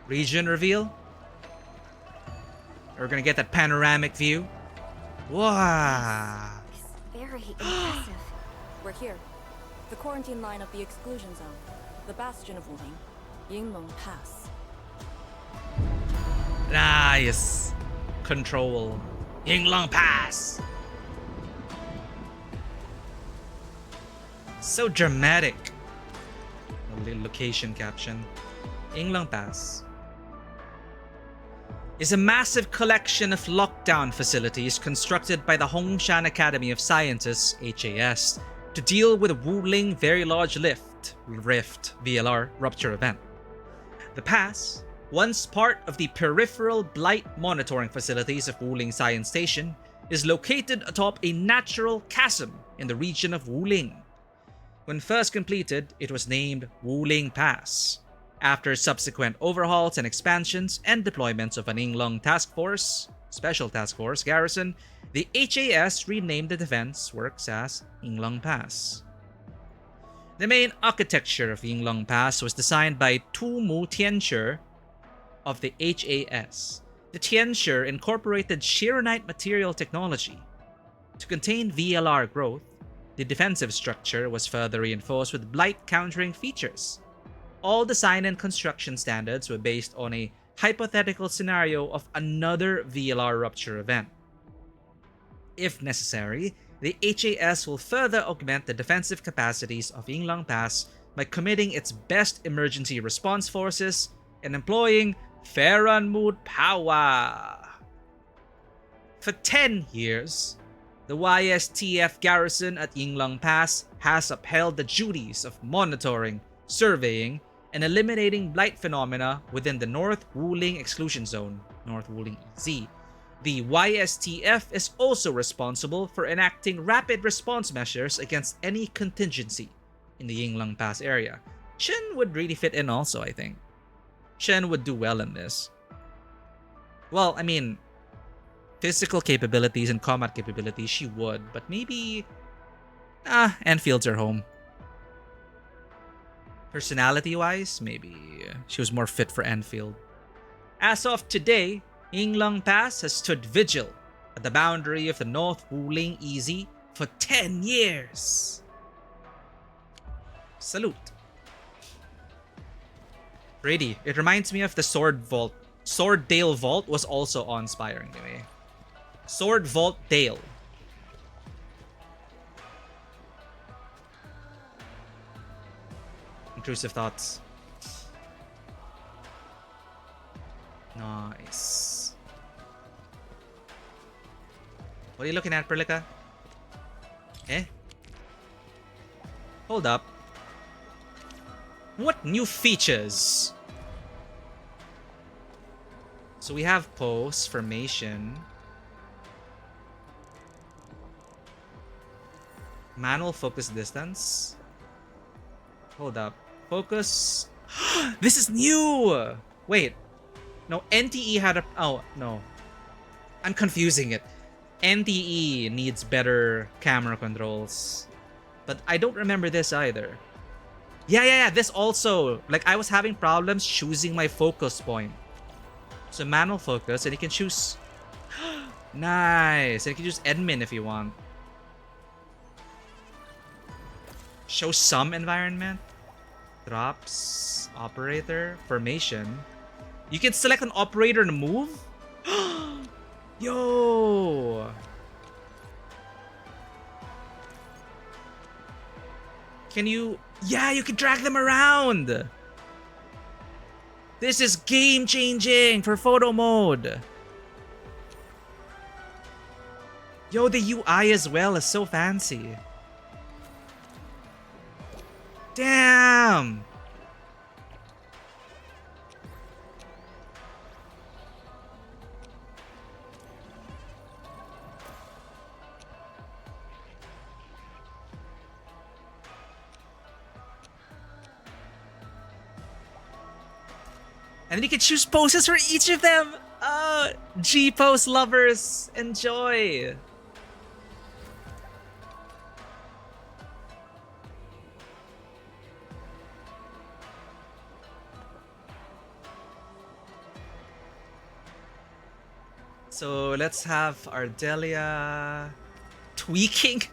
Region reveal. We're gonna get that panoramic view. Wow. Very impressive. We're here. The quarantine line of the exclusion zone. The bastion of Wuling. Yinglong Pass. Nice. Control. Yinglong Pass. So dramatic. The location caption. Yinglong Pass is a massive collection of lockdown facilities constructed by the Hongshan Academy of Sciences, HAS, to deal with Wuling Very Large Rift VLR rupture event. The pass, once part of the peripheral blight monitoring facilities of Wuling Science Station, is located atop a natural chasm in the region of Wuling. When first completed, it was named Wuling Pass. After subsequent overhauls and expansions and deployments of an Yinglong Special Task Force garrison, the HAS renamed the defense works as Yinglong Pass. The main architecture of Yinglong Pass was designed by Tu Mu Tianshi of the HAS. The Tianshi incorporated Chironite material technology. To contain VLR growth, the defensive structure was further reinforced with blight countering features. All design and construction standards were based on a hypothetical scenario of another VLR rupture event. If necessary, the HAS will further augment the defensive capacities of Yinglong Pass by committing its best emergency response forces and employing Farron Mood power. For 10 years, the YSTF garrison at Yinglong Pass has upheld the duties of monitoring, surveying, and eliminating blight phenomena within the North Wuling Exclusion Zone, North Wuling EZ. The YSTF is also responsible for enacting rapid response measures against any contingency in the Yinglong Pass area. Shen would really fit in also, I think. Shen would do well in this. Well, I mean, physical capabilities and combat capabilities, she would, but maybe... Enfield's her home. Personality-wise, maybe she was more fit for Enfield. As of today, Yinglong Pass has stood vigil at the boundary of the North Wuling EZ for 10 years. Salute. Pretty. It reminds me of the Sword Vault. Sword Dale Vault was also awe-inspiring anyway. Sword Vault Dale. Intrusive thoughts. Nice. What are you looking at, Perlica? Eh? Hold up. What new features? So we have pose, formation, manual focus distance. Hold up. Focus. This is new! Wait. No, NTE had a... Oh, no. I'm confusing it. NTE needs better camera controls. But I don't remember this either. Yeah. This also... Like, I was having problems choosing my focus point. So, manual focus, and you can choose... Nice! And you can choose admin if you want. Show some environment. Drops, operator, formation. You can select an operator and move? Yo! Can you... Yeah, you can drag them around! This is game-changing for photo mode! Yo, the UI as well is so fancy. Damn! And then you can choose poses for each of them. Oh, G-pose lovers, enjoy. So let's have Ardelia tweaking.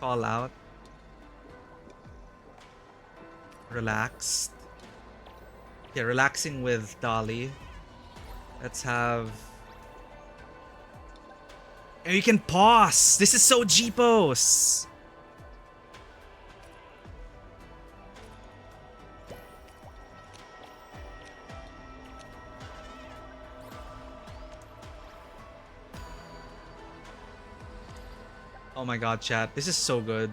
Call out. Relaxed. Yeah, relaxing with Dolly. Let's have... And you can pause! This is so G-pose! Oh my god, chat. This is so good.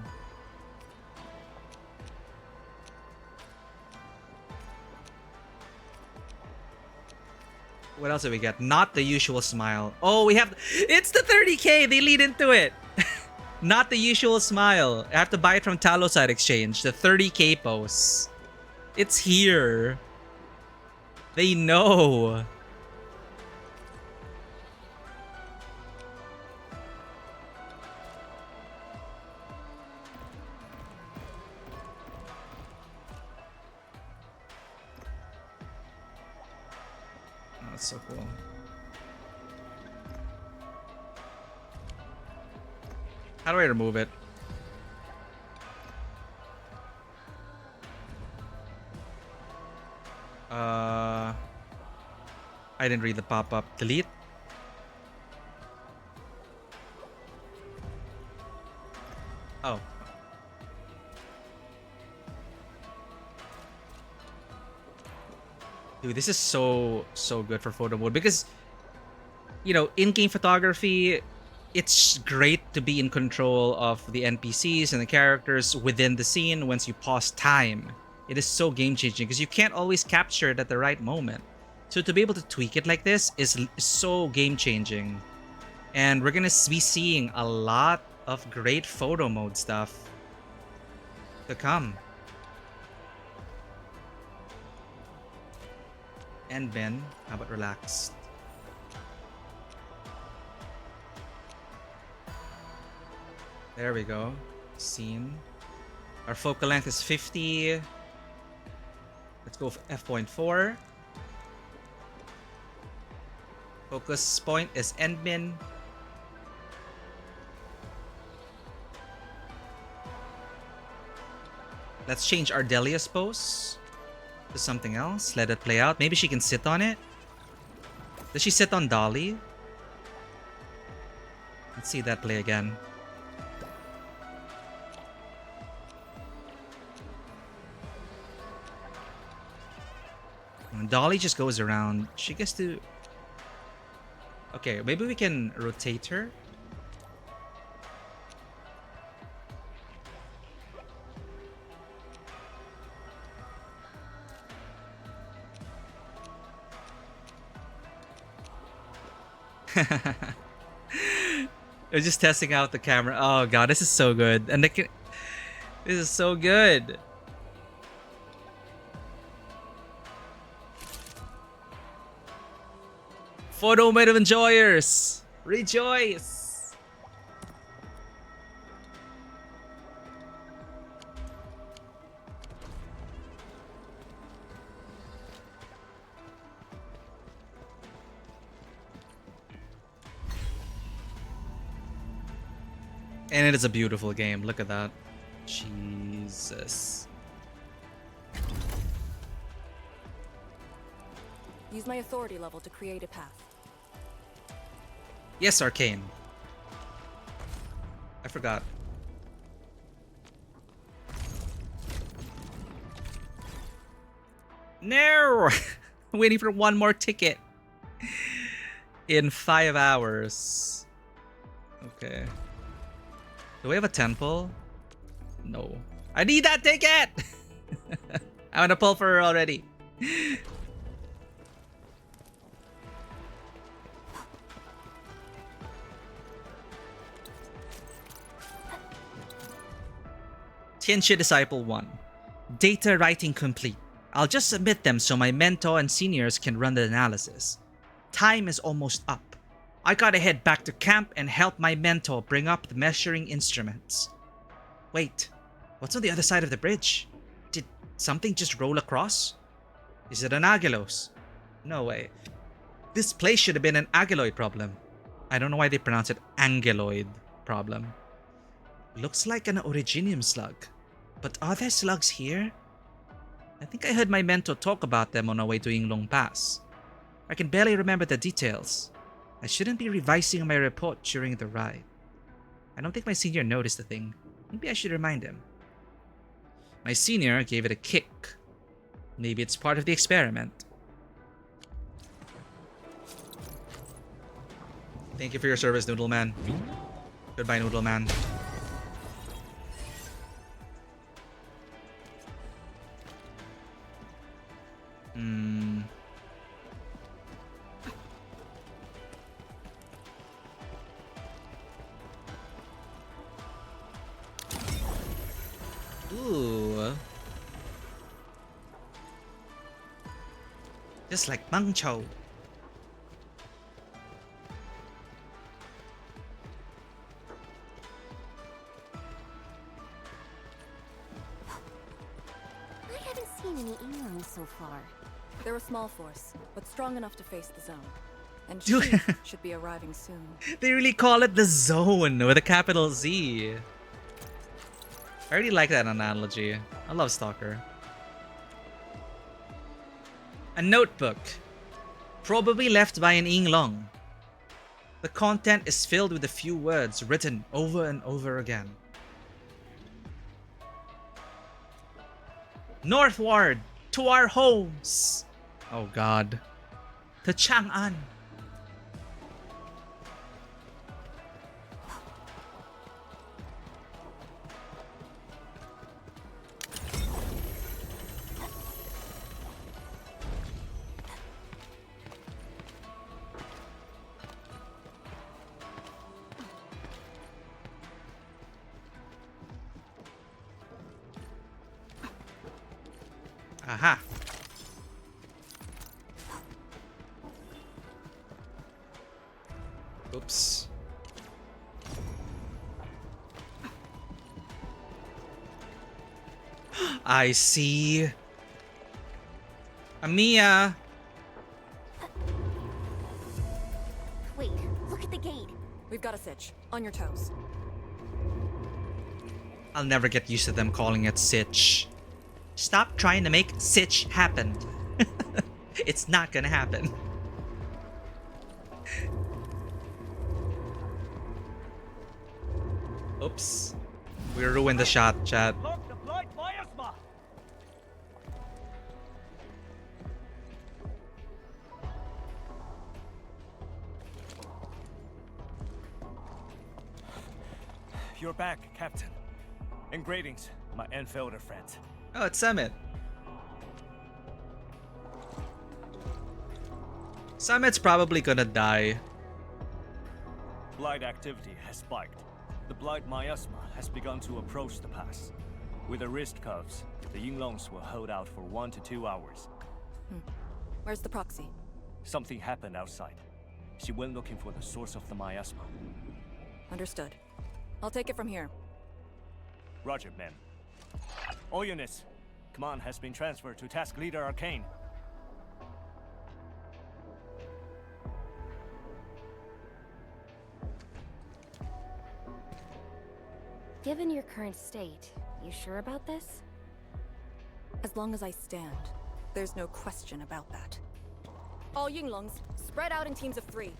What else do we get? Not the usual smile. Oh, we have... It's the 30k! They lead into it! Not the usual smile. I have to buy it from Taloside Exchange. The 30k pose. It's here. They know. That's so cool. How do I remove it? I didn't read the pop-up. Delete? Oh. Dude, this is so good for photo mode because, you know, in-game photography, it's great to be in control of the NPCs and the characters within the scene once you pause time. It is so game-changing because you can't always capture it at the right moment. So to be able to tweak it like this is so game-changing. And we're gonna be seeing a lot of great photo mode stuff to come. And Ben, how about relaxed? There we go. Scene. Our focal length is 50. Let's go f.4. Focus point is endmin. Let's change Ardelia's pose to something else. Let it play out. Maybe she can sit on it. Does she sit on Dolly? Let's see that play again. When Dolly just goes around, she gets to... Okay, maybe we can rotate her. They're just testing out the camera. Oh god, this is so good. And this is so good. Photo mode enjoyers, rejoice! And it is a beautiful game. Look at that. Jesus. Use my authority level to create a path. Yes, Arcane. I forgot. No! Waiting for one more ticket. In 5 hours. Okay. Do we have a temple? No. I need that ticket! I'm gonna pull for her already. Tianxia Disciple 1. Data writing complete. I'll just submit them so my mentor and seniors can run the analysis. Time is almost up. I gotta head back to camp and help my mentor bring up the measuring instruments. Wait, what's on the other side of the bridge? Did something just roll across? Is it an Agelos? No way. This place should have been an Ageloid problem. I don't know why they pronounce it Angeloid problem. Looks like an Originium slug. But are there slugs here? I think I heard my mentor talk about them on our way to Yinglong Pass. I can barely remember the details. I shouldn't be revising my report during the ride. I don't think my senior noticed the thing. Maybe I should remind him. My senior gave it a kick. Maybe it's part of the experiment. Thank you for your service, Noodle Man. Goodbye, Noodle Man. Ooh. Just like Mang Chou. I haven't seen any Inglings so far. They're a small force, but strong enough to face the zone. And Dude. she should be arriving soon. They really call it the zone with a capital Z. I really like that analogy. I love Stalker. A notebook. Probably left by an Yinglong. The content is filled with a few words written over and over again. Northward! To our homes! Oh god. To Chang'an! Aha. Oops. I see. Amiya. Wait, look at the gate. We've got a sitch. On your toes. I'll never get used to them calling it Sitch. Stop trying to make Sitch happen. It's not gonna happen. Oops. We ruined the shot, chat. You're back, Captain. And greetings, my Endfielder friends. Oh, it's Summit. Summit's probably gonna die. Blight activity has spiked. The Blight miasma has begun to approach the pass. With the wrist cuffs, the Yinglongs will hold out for 1 to 2 hours. Where's the proxy? Something happened outside. She went looking for the source of the miasma. Understood. I'll take it from here. Roger, ma'am. All units, command has been transferred to Task Leader Arcane. Given your current state, you sure about this? As long as I stand, there's no question about that. All Yinglongs, spread out in teams of 3.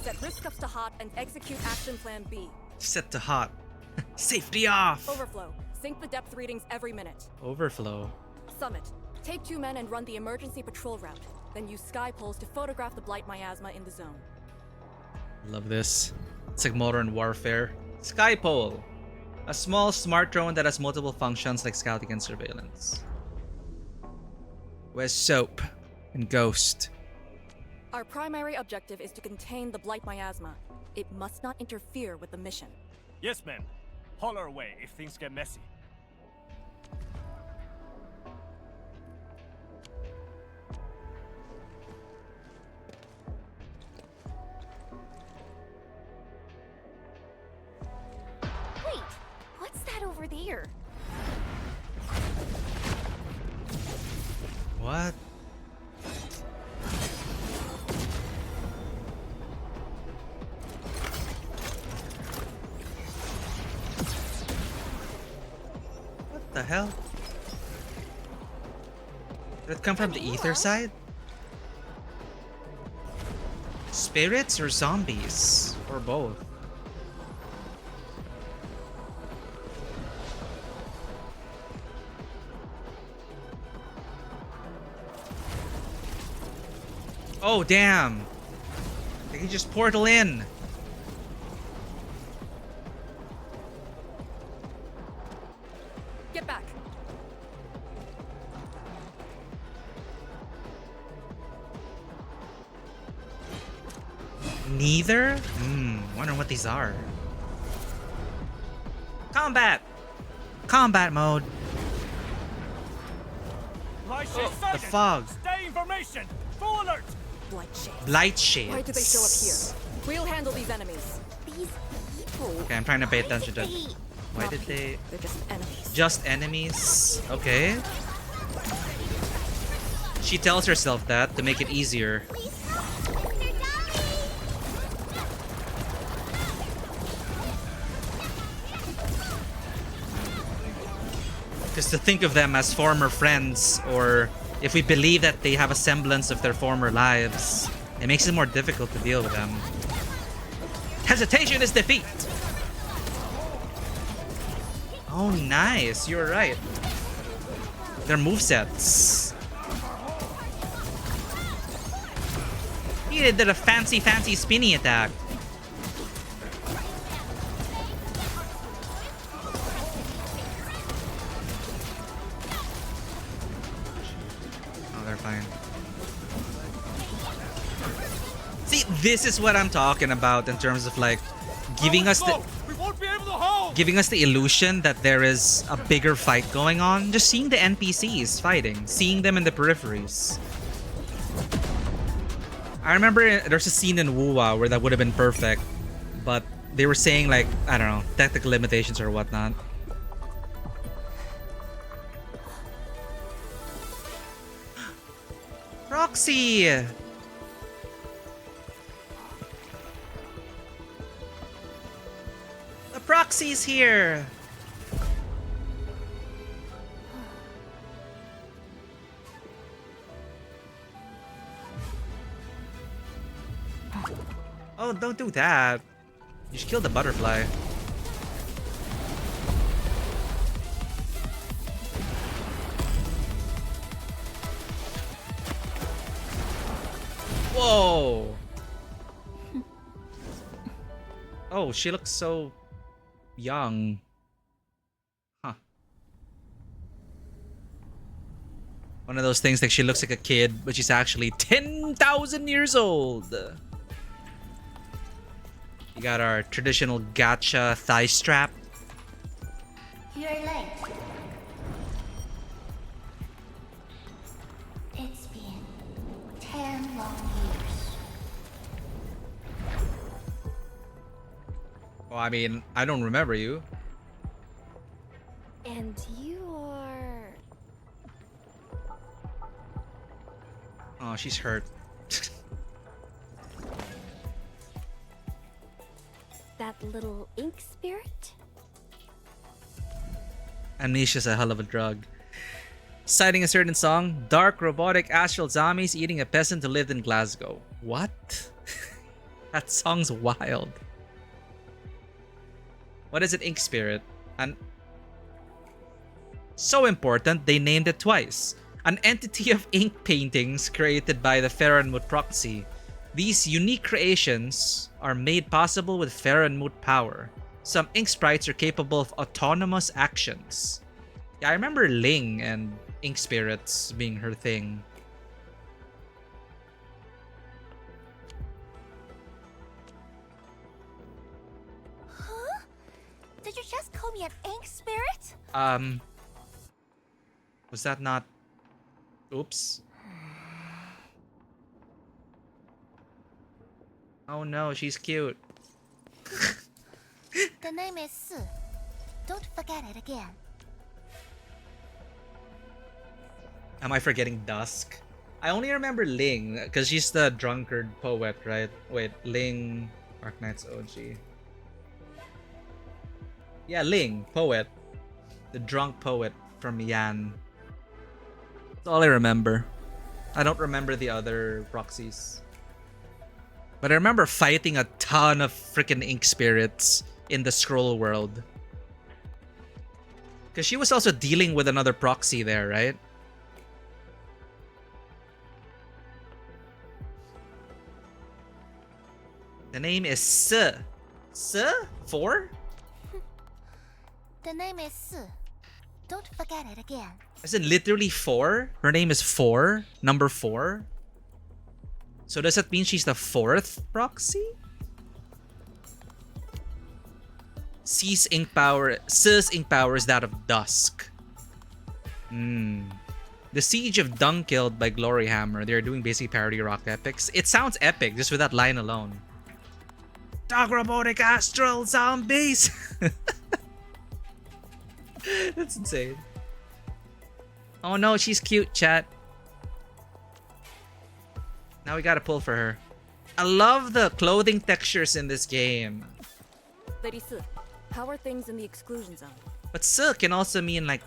Set risk cuffs to hot and execute action plan B. Set to hot. Safety off! Overflow. Sync the depth readings every minute. Overflow. Summit. Take 2 men and run the emergency patrol route. Then use sky poles to photograph the Blight miasma in the zone. Love this. It's like modern warfare. Skypole. A small smart drone that has multiple functions like scouting and surveillance. Where's Soap and Ghost? Our primary objective is to contain the Blight miasma. It must not interfere with the mission. Yes, ma'am. Holler away if things get messy. there. What? What the hell? Did it come from the ether side? Spirits or zombies? Or both? Oh, damn! They can just portal in! Get back. Neither? Wonder what these are. Combat! Combat mode! The fog. Stay in formation! Full alert! Light shades. Why do they show up here? We'll handle these enemies. These people. Okay, I'm trying to pay attention to... Why did they... They're just enemies. Just enemies? Okay. She tells herself that to make it easier. Because to think of them as former friends, or if we believe that they have a semblance of their former lives, it makes it more difficult to deal with them. Hesitation is defeat! Oh, nice. You're right. Their movesets. He did a fancy spinny attack. Oh, they're fine. See, this is what I'm talking about in terms of like giving us the illusion that there is a bigger fight going on. Just seeing the NPCs fighting, seeing them in the peripheries. I remember there's a scene in Wuwa where that would have been perfect, but they were saying like, I don't know, technical limitations or whatnot. Roxy! The proxy's here! Oh, don't do that. You should kill the butterfly. Whoa! Oh, she looks so young. Huh. One of those things like she looks like a kid, but she's actually 10,000 years old. We got our traditional gacha thigh strap. You're late. It's been 10 long years. Well, I mean, I don't remember you. And you are... Oh, she's hurt. that little ink spirit? Amnesia's a hell of a drug. Citing a certain song, dark robotic astral zombies eating a peasant who lived in Glasgow. What? That song's wild. What is it, ink spirit? And so important, they named it twice. An entity of ink paintings created by the Farenmut proxy. These unique creations are made possible with Farenmut power. Some ink sprites are capable of autonomous actions. Yeah, I remember Ling and ink spirits being her thing. Huh? Did you just call me an ink spirit? Was that not... Oops. Oh no, she's cute. The name is Su. Don't forget it again. Am I forgetting Dusk? I only remember Ling, because she's the drunkard poet, right? Wait, Ling, Arknights OG. Yeah, Ling, poet. The drunk poet from Yan. That's all I remember. I don't remember the other proxies. But I remember fighting a ton of freaking ink spirits in the scroll world. Because she was also dealing with another proxy there, right? The name is S. S? 4? The name is Su. Don't forget it again. Is it literally 4? Her name is 4? Number 4? So does that mean she's the 4th proxy? C's ink power, S's ink power is that of Dusk. The Siege of Dunkeld by Gloryhammer. They're doing basically parody rock epics. It sounds epic just with that line alone. Dog robotic astral zombies! That's insane. Oh no, she's cute, chat. Now we gotta pull for her. I love the clothing textures in this game. Lady Su, how are things in the exclusion zone? But Su can also mean like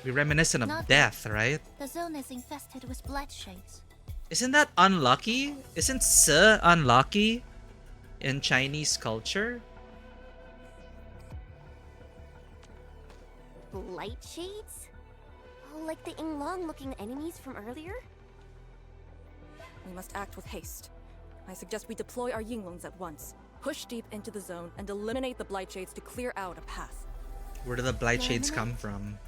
be reminiscent of Not death, right? The zone is infested with blood shades. Isn't that unlucky? Isn't Su unlucky in Chinese culture? Blight shades? Oh, like the Inglong-looking enemies from earlier? We must act with haste. I suggest we deploy our Yinglongs at once. Push deep into the zone and eliminate the Blight Shades to clear out a path. Where do the Blight Shades come from?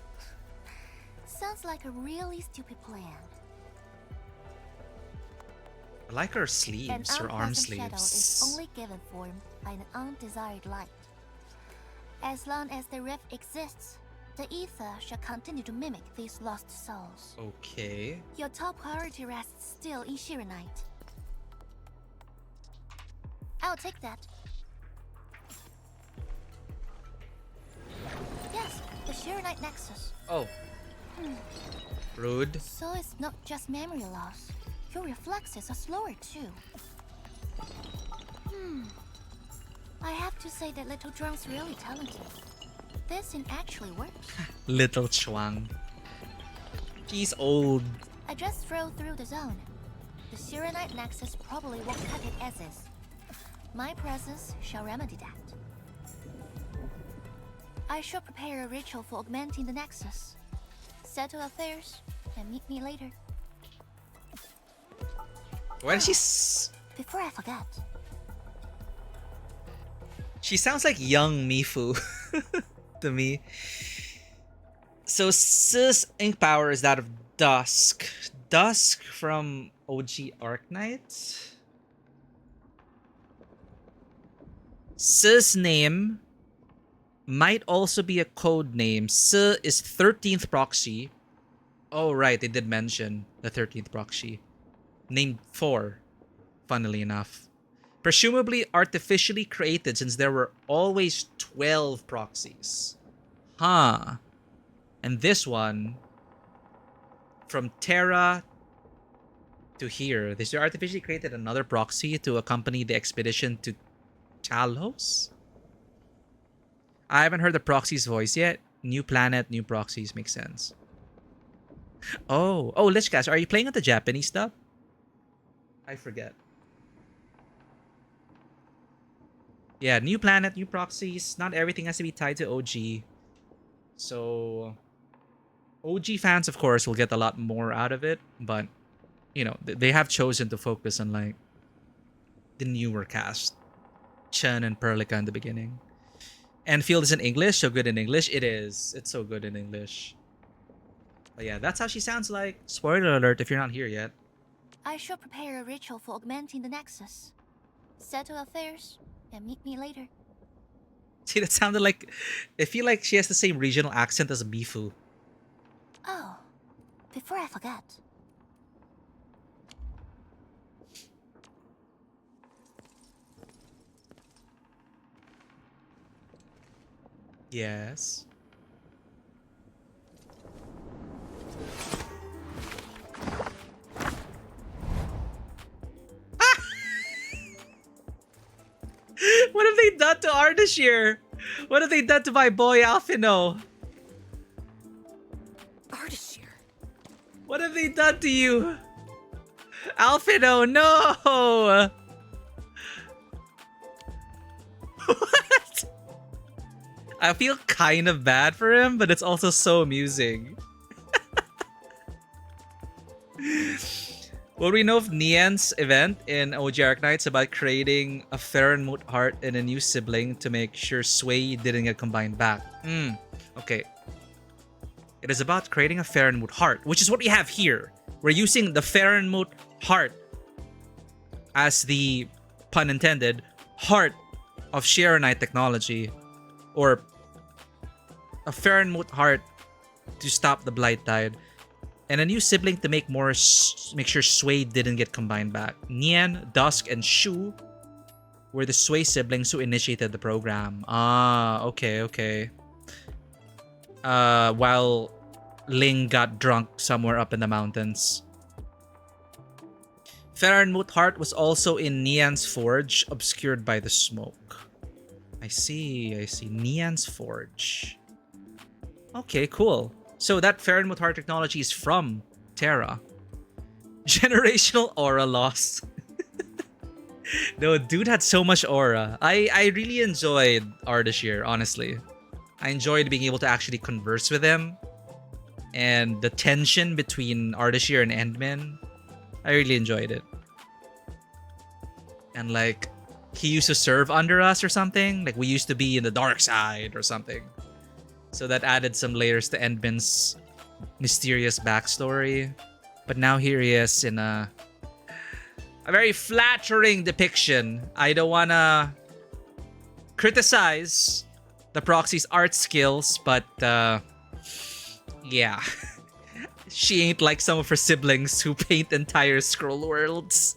Sounds like a really stupid plan. I like her sleeves, her arm unpleasant shadow is sleeves. only given form by an undesired light. As long as the rift exists, the ether shall continue to mimic these lost souls. Okay. Your top priority rests still in Shirenite. I'll take that. Yes, the Shirenite Nexus. Oh. Rude. So it's not just memory loss. Your reflexes are slower too. I have to say that Little Drunk's really talented. This thing actually works. Little Chuang. She's old. I just drove through the zone. The Shirenite Nexus probably won't cut it as is. My presence shall remedy that. I shall prepare a ritual for augmenting the Nexus. Settle affairs and meet me later. Why does she Before I forget. She sounds like young Mifu to me. So Sis ink power is that of Dusk. Dusk from OG Arknights. Sis name might also be a code name. Sis is 13th proxy. Oh right, they did mention the 13th proxy. Named 4, funnily enough. Presumably artificially created since there were always 12 proxies. Huh. And this one, from Terra to here, they artificially created another proxy to accompany the expedition to Talos? I haven't heard the proxy's voice yet. New planet, new proxies, makes sense. Oh, Lichcast, are you playing with the Japanese dub? I forget. Yeah, new planet, new proxies. Not everything has to be tied to OG. So, OG fans, of course, will get a lot more out of it. But, you know, they have chosen to focus on, like, the newer cast. Chen and Perlica in the beginning. Endfield is in English, so good in English. It is. It's so good in English. But yeah, that's how she sounds like. Spoiler alert if you're not here yet. I shall prepare a ritual for augmenting the Nexus. Settle affairs and meet me later. See, that sounded like... I feel like she has the same regional accent as Mifu. Oh, before I forget. Yes. What have they done to Ardashir? What have they done to my boy Alfino? Ardashir. What have they done to you? Alfino, no! What? I feel kind of bad for him, but it's also so amusing. What do we know of Nian's event in OG Arknights about creating a Farenmut heart and a new sibling to make sure Sway didn't get combined back? Okay. It is about creating a Farenmut heart, which is what we have here. We're using the Farenmut heart as the, pun intended, heart of Sharonite technology. Or a Farenmut heart to stop the Blight Tide. And a new sibling to make sure Sway didn't get combined back. Nian, Dusk, and Shu were the Sway siblings who initiated the program. Ah, okay. While Ling got drunk somewhere up in the mountains. Farenmut Heart was also in Nian's forge, obscured by the smoke. I see. Nian's forge. Okay, cool. So that Farenmut Heart technology is from Terra. Generational aura loss. No, dude had so much aura. I really enjoyed Ardashir, honestly. I enjoyed being able to actually converse with him. And the tension between Ardashir and Endmin. I really enjoyed it. And like, he used to serve under us or something. Like, we used to be in the dark side or something. So that added some layers to Endmin's mysterious backstory. But now here he is in a very flattering depiction. I don't wanna criticize the proxy's art skills, but yeah. She ain't like some of her siblings who paint entire scroll worlds.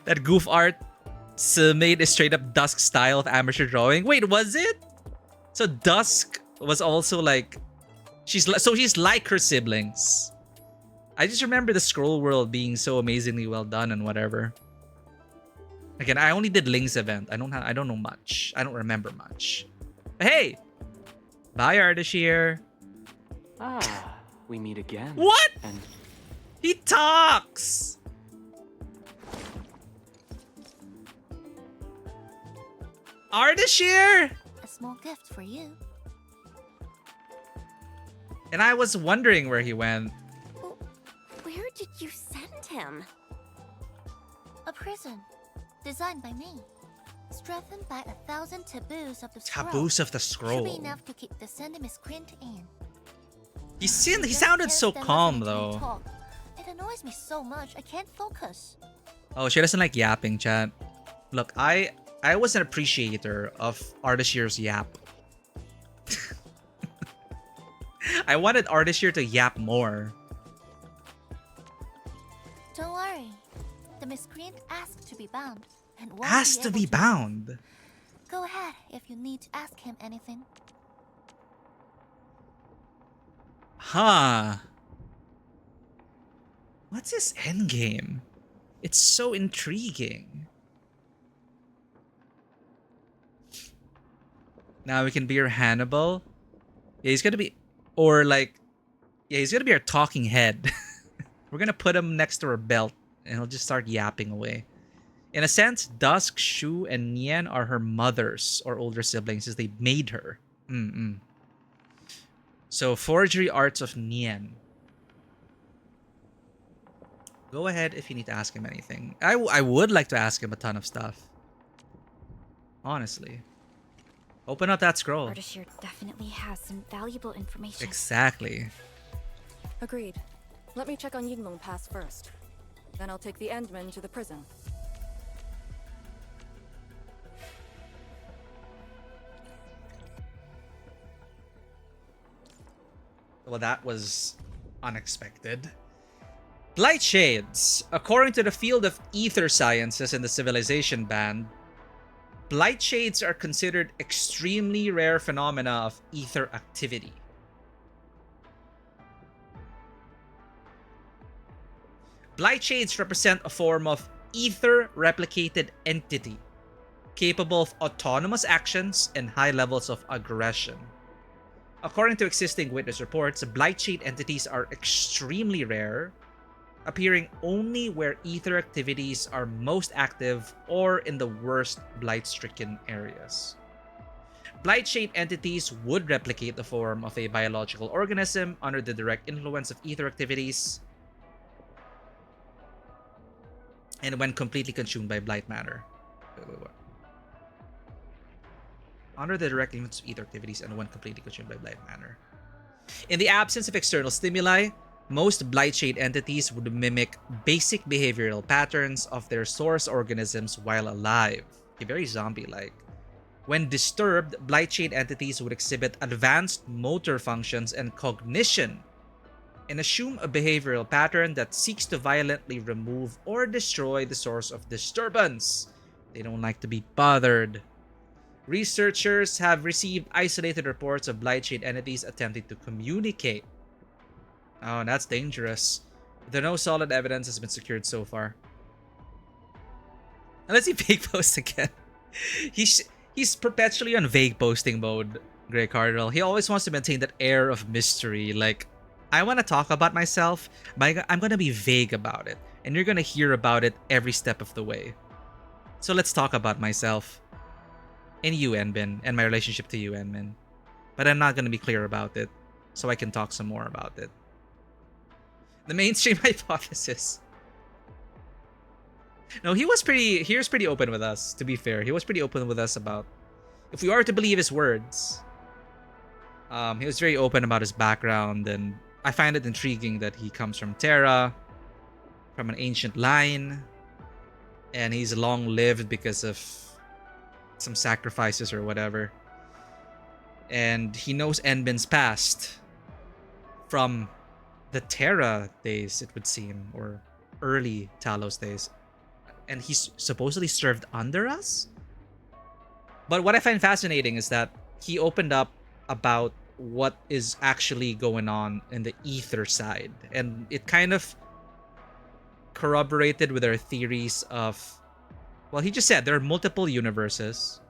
That goof art made a straight up Dusk style of amateur drawing. Wait, was it? So Dusk was also like, she's like her siblings. I just remember the scroll world being so amazingly well done and whatever. Again, I only did Ling's event. I don't know much. I don't remember much. But hey, bye Ardashir. Ah, we meet again. What? And he talks. Ardashir! A small gift for you. And I was wondering where he went. Where did you send him? A prison, designed by me. Strengthened by 1,000 taboos of the scroll. Taboos of the scroll. Should be enough to keep the sender miscreant in. He sounded so calm though. It annoys me so much, I can't focus. Oh, she doesn't like yapping, chat. Look, I was an appreciator of Ardashir's yap. I wanted Ardashir to yap more. Don't worry. The miscreant asked to be bound. And won't Asked to be bound? Go ahead if you need to ask him anything. Huh. What's his endgame? It's so intriguing. Now we can be your Hannibal. Yeah, he's gonna be... Or like... Yeah, he's gonna be our talking head. We're gonna put him next to her belt. And he'll just start yapping away. In a sense, Dusk, Shu, and Nian are her mothers or older siblings as they made her. So, forgery arts of Nian. Go ahead if you need to ask him anything. I would like to ask him a ton of stuff. Honestly. Open up that scroll. Ardashir definitely has some valuable information. Exactly. Agreed. Let me check on Yinglong Pass first. Then I'll take the Endman to the prison. Well, that was unexpected. Light shades. According to the field of ether sciences in the civilization band, Blight shades are considered extremely rare phenomena of ether activity. Blight shades represent a form of ether-replicated entity capable of autonomous actions and high levels of aggression. According to existing witness reports, blight shade entities are extremely rare, appearing only where ether activities are most active or in the worst blight-stricken areas. Blight shade entities would replicate the form of a biological organism under the direct influence of ether activities and when completely consumed by blight matter. Under the direct influence of ether activities and when completely consumed by blight matter. In the absence of external stimuli, most blight shade entities would mimic basic behavioral patterns of their source organisms while alive. Okay, very zombie-like. When disturbed, blight shade entities would exhibit advanced motor functions and cognition and assume a behavioral pattern that seeks to violently remove or destroy the source of disturbance. They don't like to be bothered. Researchers have received isolated reports of blight shade entities attempting to communicate. Oh, that's dangerous. Though no solid evidence has been secured so far. And let's see vague post again. He's perpetually on vague posting mode, Grey Cardinal. He always wants to maintain that air of mystery. Like, I want to talk about myself, but I'm going to be vague about it. And you're going to hear about it every step of the way. So let's talk about myself. And you, Enbin, and my relationship to you, Enmin. But I'm not going to be clear about it, so I can talk some more about it. The mainstream hypothesis. No, he was pretty open with us, to be fair. He was pretty open with us about, if we are to believe his words, he was very open about his background, and I find it intriguing that he comes from Terra, from an ancient line, and he's long-lived because of some sacrifices or whatever. And he knows Enbin's past from the Terra days, it would seem, or early Talos days. And he's supposedly served under us? But what I find fascinating is that he opened up about what is actually going on in the ether side. And it kind of corroborated with our theories of, well, he just said there are multiple universes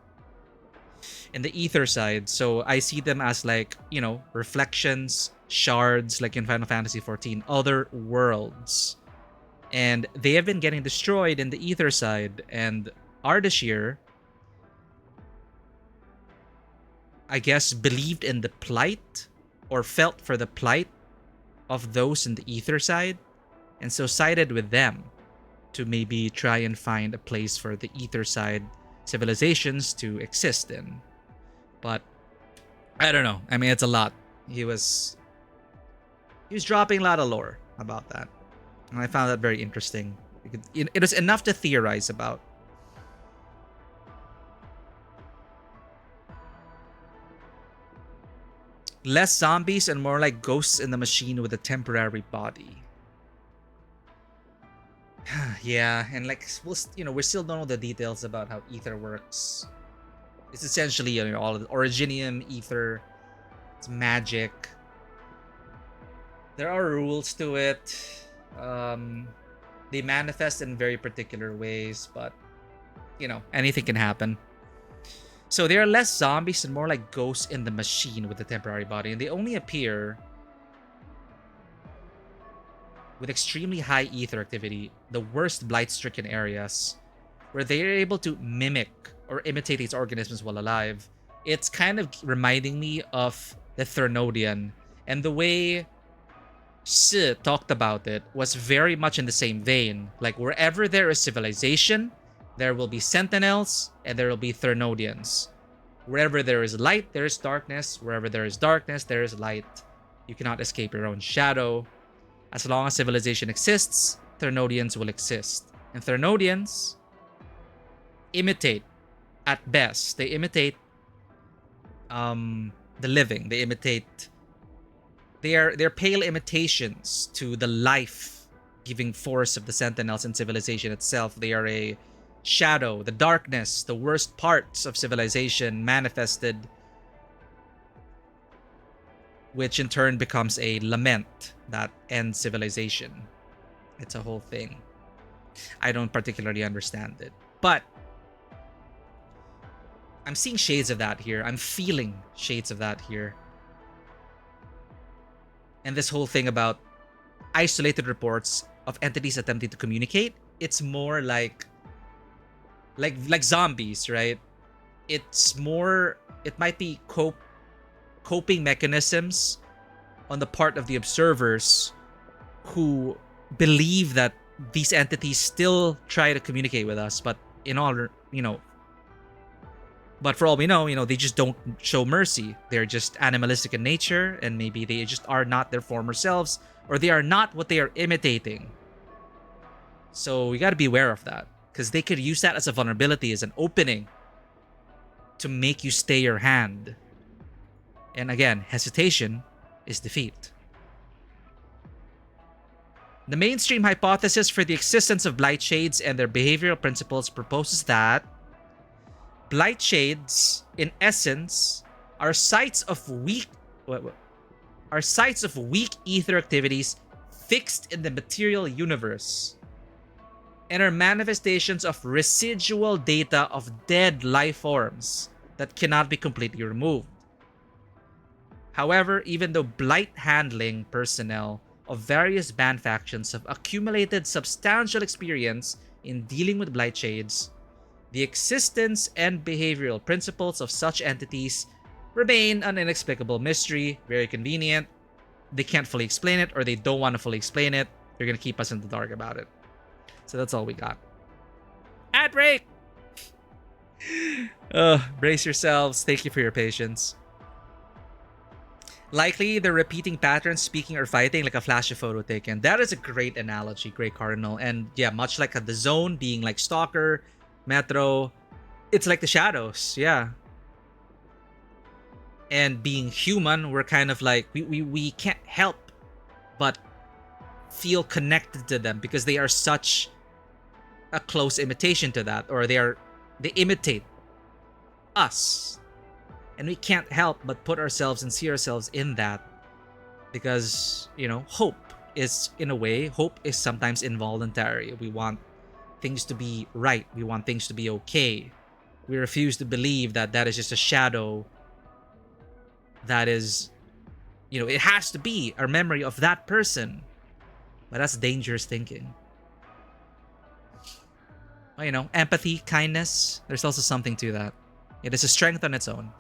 in the ether side. So I see them as like, you know, reflections, shards, like in Final Fantasy XIV, other worlds. And they have been getting destroyed in the ether side. And Ardashir, I guess, believed in the plight or felt for the plight of those in the ether side. And so sided with them to maybe try and find a place for the ether side civilizations to exist in. But I don't know. I mean, it's a lot. He was dropping a lot of lore about that. And I found that very interesting. It was enough to theorize about. Less zombies and more like ghosts in the machine with a temporary body. Yeah, and like we still don't know the details about how ether works. It's essentially all of the originium, ether, it's magic. There are rules to it. They manifest in very particular ways, but anything can happen. So there are less zombies and more like ghosts in the machine with a temporary body, and they only appear with extremely high ether activity, the worst blight-stricken areas, where they are able to mimic or imitate these organisms while alive. It's kind of reminding me of the Thernodian, and the way Shi talked about it was very much in the same vein. Like, wherever there is civilization, there will be sentinels and there will be Thernodians. Wherever there is light, there is darkness. Wherever there is darkness, there is light. You cannot escape your own shadow. As long as civilization exists, Thernodians will exist. And Thernodians imitate, at best, they imitate the living. They imitate... They're pale imitations to the life-giving force of the Sentinels and civilization itself. They are a shadow, the darkness, the worst parts of civilization manifested, which in turn becomes a lament that ends civilization. It's a whole thing. I don't particularly understand it, but I'm seeing shades of that here. I'm feeling shades of that here. And this whole thing about isolated reports of entities attempting to communicate, it's more like zombies, right? It's more, it might be coping mechanisms on the part of the observers who believe that these entities still try to communicate with us, but but for all we know, they just don't show mercy. They're just animalistic in nature, and maybe they just are not their former selves, or they are not what they are imitating. So we got to be aware of that, because they could use that as a vulnerability, as an opening to make you stay your hand. And again, hesitation is defeat. The mainstream hypothesis for the existence of blight shades and their behavioral principles proposes that blight shades, in essence, are sites of weak ether activities fixed in the material universe, and are manifestations of residual data of dead life forms that cannot be completely removed. However, even though blight handling personnel of various band factions have accumulated substantial experience in dealing with blight shades, the existence and behavioral principles of such entities remain an inexplicable mystery. Very convenient. They can't fully explain it, or they don't want to fully explain it. They're going to keep us in the dark about it. So that's all we got. Ad break! Brace yourselves. Thank you for your patience. Likely, the repeating patterns, speaking or fighting like a flash of photo taken. That is a great analogy, Grey Cardinal. And yeah, much like the Zone being like Stalker, Metro, it's like the Shadows, yeah. And being human, we're kind of like, we can't help but feel connected to them because they are such a close imitation to that, or they imitate us. And we can't help but put ourselves and see ourselves in that, because, hope is, in a way, hope is sometimes involuntary. We want things to be right. We want things to be okay. We refuse to believe that that is just a shadow. That is, it has to be our memory of that person. But that's dangerous thinking. Well, empathy, kindness, there's also something to that. It is a strength on its own.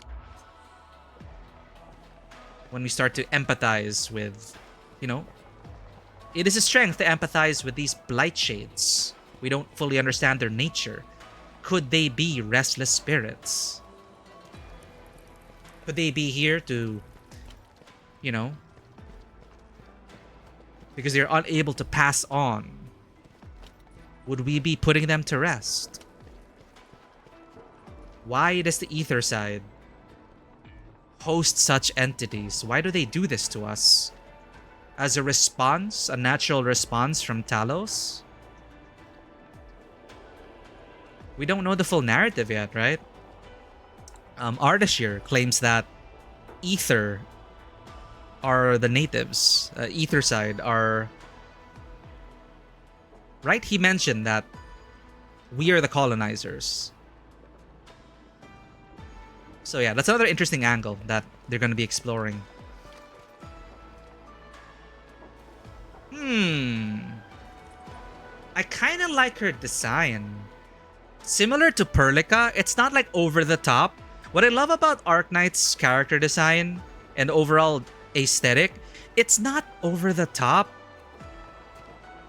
When we start to empathize with, it is a strength to empathize with these blight shades. We don't fully understand their nature. Could they be restless spirits? Could they be here to, because they're unable to pass on? Would we be putting them to rest? Why does the ether side host such entities? Why do they do this to us? As a response, a natural response from Talos? We don't know the full narrative yet, right? Ardashir claims that Ether are the natives. Ether side are... Right? He mentioned that we are the colonizers. So yeah, that's another interesting angle that they're going to be exploring. I kind of like her design. Similar to Perlica, it's not like over the top. What I love about Arknights' character design and overall aesthetic, it's not over the top.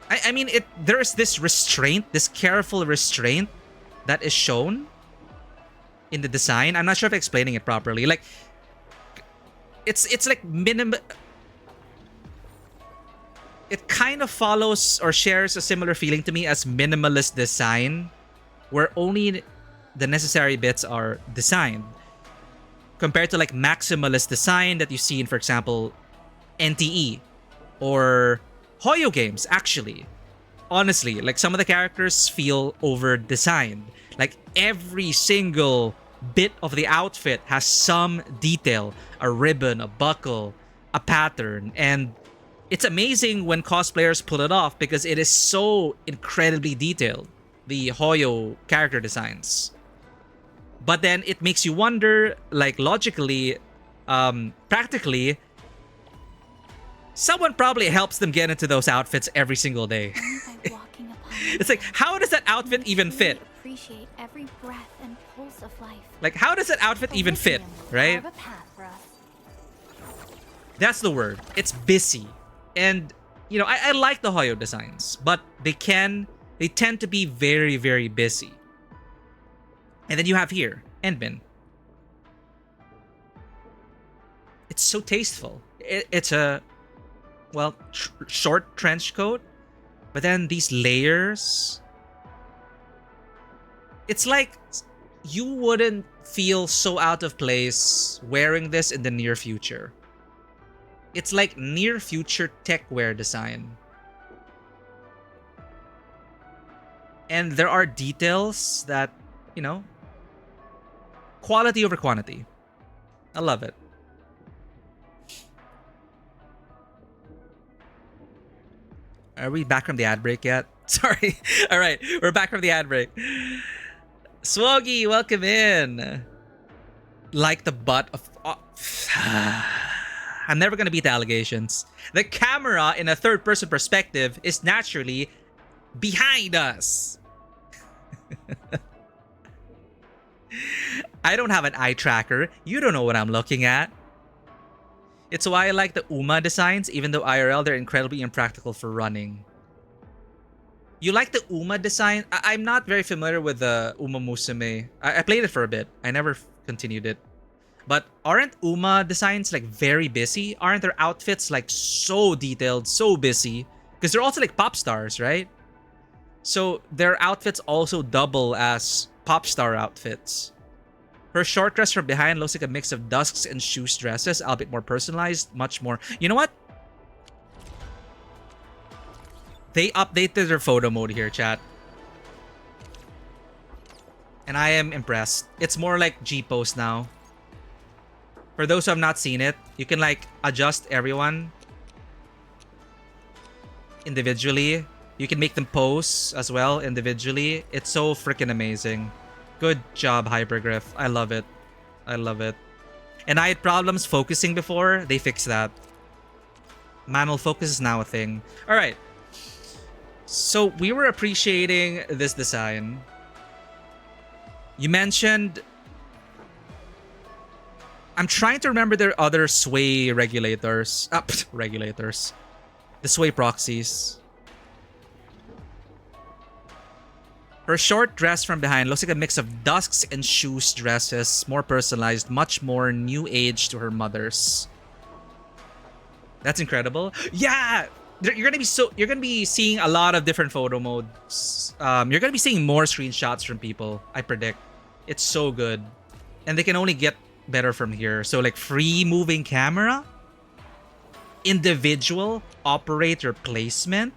I mean, there's this restraint, this careful restraint that is shown in the design. I'm not sure if I'm explaining it properly. Like, it's like minimum. It kind of follows or shares a similar feeling to me as minimalist design, where only the necessary bits are designed, compared to like maximalist design that you see in, for example, NTE or Hoyo games, actually. honestly, like some of the characters feel over designed. Like every single bit of the outfit has some detail, a ribbon, a buckle, a pattern, and it's amazing when cosplayers pull it off because it is so incredibly detailed, the Hoyo character designs. But then it makes you wonder, like logically, practically, someone probably helps them get into those outfits every single day. It's like, how does that outfit even fit? Appreciate every breath and pulse of life. Like, how does that outfit even fit, right? That's the word. It's busy. And, you know, I like the Hoyo designs, but they tend to be very, very busy. And then you have here, Endmin. It's so tasteful. It's a, well, short trench coat, but then these layers. It's like you wouldn't feel so out of place wearing this in the near future. It's like near future tech wear design. And there are details that, you know, quality over quantity. I love it. Are we back from the ad break yet? Sorry. All right, we're back from the ad break. Swoggy, welcome in. Like the butt of... I'm never gonna beat the allegations. The camera in a third-person perspective is naturally behind us. I don't have an eye tracker. You don't know what I'm looking at. It's why I like the Uma designs, even though IRL, they're incredibly impractical for running. You like the Uma design? I'm not very familiar with the Uma Musume. I played it for a bit. I never continued it. But aren't Uma designs like very busy? Aren't their outfits like so detailed, so busy? Because they're also like pop stars, right? So their outfits also double as pop star outfits. Her short dress from behind looks like a mix of dusks and shoes dresses, albeit more personalized, much more. You know what? They updated their photo mode here, chat. And I am impressed. It's more like G-Post now. For those who have not seen it, you can like adjust everyone individually. You can make them pose as well individually. It's so freaking amazing. Good job, Hypergriff. I love it. I love it. And I had problems focusing before. They fixed that. Manual focus is now a thing. Alright. So we were appreciating this design. You mentioned... I'm trying to remember their other sway regulators. Regulators. The sway proxies. Her short dress from behind looks like a mix of dusks and shoes dresses. More personalized, much more new age to her mother's. That's incredible. Yeah! You're gonna be seeing a lot of different photo modes. You're gonna be seeing more screenshots from people, I predict. It's so good. And they can only get better from here. So like free moving camera, individual operator placement,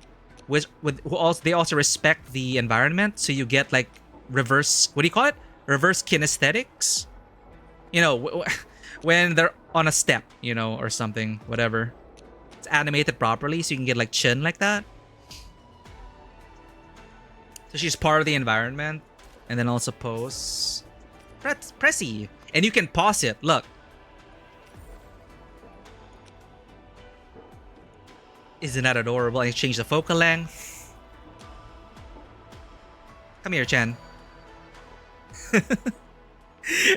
they also respect the environment, so you get like reverse, what do you call it? Reverse kinesthetics? You know, when they're on a step, you know, or something, whatever. It's animated properly, so you can get like chin like that. So she's part of the environment. And then also pose. Pressy. And you can pause it, look. Isn't that adorable? I change the focal length. Come here, Chen.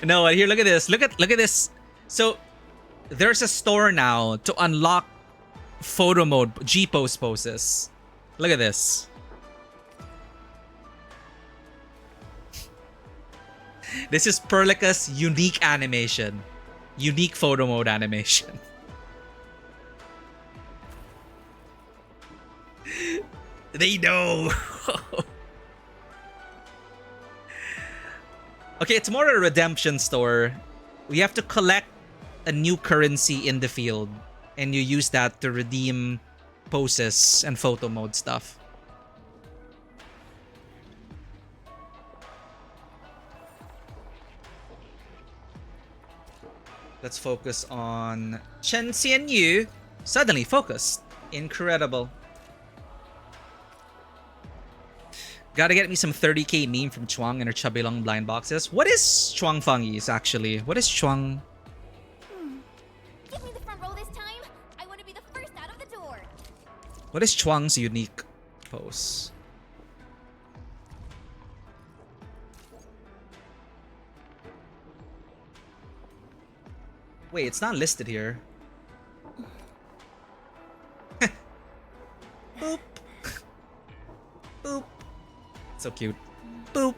No, here, look at this. Look at this. So there's a store now to unlock photo mode G-pose poses. Look at this. This is Perlica's unique animation. Unique photo mode animation. They know. Okay, it's more a redemption store. We have to collect a new currency in the field, and you use that to redeem poses and photo mode stuff. Let's focus on Chen Xianyu. Suddenly focused. Incredible. Gotta get me some 30k meme from Chuang and her chubby long blind boxes. What is Chuang Fangis actually? What is Chuang? Give me the front row this time. I want to be the first out of the door. What is Chuang's unique pose? Wait, it's not listed here. Boop. Boop. So cute. Boop.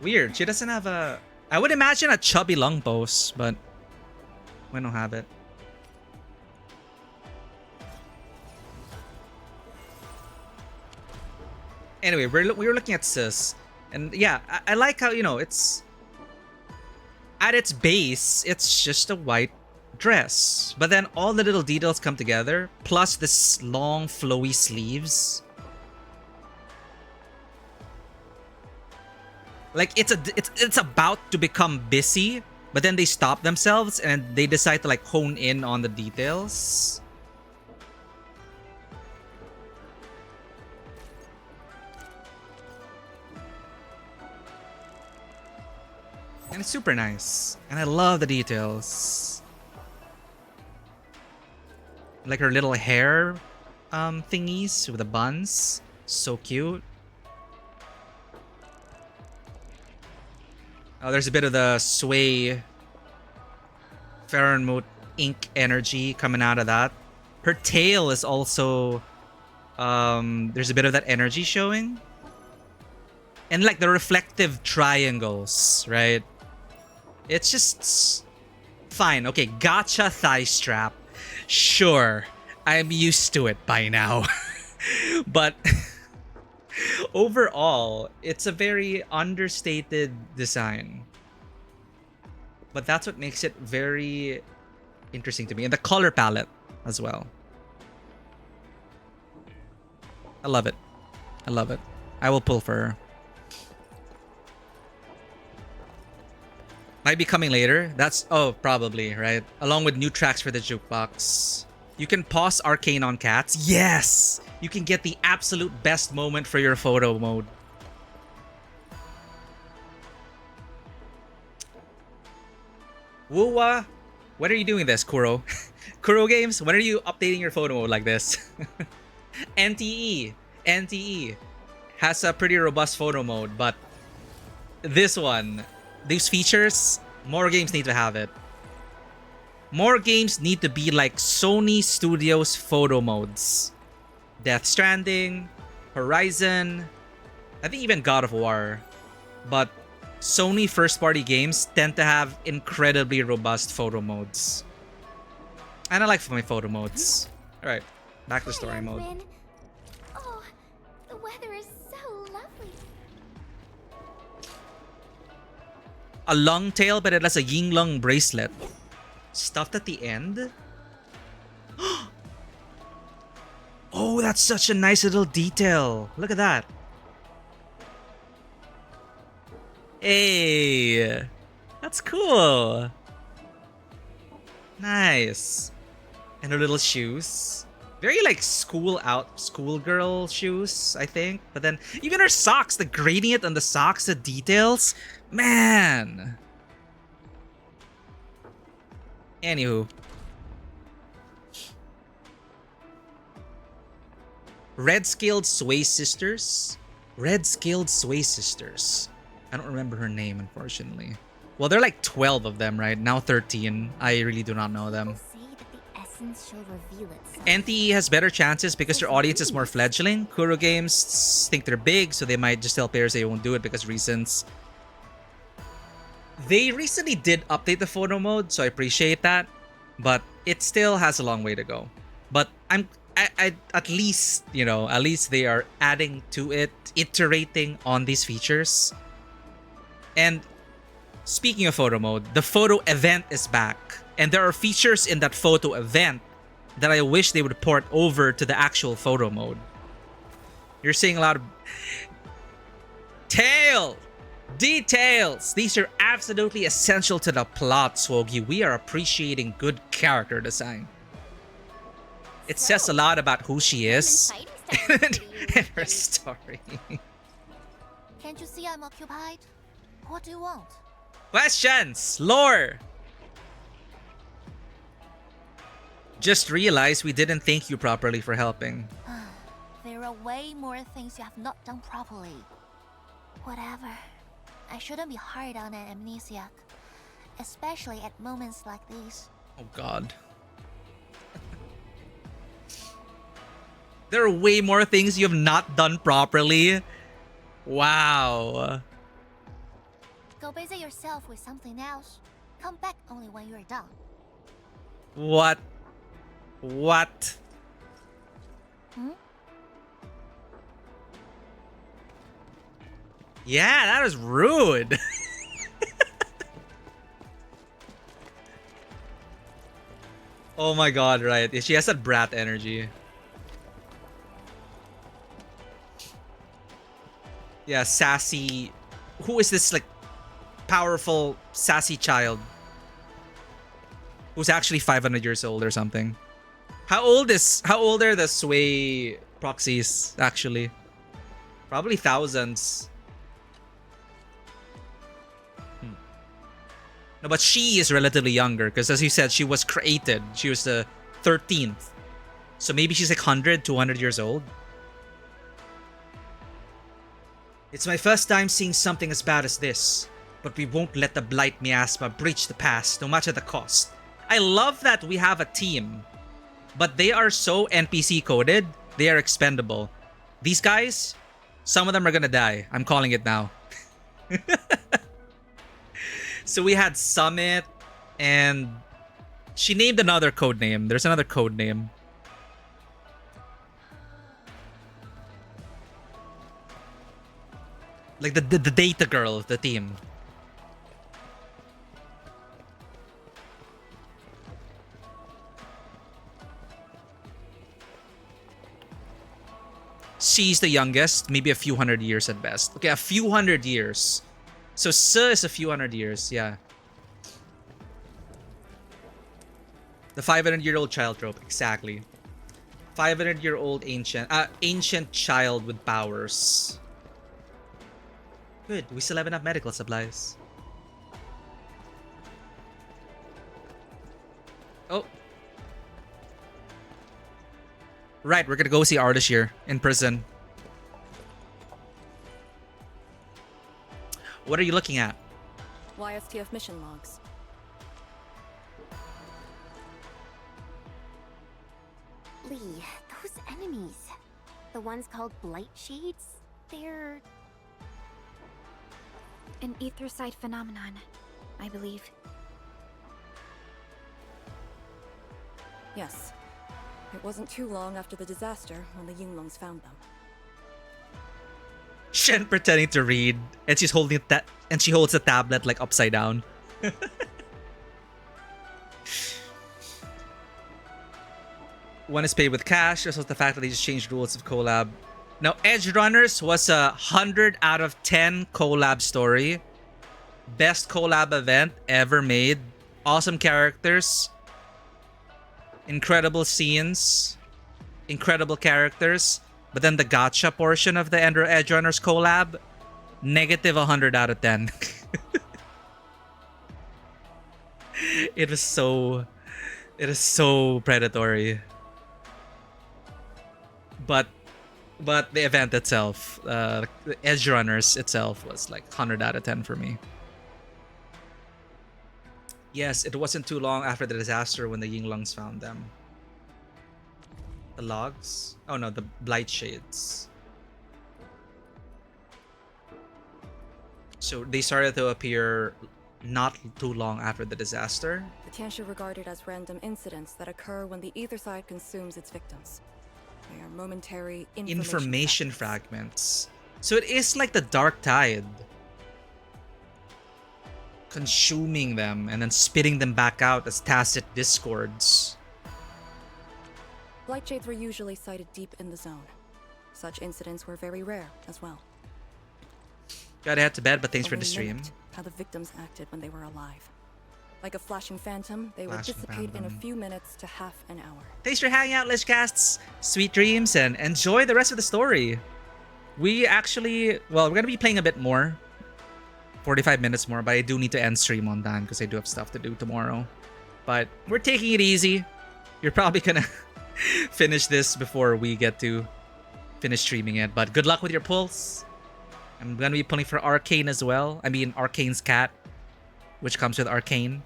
Weird. She doesn't have a... I would imagine a chubby lung pose, but we don't have it. Anyway, we were looking at Sis. And yeah, I like how, you know, it's... At its base, it's just a white dress. But then all the little details come together. Plus this long, flowy sleeves. Like, it's about to become busy. But then they stop themselves and they decide to like hone in on the details. And it's super nice. And I love the details. Like her little hair thingies with the buns. So cute. Oh, there's a bit of the sway Fahrenheit ink energy coming out of that. Her tail is also... there's a bit of that energy showing. And like the reflective triangles, right? It's just fine. Okay, gotcha thigh strap. Sure, I'm used to it by now. But overall, it's a very understated design. But that's what makes it very interesting to me. And the color palette as well. I love it. I love it. I will pull for her. Might be coming later. That's... Oh, probably, right? Along with new tracks for the jukebox. You can pause Arcane on cats. Yes! You can get the absolute best moment for your photo mode. Woowa! When are you doing this, Kuro? Kuro Games, when are you updating your photo mode like this? NTE has a pretty robust photo mode, but this one... These features, more games need to have it. More games need to be like Sony Studios photo modes. Death Stranding, Horizon, I think even God of War. But Sony first-party games tend to have incredibly robust photo modes. And I like my photo modes. Alright, back to story mode. Oh, the weather is so lovely. A long tail, but it has a Yinglong bracelet. Stuffed at the end? Oh, that's such a nice little detail. Look at that. Hey, that's cool. Nice. And her little shoes. Very like schoolgirl shoes, I think. But then even her socks, the gradient on the socks, the details. Man. Anywho. Red-scaled Sway Sisters. Red-scaled Sway Sisters. I don't remember her name, unfortunately. Well, there are like 12 of them, right? Now 13. I really do not know them. NTE has better chances because their audience is more fledgling. Kuro Games think they're big, so they might just tell players they won't do it because reasons. They recently did update the photo mode, so I appreciate that. But it still has a long way to go. But I at least, you know, at least they are adding to it, iterating on these features. And speaking of photo mode, the photo event is back. And there are features in that photo event that I wish they would port over to the actual photo mode. You're seeing a lot of... Tail! Details! These are absolutely essential to the plot, Swogi. We are appreciating good character design. It says a lot about who she is and her story. Can't you see I'm occupied? What do you want? Questions! Lore! Just realized we didn't thank you properly for helping. There are way more things you have not done properly. Whatever. I shouldn't be hard on an amnesiac, especially at moments like these. Oh god. There are way more things you have not done properly. Wow. Go busy yourself with something else. Come back only when you're done. What? What? Hmm? Yeah, that was rude. Oh my god, right. She has that brat energy. Yeah, sassy. Who is this, like, powerful, sassy child? Who's actually 500 years old or something. How old are the Sway proxies, actually? Probably thousands. No, but she is relatively younger, because as you said, she was created. She was the 13th. So maybe she's like 100, 200 years old. It's my first time seeing something as bad as this. But we won't let the Blight miasma breach the past, no matter the cost. I love that we have a team. But they are so NPC coded, they are expendable. These guys, some of them are gonna die. I'm calling it now. So we had Summit, and she named another code name. There's another code name. Like the data girl of the team. She's the youngest, maybe a few hundred years at best. Okay, a few hundred years. So Suh is a few hundred years, yeah. The 500-year-old child trope, exactly. 500-year-old ancient child with powers. Good, we still have enough medical supplies. Oh. Right, we're gonna go see Ardashir in prison. What are you looking at? YSTF mission logs. Lee, those enemies. The ones called Blight Shades? They're... An etherside phenomenon, I believe. Yes. It wasn't too long after the disaster when the Yinglongs found them. Shen pretending to read, and she's holding that, and she holds the tablet like upside down. One is paid with cash. This was the fact that they just changed rules of collab. Now, Edge Runners was a 100 out of 10 collab story. Best collab event ever made. Awesome characters. Incredible scenes. Incredible characters. But then the gacha portion of the Edge Runners collab, negative 100 out of 10. It is so predatory. But the event itself, the Edge Runners itself was like 100 out of 10 for me. Yes, it wasn't too long after the disaster when the Yinglongs found them. The logs? Oh no, the Blight Shades. So they started to appear not too long after the disaster. The Tiansha regarded as random incidents that occur when the ether side consumes its victims. They are momentary information fragments. So it is like the Dark Tide. Consuming them and then spitting them back out as tacit discords. Blight Shades were usually sighted deep in the zone. Such incidents were very rare as well. Gotta head to bed, but thanks for Only the stream. mimicked how the victims acted when they were alive. Like a flashing phantom, they would Flashing dissipate in a phantom. few minutes to half an hour. Thanks for hanging out, Lichcasts. Sweet dreams and enjoy the rest of the story. We actually, well, we're gonna be playing a bit more. 45 minutes more, but I do need to end stream on time because I do have stuff to do tomorrow. But we're taking it easy. You're probably gonna finish this before we get to finish streaming it. But good luck with your pulls. I'm gonna be pulling for Arcane as well. I mean, Arcane's cat, which comes with Arcane.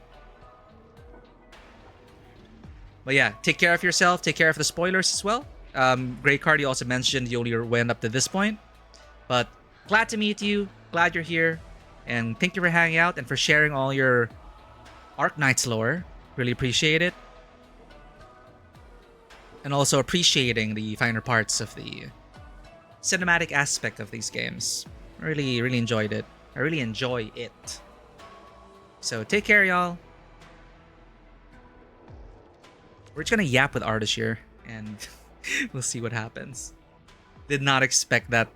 But yeah, take care of yourself. Take care of the spoilers as well. Great card, you also mentioned you only went up to this point. But glad to meet you. Glad you're here. And thank you for hanging out and for sharing all your Arknights lore. Really appreciate it. And also appreciating the finer parts of the cinematic aspect of these games. Really, really enjoyed it. I really enjoy it. So take care, y'all. We're just gonna yap with Artish here, and we'll see what happens. Did not expect that.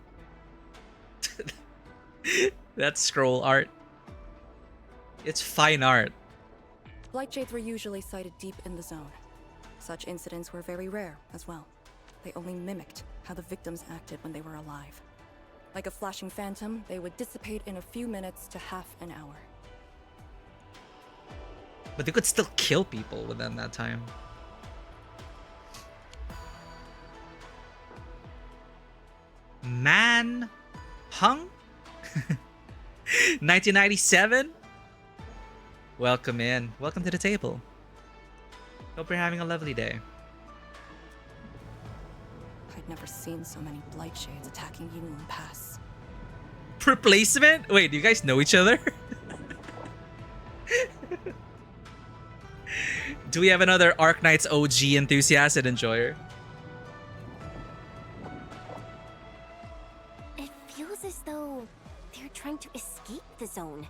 That scroll art. It's fine art. Blight shades were usually sighted deep in the zone. Such incidents were very rare as well. They only mimicked how the victims acted when they were alive. Like a flashing phantom, they would dissipate in a few minutes to half an hour. But they could still kill people within that time. Man Hung? 1997? Welcome in. Welcome to the table. Hope you're having a lovely day. I'd never seen so many blight shades attacking Yunlong Pass. Replacement? Wait, do you guys know each other? Do we have another Arknights OG enthusiast and enjoyer? It feels as though they're trying to escape the zone.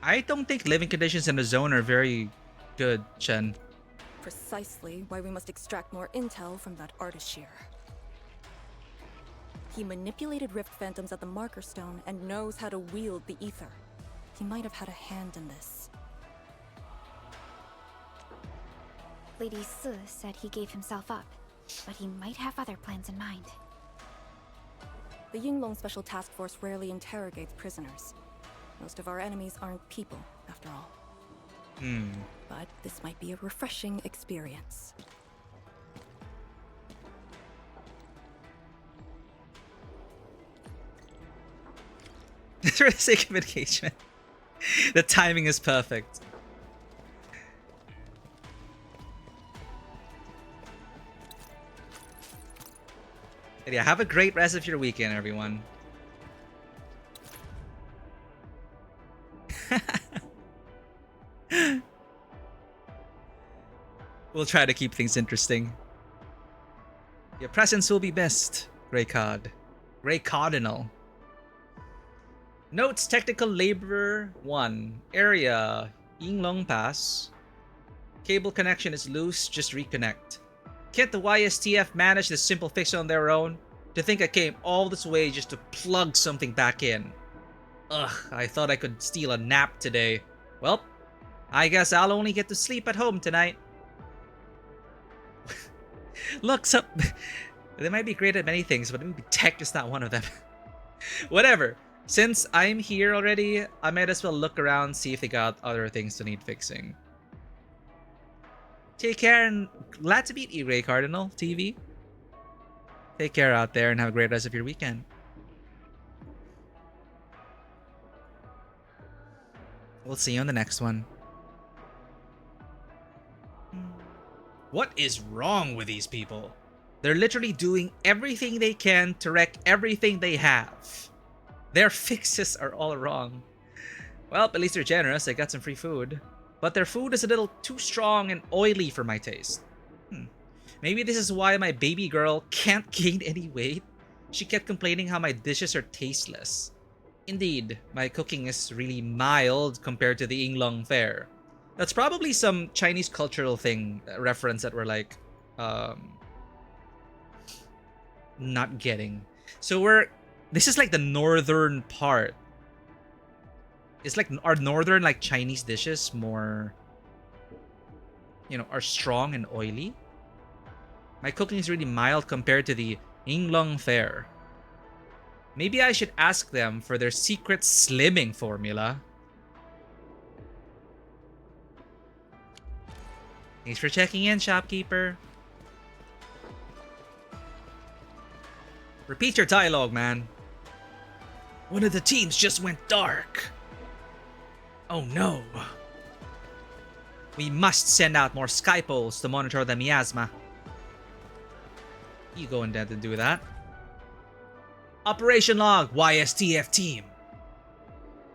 I don't think living conditions in the zone are very good, Chen. Precisely why we must extract more intel from that artist here. He manipulated rift phantoms at the marker stone and knows how to wield the ether. He might have had a hand in this. Lady Su said he gave himself up, but he might have other plans in mind. The Yinglong Special Task Force rarely interrogates prisoners. Most of our enemies aren't people, after all. But this might be a refreshing experience. For the sake of engagement. The timing is perfect. And yeah, have a great rest of your weekend, everyone. We'll try to keep things interesting. Your presence will be best, Grey Cod. Grey Cardinal. Notes: Technical Laborer 1. Area: Yinglong Pass. Cable connection is loose, just reconnect. Can't the YSTF manage this simple fix on their own? To think I came all this way just to plug something back in. Ugh, I thought I could steal a nap today. Well, I guess I'll only get to sleep at home tonight. Look, they might be great at many things, but maybe tech is not one of them. Whatever. Since I'm here already, I might as well look around, see if they got other things that need fixing. Take care, and glad to meet you, Grey Cardinal TV. Take care out there and have a great rest of your weekend. We'll see you on the next one. What is wrong with these people? They're literally doing everything they can to wreck everything they have. Their fixes are all wrong. Well, at least they're generous. I got some free food. But their food is a little too strong and oily for my taste. Maybe this is why my baby girl can't gain any weight. She kept complaining how my dishes are tasteless. Indeed, my cooking is really mild compared to the Yinglong fare. That's probably some Chinese cultural thing, reference that we're like, not getting. So we're This is like the northern part. It's like our northern like Chinese dishes more, you know, are strong and oily. My cooking is really mild compared to the Yinglong fare. Maybe I should ask them for their secret slimming formula. Thanks for checking in, shopkeeper. Repeat your dialogue, man. One of the teams just went dark. Oh no. We must send out more skypoles to monitor the miasma. You go and do that. Operation log, YSTF team.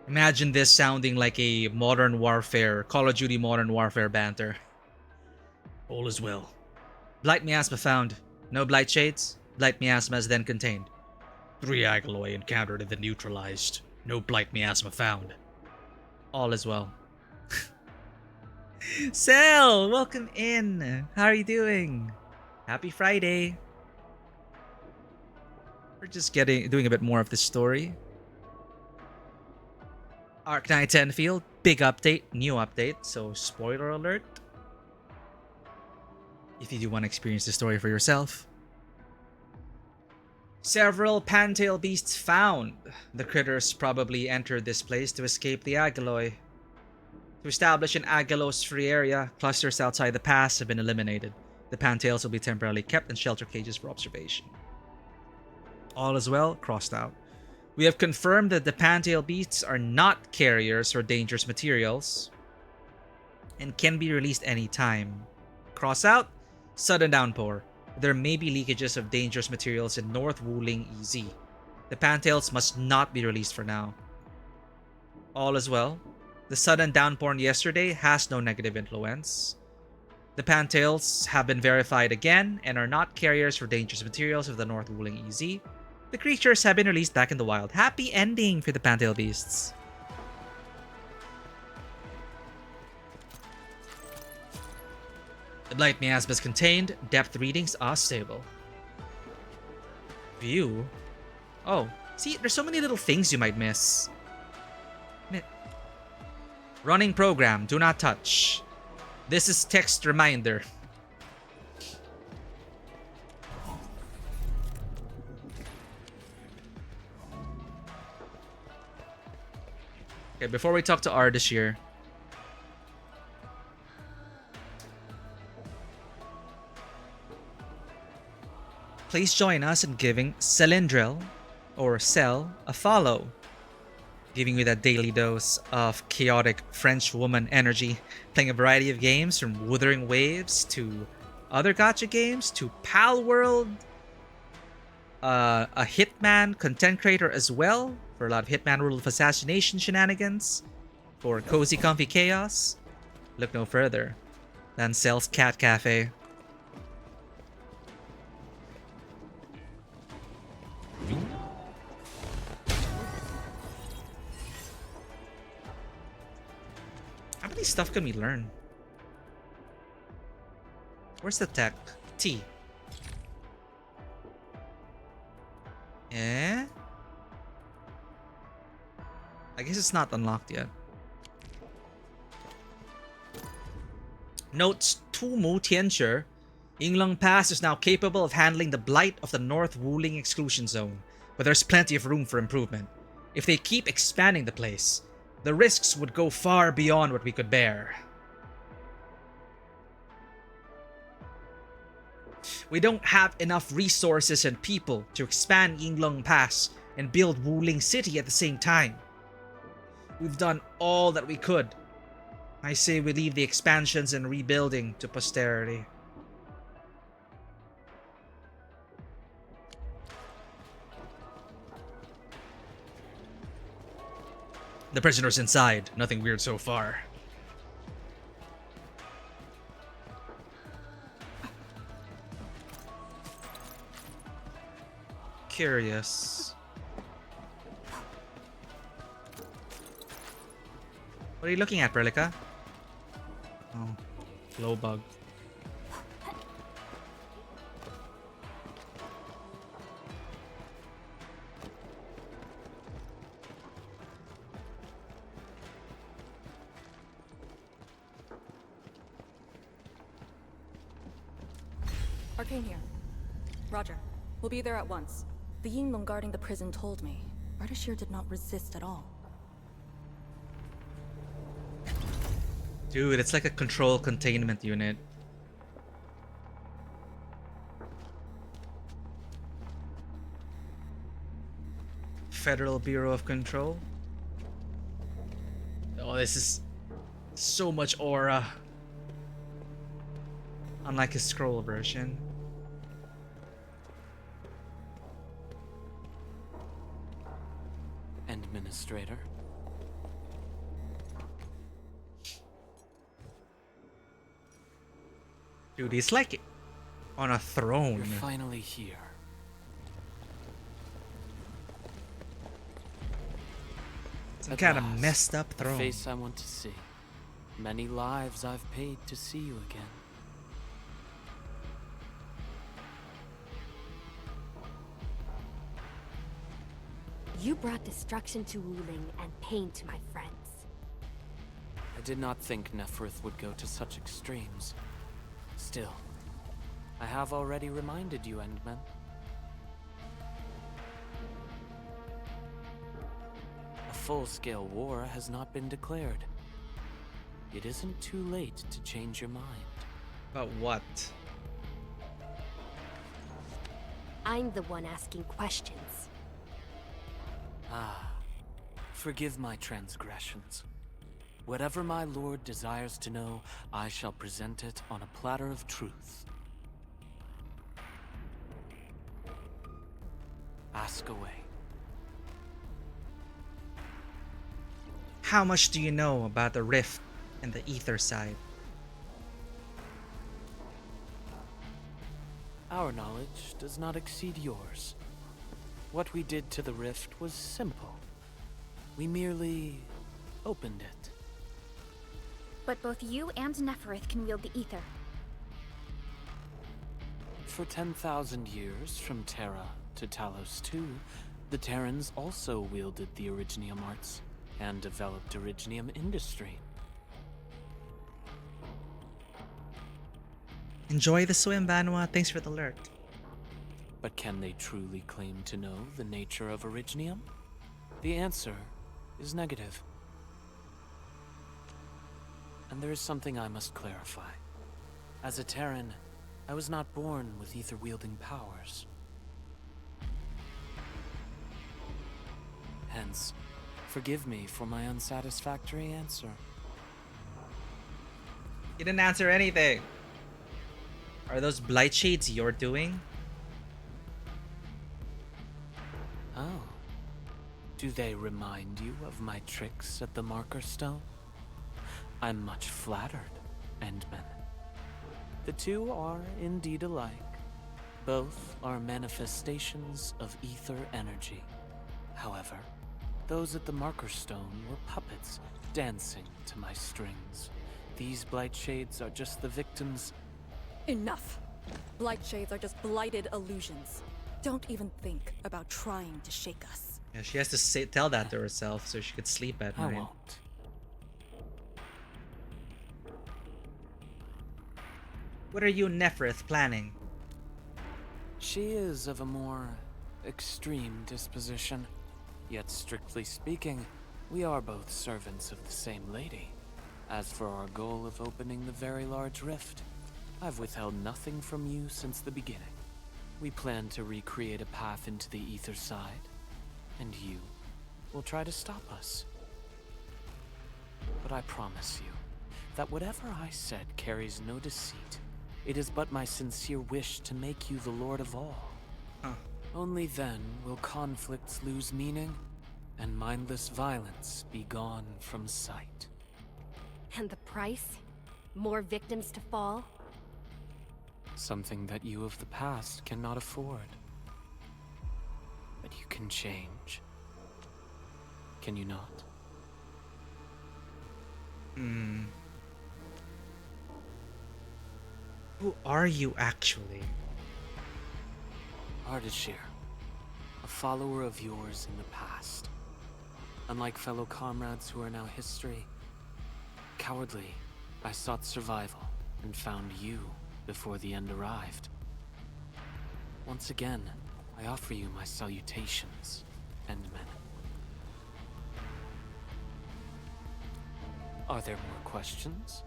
Imagine this sounding like a Modern Warfare, Call of Duty Modern Warfare banter. All is well. Blight miasma found. No blight shades. Blight miasma is then contained. 3 Agaloy encountered and then neutralized. No blight miasma found. All is well. Sel, welcome in. How are you doing? Happy Friday. We're just doing a bit more of this story. Arknights Endfield, big update, new update, so spoiler alert. If you do want to experience the story for yourself. Several pantail beasts found. The critters probably entered this place to escape the Agaloy. To establish an Agalos-free area, clusters outside the pass have been eliminated. The pantails will be temporarily kept in shelter cages for observation. All is well, crossed out. We have confirmed that the pantail beasts are not carriers for dangerous materials and can be released anytime. Cross out, sudden downpour. There may be leakages of dangerous materials in North Wuling EZ. The pantails must not be released for now. All is well. The sudden downpour yesterday has no negative influence. The pantails have been verified again and are not carriers for dangerous materials of the North Wuling EZ. The creatures have been released back in the wild. Happy ending for the pantail beasts. The blight miasma is contained. Depth readings are stable. View? Oh, see, there's so many little things you might miss. Running program, do not touch. This is text reminder. Okay, before we talk to Ardish here. Please join us in giving Celindril, or Cell, a follow. Giving you that daily dose of chaotic French woman energy. Playing a variety of games from Wuthering Waves to other gacha games to Pal World. A Hitman content creator as well for a lot of Hitman World of Assassination shenanigans. For cozy comfy chaos. Look no further than Cell's Cat Cafe. How many stuff can we learn? Where's the tech? T. Eh? I guess it's not unlocked yet. Notes Tumu Tianshi. Yinglong Pass is now capable of handling the blight of the North Wuling exclusion zone, but there's plenty of room for improvement. If they keep expanding the place, the risks would go far beyond what we could bear. We don't have enough resources and people to expand Yinglong Pass and build Wuling City at the same time. We've done all that we could. I say we leave the expansions and rebuilding to posterity. The prisoner's inside. Nothing weird so far. Curious. What are you looking at, Relica? Oh, glow bug. Arcane here. Roger. We'll be there at once. The Yinglong guarding the prison told me. Ardashir did not resist at all. Dude, it's like a control containment unit. Federal Bureau of Control. Oh, this is so much aura. Unlike his scroll version. Administrator. Dude, he's like on a throne. You're finally here. Some kind of messed up The throne. face I want to see. Many lives I've paid to see you again. You brought destruction to Wuling and pain to my friends. I did not think Neferth would go to such extremes. Still, I have already reminded you, Endman. A full-scale war has not been declared. It isn't too late to change your mind. About what? I'm the one asking questions. Ah, forgive my transgressions. Whatever my lord desires to know, I shall present it on a platter of truth. Ask away. How much do you know about the rift and the ether side? Our knowledge does not exceed yours. What we did to the rift was simple. We merely opened it. But both you and Neferith can wield the ether. For 10,000 years, from Terra to Talos II, the Terrans also wielded the Originium arts and developed Originium industry. Enjoy the swim, Banwa. Thanks for the alert. But can they truly claim to know the nature of Originium? The answer is negative. And there is something I must clarify. As a Terran, I was not born with ether-wielding powers. Hence, forgive me for my unsatisfactory answer. You didn't answer anything. Are those blight shades you're doing? Oh. Do they remind you of my tricks at the Marker Stone? I'm much flattered, Endman. The two are indeed alike. Both are manifestations of ether energy. However, those at the Marker Stone were puppets dancing to my strings. These blight shades are just the victims. Enough! Blight shades are just blighted illusions. Don't even think about trying to shake us. Yeah, she has to tell that to herself so she could sleep at night. I won't. What are you and Neferith planning? She is of a more extreme disposition. Yet strictly speaking, we are both servants of the same lady. As for our goal of opening the very large rift, I've withheld nothing from you since the beginning. We plan to recreate a path into the ether side, and you will try to stop us. But I promise you that whatever I said carries no deceit. It is but my sincere wish to make you the Lord of all. Huh. Only then will conflicts lose meaning, and mindless violence be gone from sight. And the price? More victims to fall? Something that you of the past cannot afford. But you can change. Can you not? Who are you actually? Ardashir, a follower of yours in the past. Unlike fellow comrades who are now history, cowardly, I sought survival and found you before the end arrived. Once again, I offer you my salutations, Endmen. Are there more questions?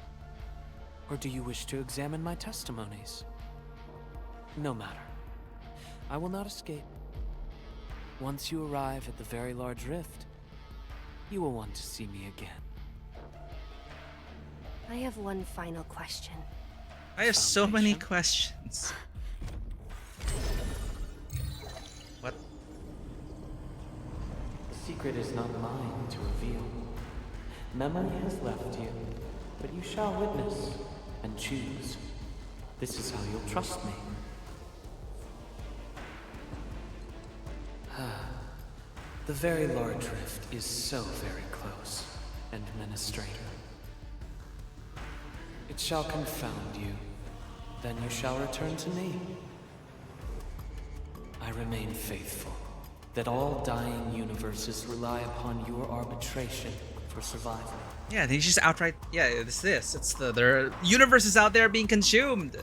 Or do you wish to examine my testimonies? No matter. I will not escape. Once you arrive at the very large rift, you will want to see me again. I have one final question. I have so many questions. What? The secret is not mine to reveal. Memory has left you, but you shall witness and choose. This is how you'll trust me. The very large rift is so very close, Administrator. It shall confound you. Then you shall return to me. I remain faithful, that all dying universes rely upon your arbitration for survival. Yeah, they just outright. Yeah, it's this. It's there are universes out there being consumed.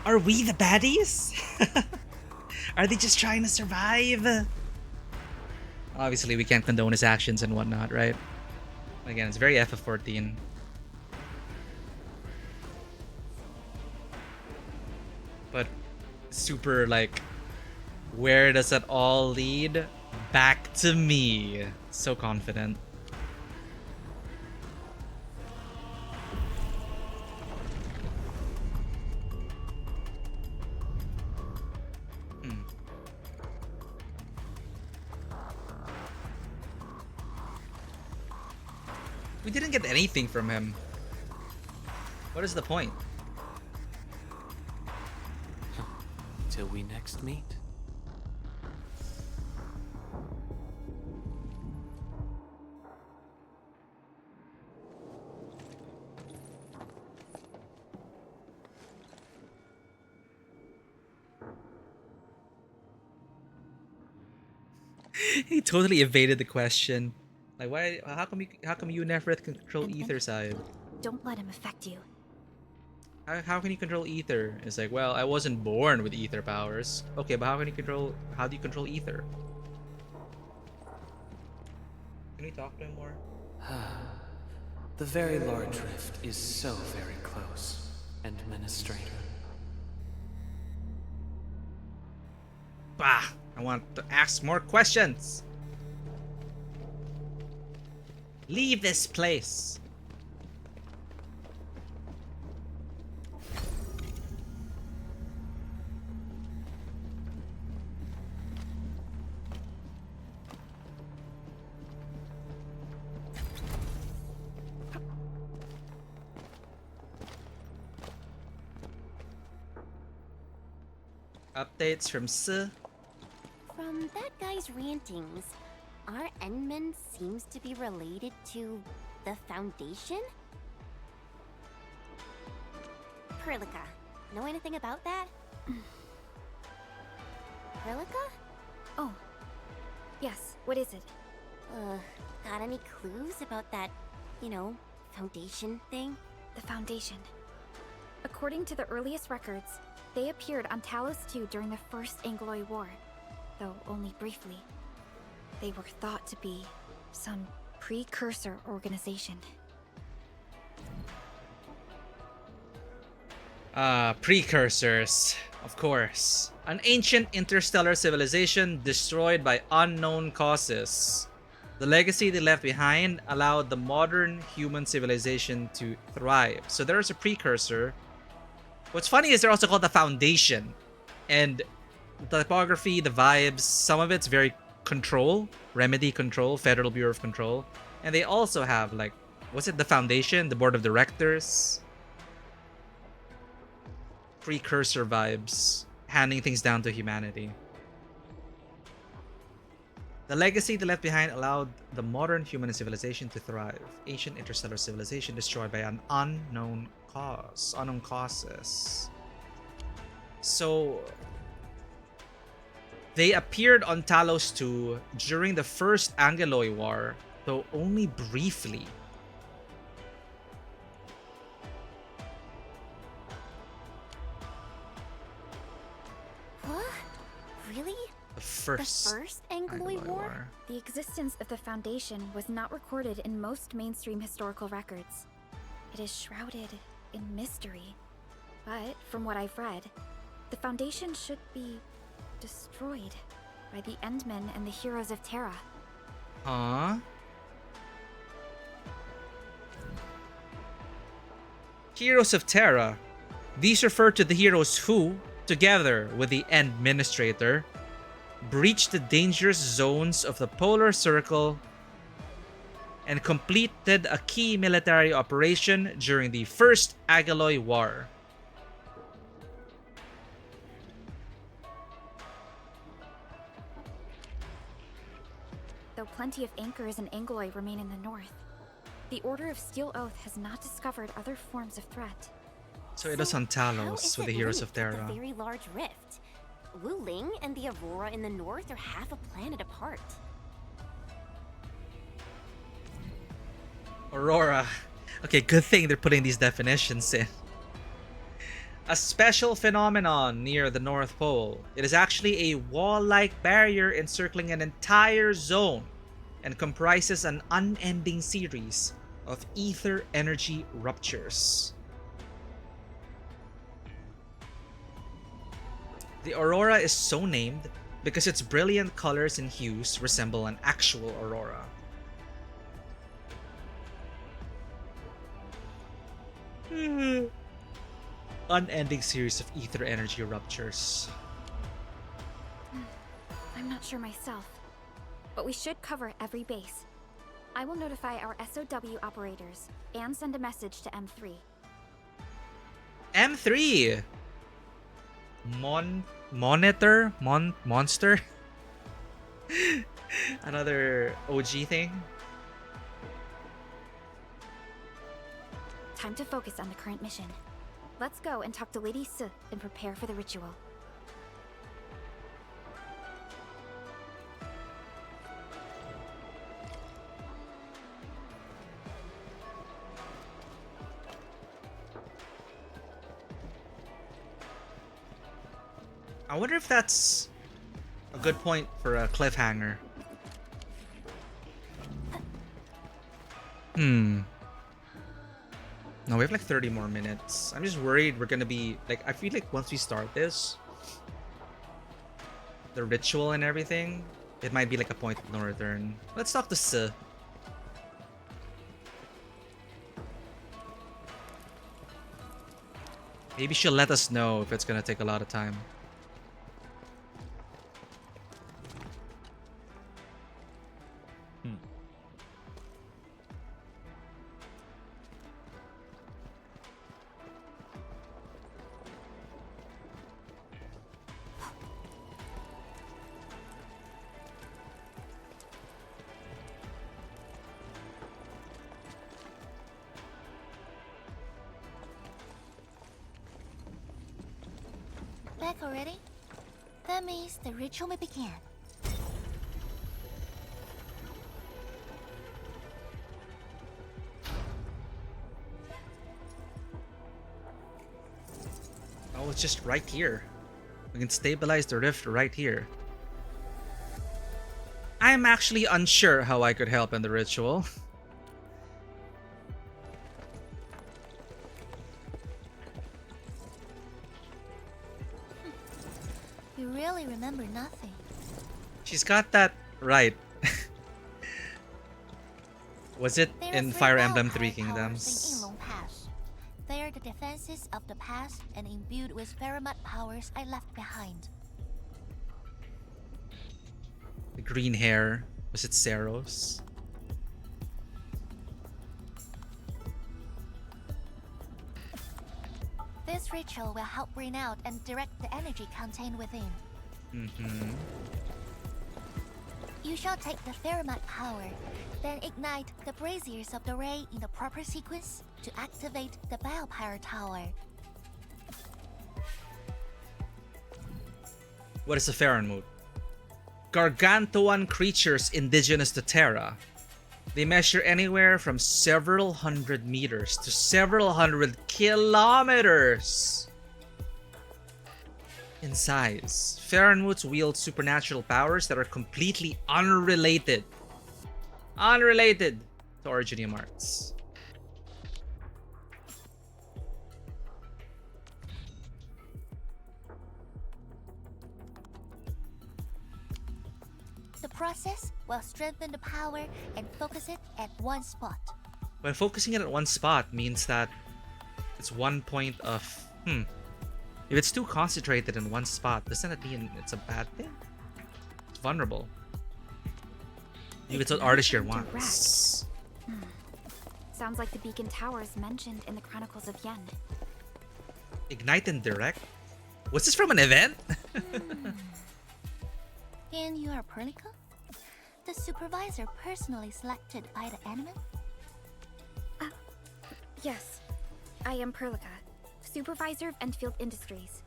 Are we the baddies? Are they just trying to survive? Obviously, we can't condone his actions and whatnot, right? Again, it's very FF14. But super like, where does it all lead? Back to me. So confident. We didn't get anything from him. What is the point? Till we next meet. He totally evaded the question. Like, why? How come you never can control ether side? Don't let him affect you. How can you control ether? It's like, well, I wasn't born with ether powers. Okay, but how do you control ether? Can we talk to him more? The very large rift is so very close, Administrator. Bah! I want to ask more questions. Leave this place. Updates from S. From that guy's rantings, our Endman seems to be related to the Foundation? Perlica, know anything about that? Perlica? Oh, yes, what is it? Got any clues about that, Foundation thing? The Foundation. According to the earliest records, they appeared on Talos II during the First Angloid War, though only briefly. They were thought to be some precursor organization. Precursors, of course. An ancient interstellar civilization destroyed by unknown causes. The legacy they left behind allowed the modern human civilization to thrive. So there's a precursor. What's funny is they're also called the Foundation. And the typography, the vibes, some of it's very Control, Remedy Control, Federal Bureau of Control. And they also have, like, what's it, the Foundation, the Board of Directors. Precursor vibes, handing things down to humanity. The legacy they left behind allowed the modern human civilization to thrive. Ancient interstellar civilization destroyed by an unknown causes. So they appeared on Talos II during the First Angloid War, though only briefly. What? first? The first Angloy War? The existence of the Foundation was not recorded in most mainstream historical records. It is shrouded in mystery. But, from what I've read, the Foundation should be destroyed by the Endmen and the Heroes of Terra. Huh? Heroes of Terra. These refer to the heroes who, together with the Administrator, breached the dangerous zones of the Polar Circle and completed a key military operation during the First Angloy War. Though plenty of anchors and Angloy remain in the north, the Order of Steel Oath has not discovered other forms of threat. So it was on Talos with the Heroes of Terra. A very large rift. Wu Ling and the Aurora in the north are half a planet apart. Aurora. Okay, good thing they're putting these definitions in. A special phenomenon near the North Pole. It is actually a wall-like barrier encircling an entire zone and comprises an unending series of ether energy ruptures. The Aurora is so named because its brilliant colors and hues resemble an actual aurora. Unending series of ether energy ruptures. I'm not sure myself, but we should cover every base. I will notify our SOW operators and send a message to M3. M3! Monster? Another OG thing? Time to focus on the current mission. Let's go and talk to Lady Si and prepare for the ritual. I wonder if that's a good point for a cliffhanger. No, we have like 30 more minutes. I'm just worried we're gonna be like, I feel like once we start this, the ritual and everything, it might be like a point of no return. Let's talk to Si. Maybe she'll let us know if it's gonna take a lot of time. Back already? That means the ritual may begin. Oh, it's just right here. We can stabilize the rift right here. I'm actually unsure how I could help in the ritual. You really remember nothing. She's got that right. Was it There are in three Fire Emblem vampire Three powers Kingdoms? in Yinglong Pass. They are the defenses of the past and imbued with Pheromat powers I left behind. The green hair. Was it Seros? This ritual will help bring out and direct the energy contained within. You shall take the Pheromat power, then ignite the braziers of the ray in the proper sequence to activate the Biopower Tower. What is a Pheron Gargantuan creatures indigenous to Terra. They measure anywhere from several hundred meters to several hundred kilometers. in size. Fahrenwoods wield supernatural powers that are completely unrelated to Originium arts. The process will strengthen the power and focus it at one spot. By focusing it at one spot means that it's one point of... If it's too concentrated in one spot, doesn't it mean it's a bad thing? It's vulnerable. Maybe it's what Artist wants. Sounds like the beacon tower is mentioned in the Chronicles of Yen. Ignite and direct? Was this from an event? And you are Perlica? The supervisor personally selected by the anime? Yes, I am Perlica, supervisor of Endfield Industries.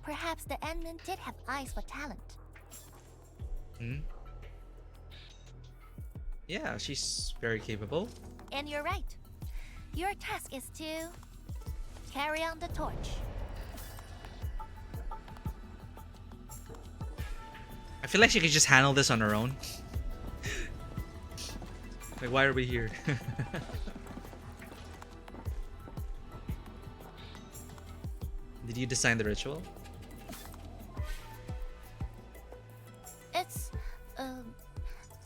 Perhaps the admin did have eyes for talent. Yeah, she's very capable. And you're right. Your task is to carry on the torch. I feel like she could just handle this on her own. Like, why are we here? Did you design the ritual? It's, An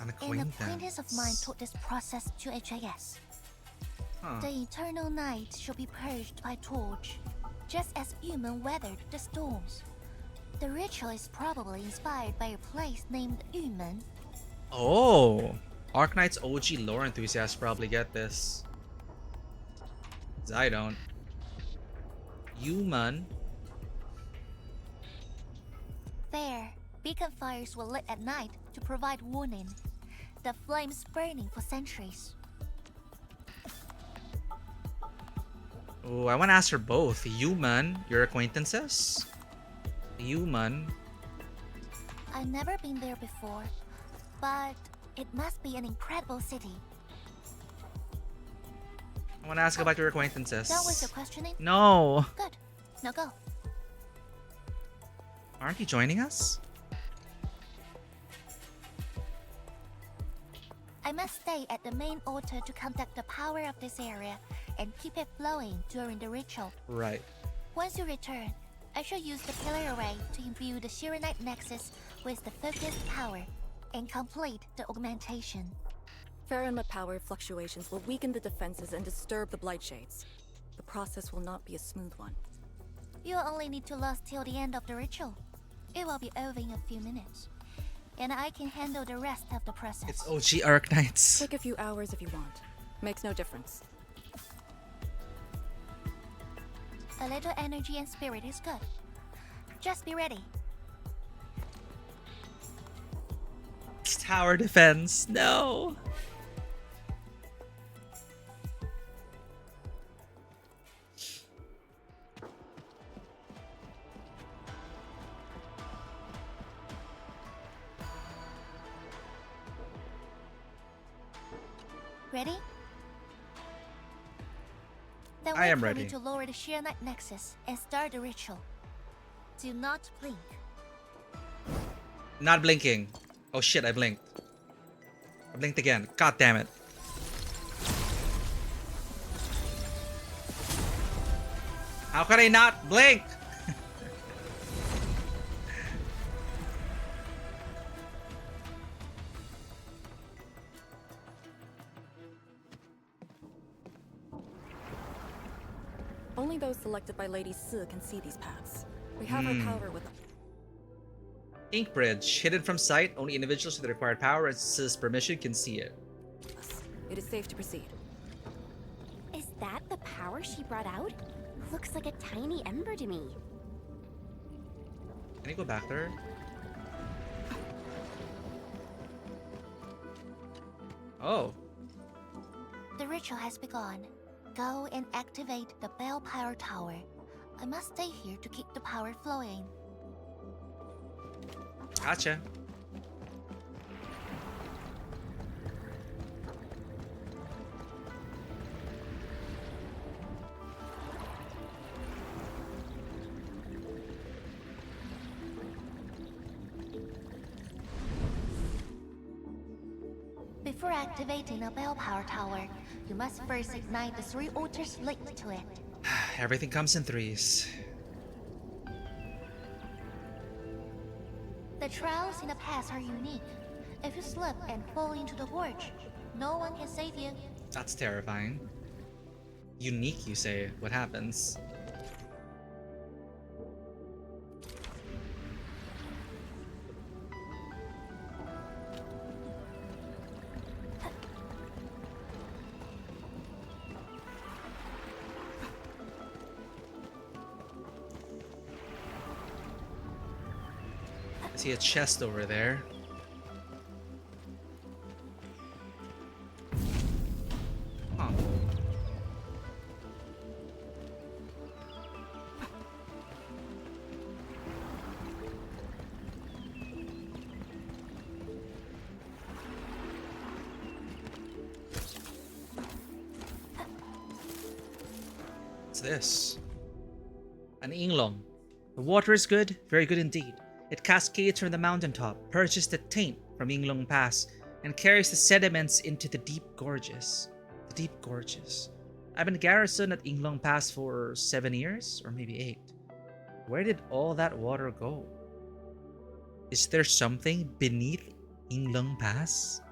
an acquaintance of mine taught this process to HIS. Huh. The eternal night shall be purged by torch, just as human weathered the storms. The ritual is probably inspired by a place named Yumen. Oh! Arknights OG lore enthusiasts probably get this. 'Cause I don't. Human. There, beacon fires were lit at night to provide warning. The flames burning for centuries. Oh, I want to ask her both. Human, your acquaintances? Human. I've never been there before, but it must be an incredible city. I want to ask about your acquaintances. That was your questioning? No. Good. Now go. Aren't you joining us? I must stay at the main altar to conduct the power of this area and keep it flowing during the ritual. Right. Once you return, I shall use the pillar array to imbue the Shiranite Nexus with the focused power and complete the augmentation. Fahrenheit power fluctuations will weaken the defenses and disturb the Blight Shades. The process will not be a smooth one. You'll only need to last till the end of the ritual. It will be over in a few minutes. And I can handle the rest of the process. It's OG Arknights. Take a few hours if you want. Makes no difference. A little energy and spirit is good. Just be ready. It's tower defense. No. Ready? Then I wait am for ready. me to lower the Shiranite Nexus and start the ritual. Do not blink. Not blinking. Oh shit, I blinked. I blinked again. God damn it. How can I not blink? Only those selected by Lady Si can see these paths. We have our power with them. Ink Bridge. Hidden from sight. Only individuals with the required power and Si's permission can see it. It is safe to proceed. Is that the power she brought out? Looks like a tiny ember to me. Can I go back there? Oh. The ritual has begun. Go and activate the Bell Power Tower. I must stay here to keep the power flowing. Gotcha. Before activating a bell power tower, you must first ignite the 3 altars linked to it. Everything comes in threes. The trials in the past are unique. If you slip and fall into the gorge, no one can save you. That's terrifying. Unique, you say? What happens? I see a chest over there. Huh. What's this? An Inglong. The water is good, very good indeed. It cascades from the mountaintop, purges the taint from Yinglong Pass, and carries the sediments into the deep gorges. The deep gorges. I've been garrisoned at Yinglong Pass for 7 years, or maybe 8. Where did all that water go? Is there something beneath Yinglong Pass?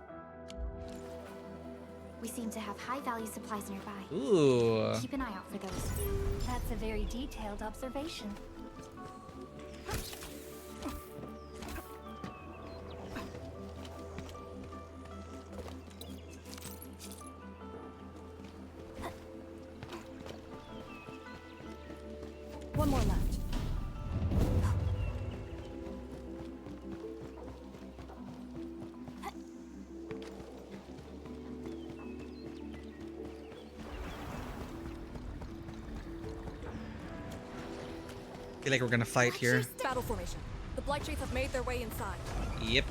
We seem to have high-value supplies nearby. Ooh. Keep an eye out for those. That's a very detailed observation. One more left. Feel like we're gonna fight here. Battle formation. The Blightshades have made their way inside. Yep.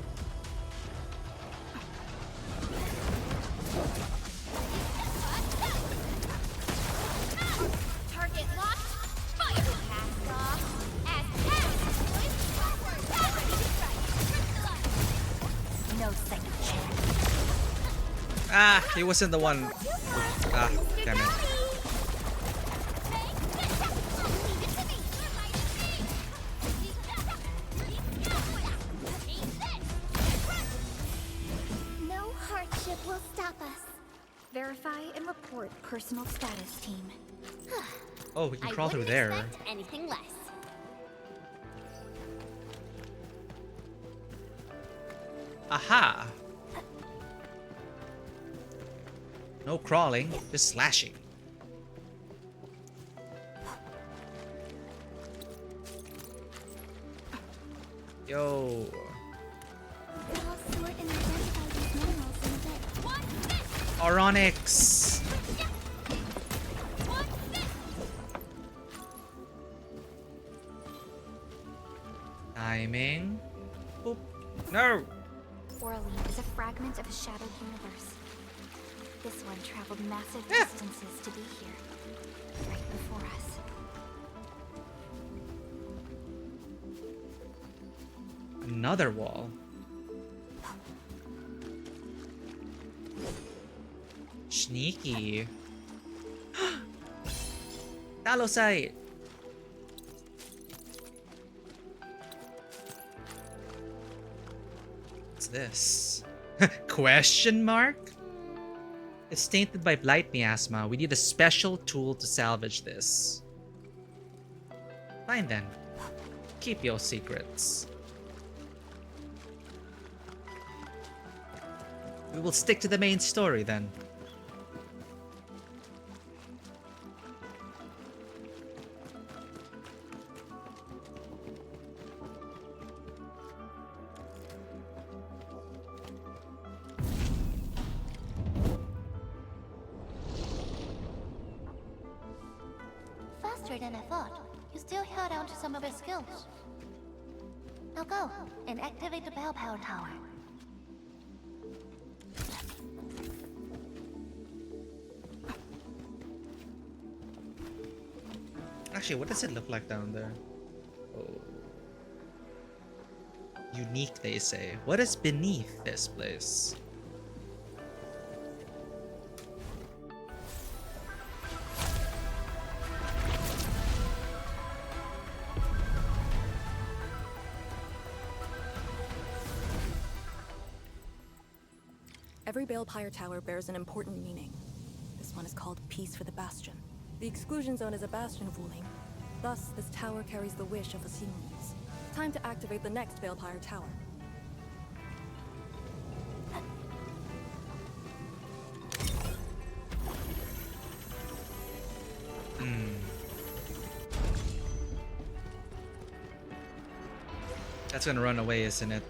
Target locked. Fire! Cast off. As cast. No second chance. Ah, he wasn't the one. Ah, damn it. No hardship will stop us. Verify and report personal status, team. Oh, we can crawl through there. Expect anything less. Aha! No crawling, just slashing. Yo. Aronix! Timing. Boop. No! Orlean is a fragment of a shadowed universe. This one traveled massive distances to be here, right before us. Another wall. Sneaky. Talosite. What's this? Question mark? It's tainted by blight miasma. We need a special tool to salvage this. Fine then. Keep your secrets. We will stick to the main story then. Faster than I thought. You still held on to some of your skills. Now go and activate the bell power tower. Actually, what does it look like down there? Oh. Unique, they say. What is beneath this place? Every Balepire tower bears an important meaning. This one is called Peace for the Bastion. The exclusion zone is a bastion of ruling. Thus, this tower carries the wish of the Seamoons. Time to activate the next Balepire tower. That's gonna run away, isn't it?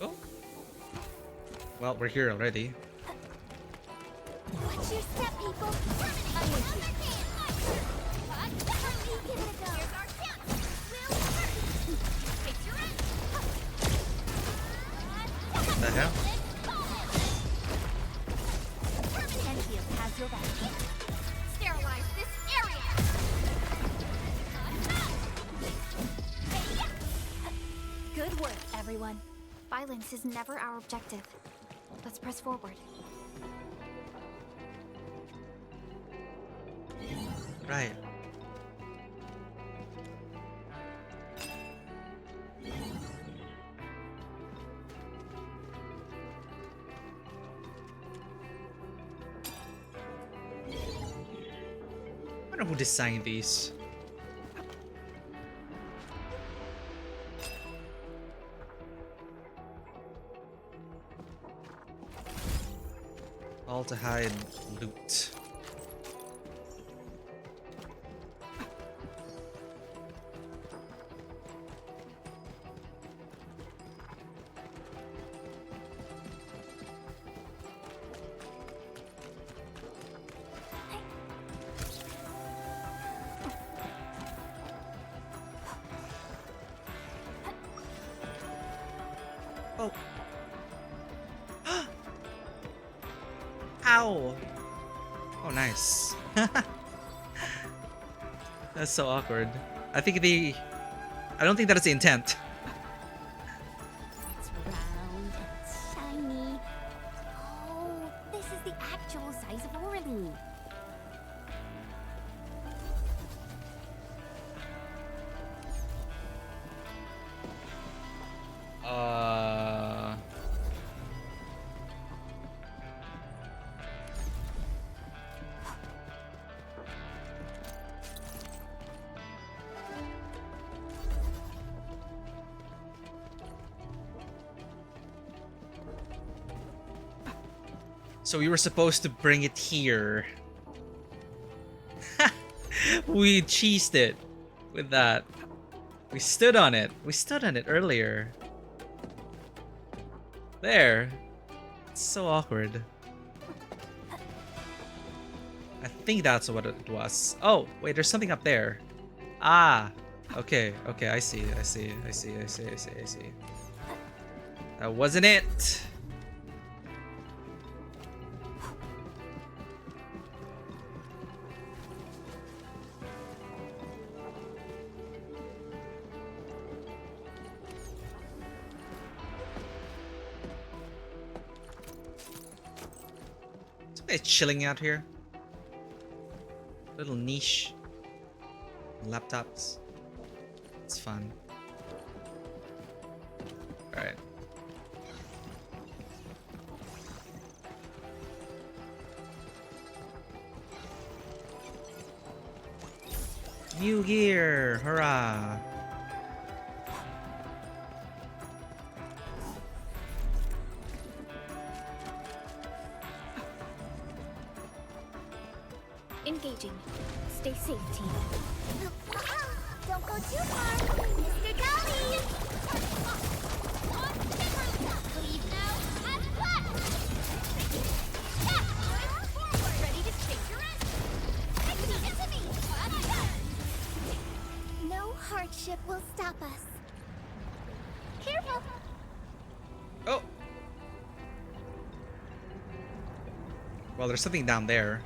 Oh. Well, we're here already. Watch your step, people! What the hell? Endfield has your back. Sterilize this area! Good work, everyone. Violence is never our objective. Let's press forward. Right. I wonder who designed these. All to hide loot. Oh. Ow. Oh, nice. That's so awkward. I don't think that is the intent. It's round and shiny. Oh, this is the actual size of Orly. So we were supposed to bring it here. We cheesed it with that. We stood on it. We stood on it earlier. There. It's so awkward. I think that's what it was. Oh, wait, there's something up there. Ah. Okay, okay, I see. That wasn't it. It's chilling out here. Little niche. Laptops. It's fun. Alright. New gear! Hurrah! Engaging. Stay safe, team. Don't go too far, Mr. Dolly! Leave now and flat! Ready to take your end! Into me! No hardship will stop us. Careful! Oh! Well, there's something down there.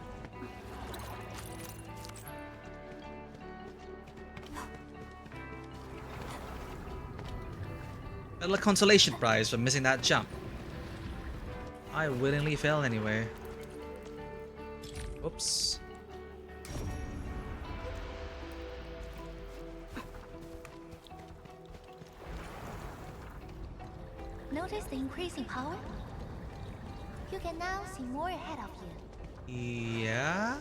A little consolation prize for missing that jump. I willingly fell anyway. Oops. Notice the increasing power? You can now see more ahead of you. Yeah?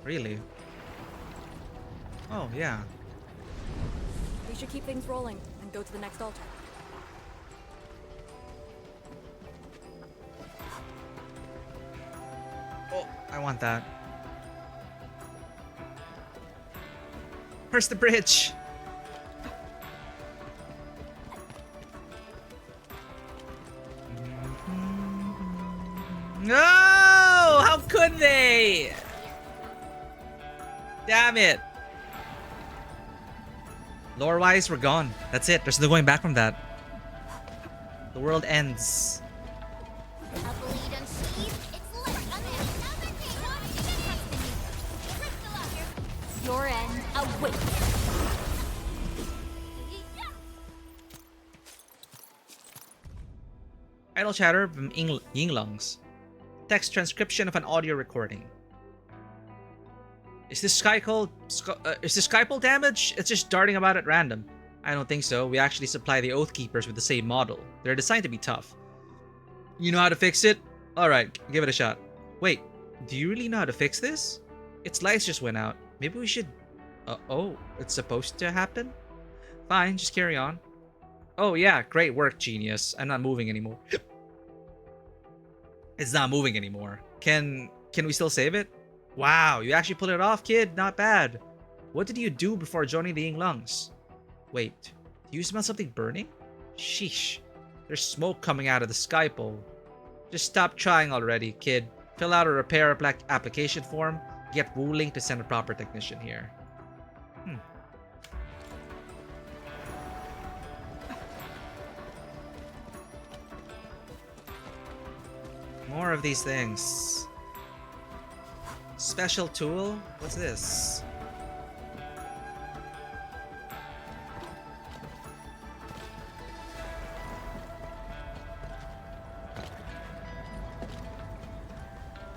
Really? Oh, yeah. We should keep things rolling and go to the next altar. Oh, I want that. Where's the bridge? No! How could they? Damn it. Lore-wise, we're gone. That's it. There's no going back from that. The world ends. Your end awaits. Idle chatter from Yinglungs. Text transcription of an audio recording. Is this Skypal damage? It's just darting about at random. I don't think so. We actually supply the Oath Keepers with the same model. They're designed to be tough. You know how to fix it? Alright, give it a shot. Wait, do you really know how to fix this? Its lights just went out. Maybe we should... oh, it's supposed to happen? Fine, just carry on. Oh yeah, great work, genius. I'm not moving anymore. It's not moving anymore. Can we still save it? Wow, you actually pulled it off, kid. Not bad. What did you do before joining the Yinglungs? Wait, do you smell something burning? Sheesh. There's smoke coming out of the sky pole. Just stop trying already, kid. Fill out a repair application form. Get Wuling to send a proper technician here. More of these things. Special tool? What's this?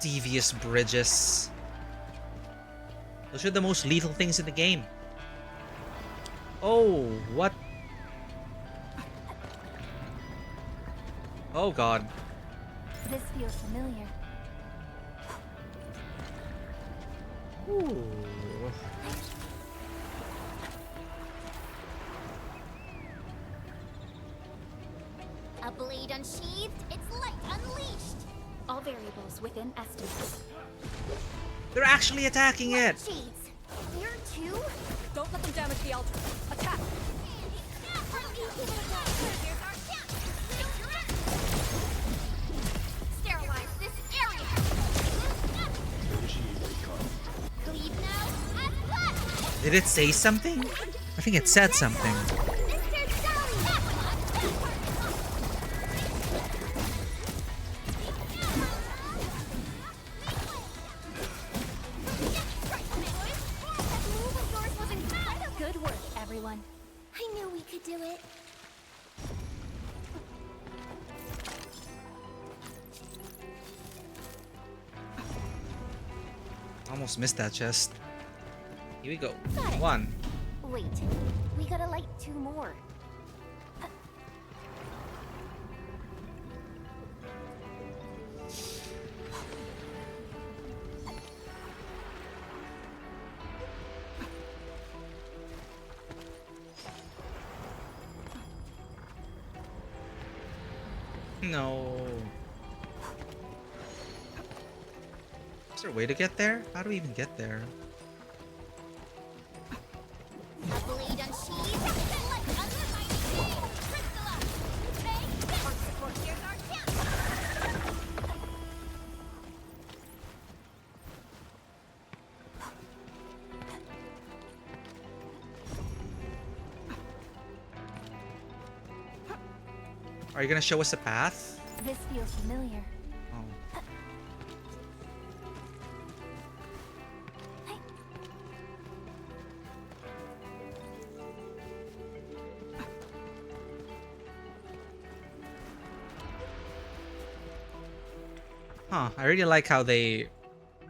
Devious bridges. Those are the most lethal things in the game. Oh, what? Oh god. This feels familiar. Ooh. A blade unsheathed, its light unleashed. All variables within estimates. They're actually attacking it. Jeez, there too? Don't let them damage the altar. Attack! Sterilize this area. Cleave now and cut. Did it say something? I think it said something. Good work, everyone. I knew we could do it. Almost missed that chest. Here we go. Got it. 1. Wait, we gotta light 2 more. No. Is there a way to get there? How do we even get there? A blade unsheathed, light unleashed. Crystalla. Take this. Here's our chance. Are you gonna show us a path? This feels familiar. Oh. Huh, I really like how they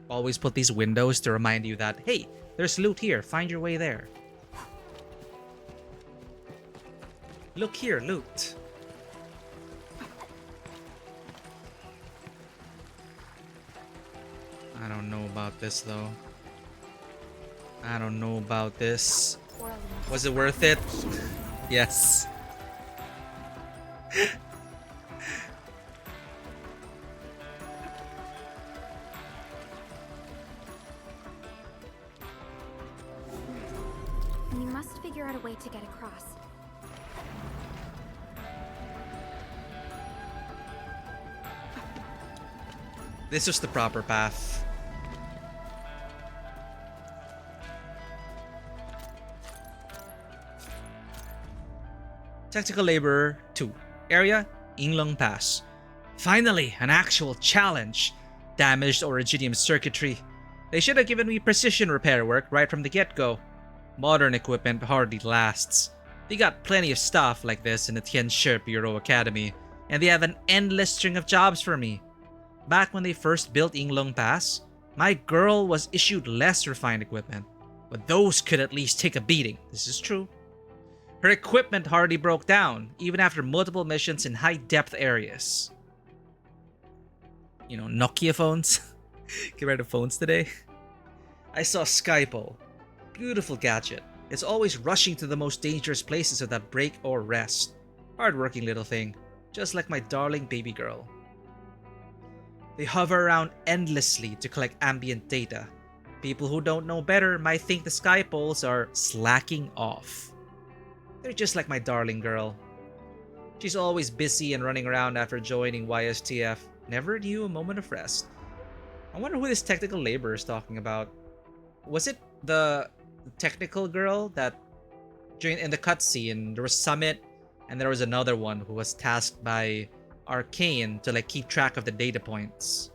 always put these windows to remind you that, hey, there's loot here, find your way there. Look here, loot. I don't know about this though. I don't know about this. Was it worth it? Yes. We must figure out a way to get across. This was the proper path. Technical Laborer 2. Area, Yinglong Pass. Finally, an actual challenge. Damaged Originium circuitry. They should have given me precision repair work right from the get-go. Modern equipment hardly lasts. They got plenty of stuff like this in the Tianshi Bureau Academy, and they have an endless string of jobs for me. Back when they first built Yinglong Pass, my girl was issued less refined equipment, but those could at least take a beating. This is true. Her equipment hardly broke down, even after multiple missions in high-depth areas. You know, Nokia phones? Get rid of phones today. I saw Skypo. Beautiful gadget. It's always rushing to the most dangerous places without break or rest. Hard-working little thing, just like my darling baby girl. They hover around endlessly to collect ambient data. People who don't know better might think the Skypoles are slacking off. They're just like my darling girl. She's always busy and running around after joining YSTF. Never knew a moment of rest. I wonder who this technical laborer is talking about. Was it the technical girl that in the cutscene there was Summit, and there was another one who was tasked by Arcane to like keep track of the data points?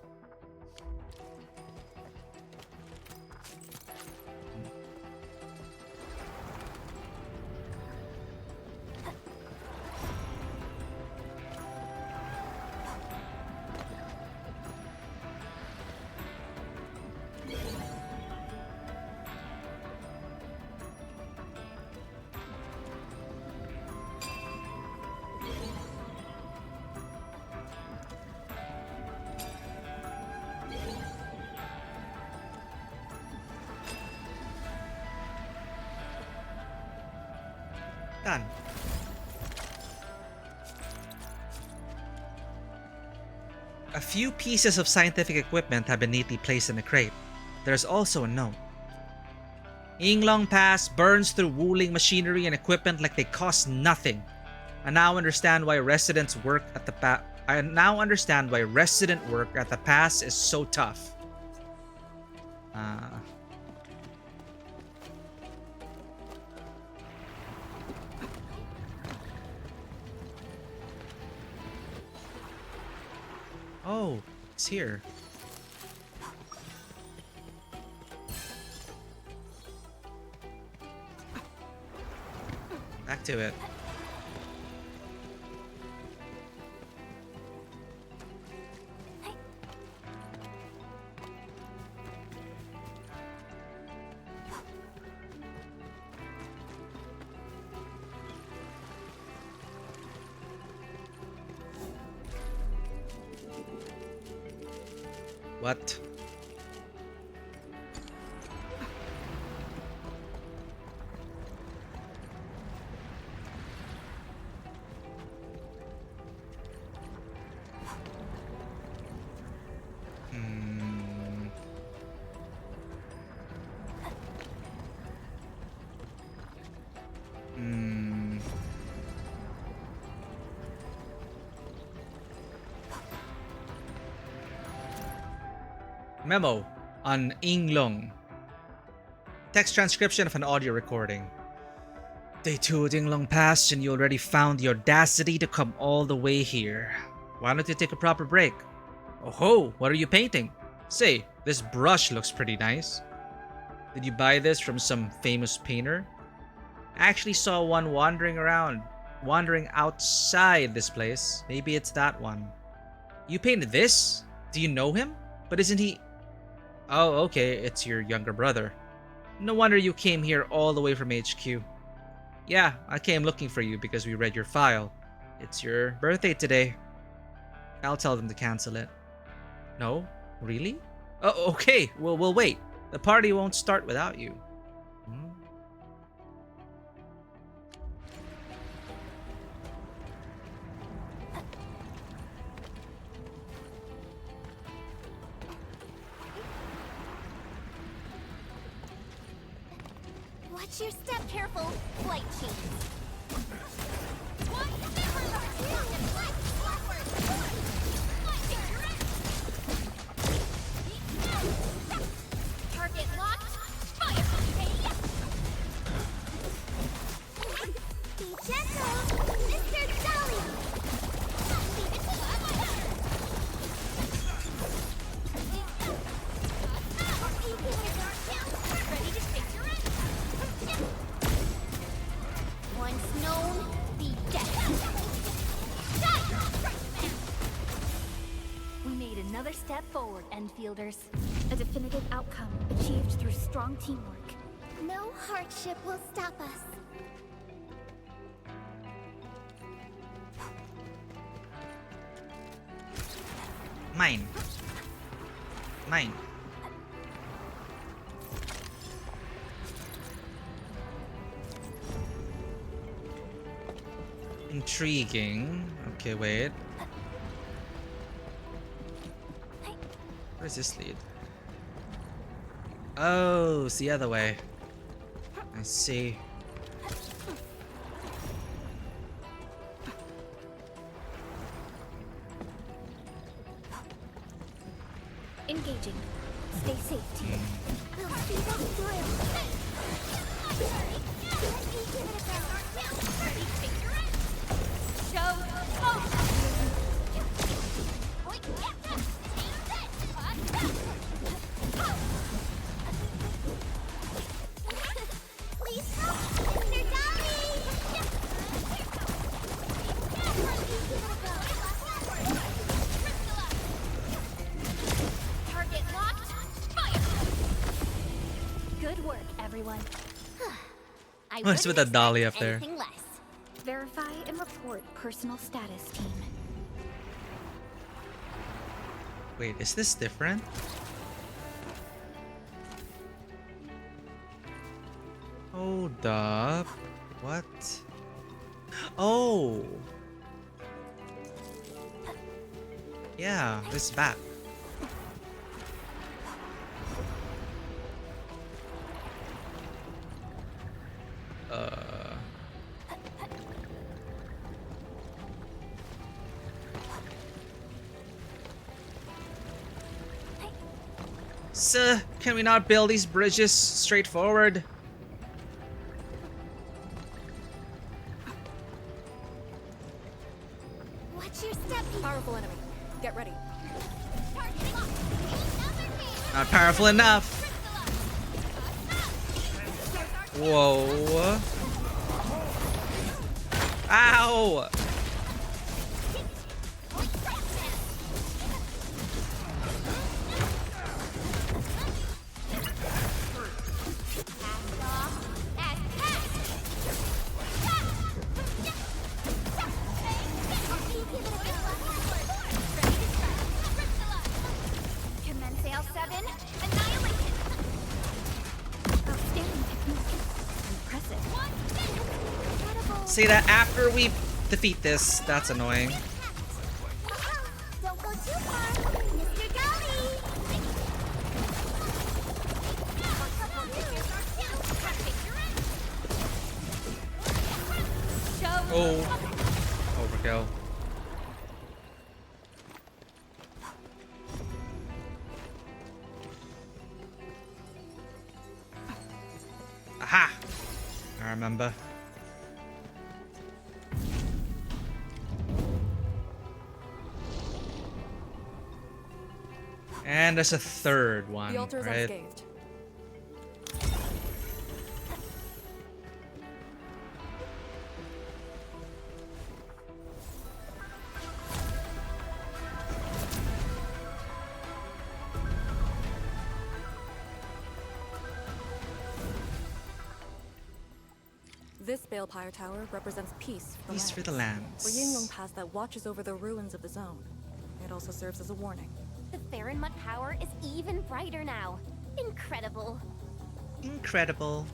Done. A few pieces of scientific equipment have been neatly placed in a crate. There's also a note. Yinglong Pass burns through Wuling machinery and equipment like they cost nothing. I now understand why resident work at the pass is so tough. Oh, it's here. Back to it. What? Memo on Yinglong. Text transcription of an audio recording. Day 2 at Yinglong Pass, and you already found the audacity to come all the way here. Why don't you take a proper break? Oh ho, what are you painting? Say, this brush looks pretty nice. Did you buy this from some famous painter? I actually saw one wandering outside this place. Maybe it's that one. You painted this? Do you know him? But isn't he... Oh, okay, it's your younger brother. No wonder you came here all the way from HQ. Yeah, I came looking for you because we read your file. It's your birthday today. I'll tell them to cancel it. No? Really? Oh, okay. Well, we'll wait. The party won't start without you. Watch your step, careful, flight cheese. Target locked. Fire! Be gentle, Mr. Dolly. Ready to take your end. Once known, be dead. We made another step forward, Enfielders. A definitive outcome achieved through strong teamwork. No hardship will stop us. Mine. Mine. Intriguing. Okay, wait. Where does this lead? Oh, it's the other way. I see. Engaging. Stay safe, team. We'll see that through. Please help, Mr. Dolly! Target locked. Fire! Good work, everyone. I What's with that dolly up there? anything less. Verify and report personal status, team. Wait, is this different? Hold up. What? Oh! Yeah, this is back. Sir, can we not build these bridges straightforward? Watch your step. Powerful enemy. Get ready. Not powerful enough. Whoa. Ow! Commence L7. Annihilation. Outstanding technique. Impressive. Say that after we defeat this. That's annoying. Don't go too far, Mr. Dolly. Oh. Overkill. Aha! I remember. And there's a third one, The altar is right? unscathed. This Balepire Tower represents peace for Peace for the We're lands. Yinglong Pass that watches over the ruins of the zone. It also serves as a warning. The Farenmut power is even brighter now. Incredible. Incredible.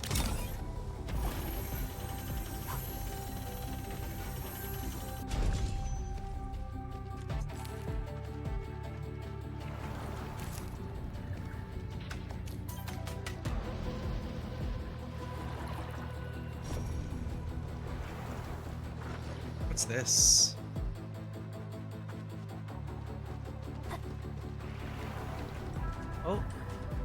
What's this? Oh,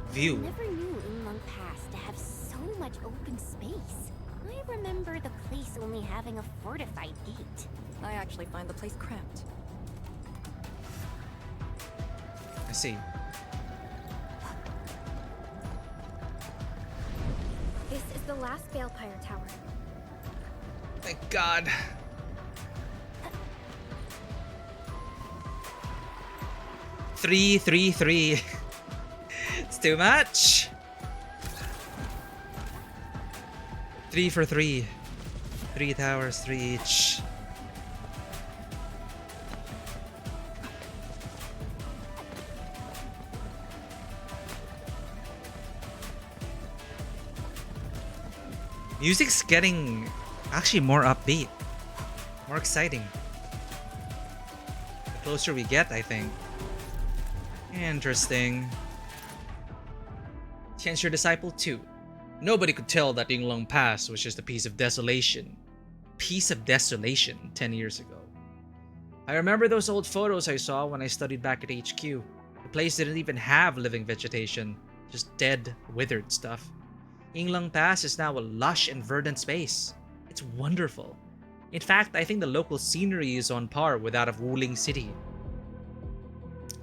I view. never knew Inlong Pass to have so much open space. I remember the place only having a fortified gate. I actually find the place cramped. I see. This is the last Balefire Tower. Thank God. Three. It's too much. 3 for 3. 3 towers, 3 each. Music's getting actually more upbeat, more exciting. The closer we get, I think. Interesting. Tian's your disciple too. Nobody could tell that Yinglong Pass was just a piece of desolation. Piece of desolation 10 years ago. I remember those old photos I saw when I studied back at HQ. The place didn't even have living vegetation, just dead, withered stuff. Yinglong Pass is now a lush and verdant space. It's wonderful. In fact, I think the local scenery is on par with that of Wuling City.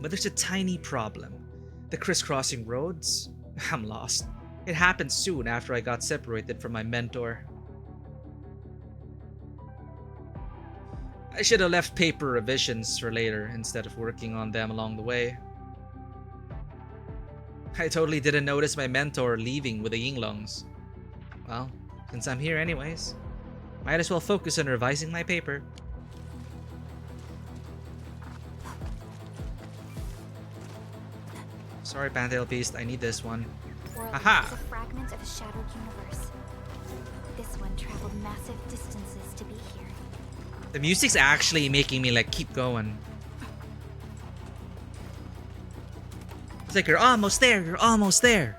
But there's a tiny problem. The crisscrossing roads? I'm lost. It happened soon after I got separated from my mentor. I should have left paper revisions for later instead of working on them along the way. I totally didn't notice my mentor leaving with the Yinglongs. Well, since I'm here anyways, might as well focus on revising my paper. Sorry, Pantheon Beast, I need this one. World Aha! is a fragment of a shattered universe. This one traveled massive distances to be here. The music's actually making me like keep going. It's like you're almost there, you're almost there.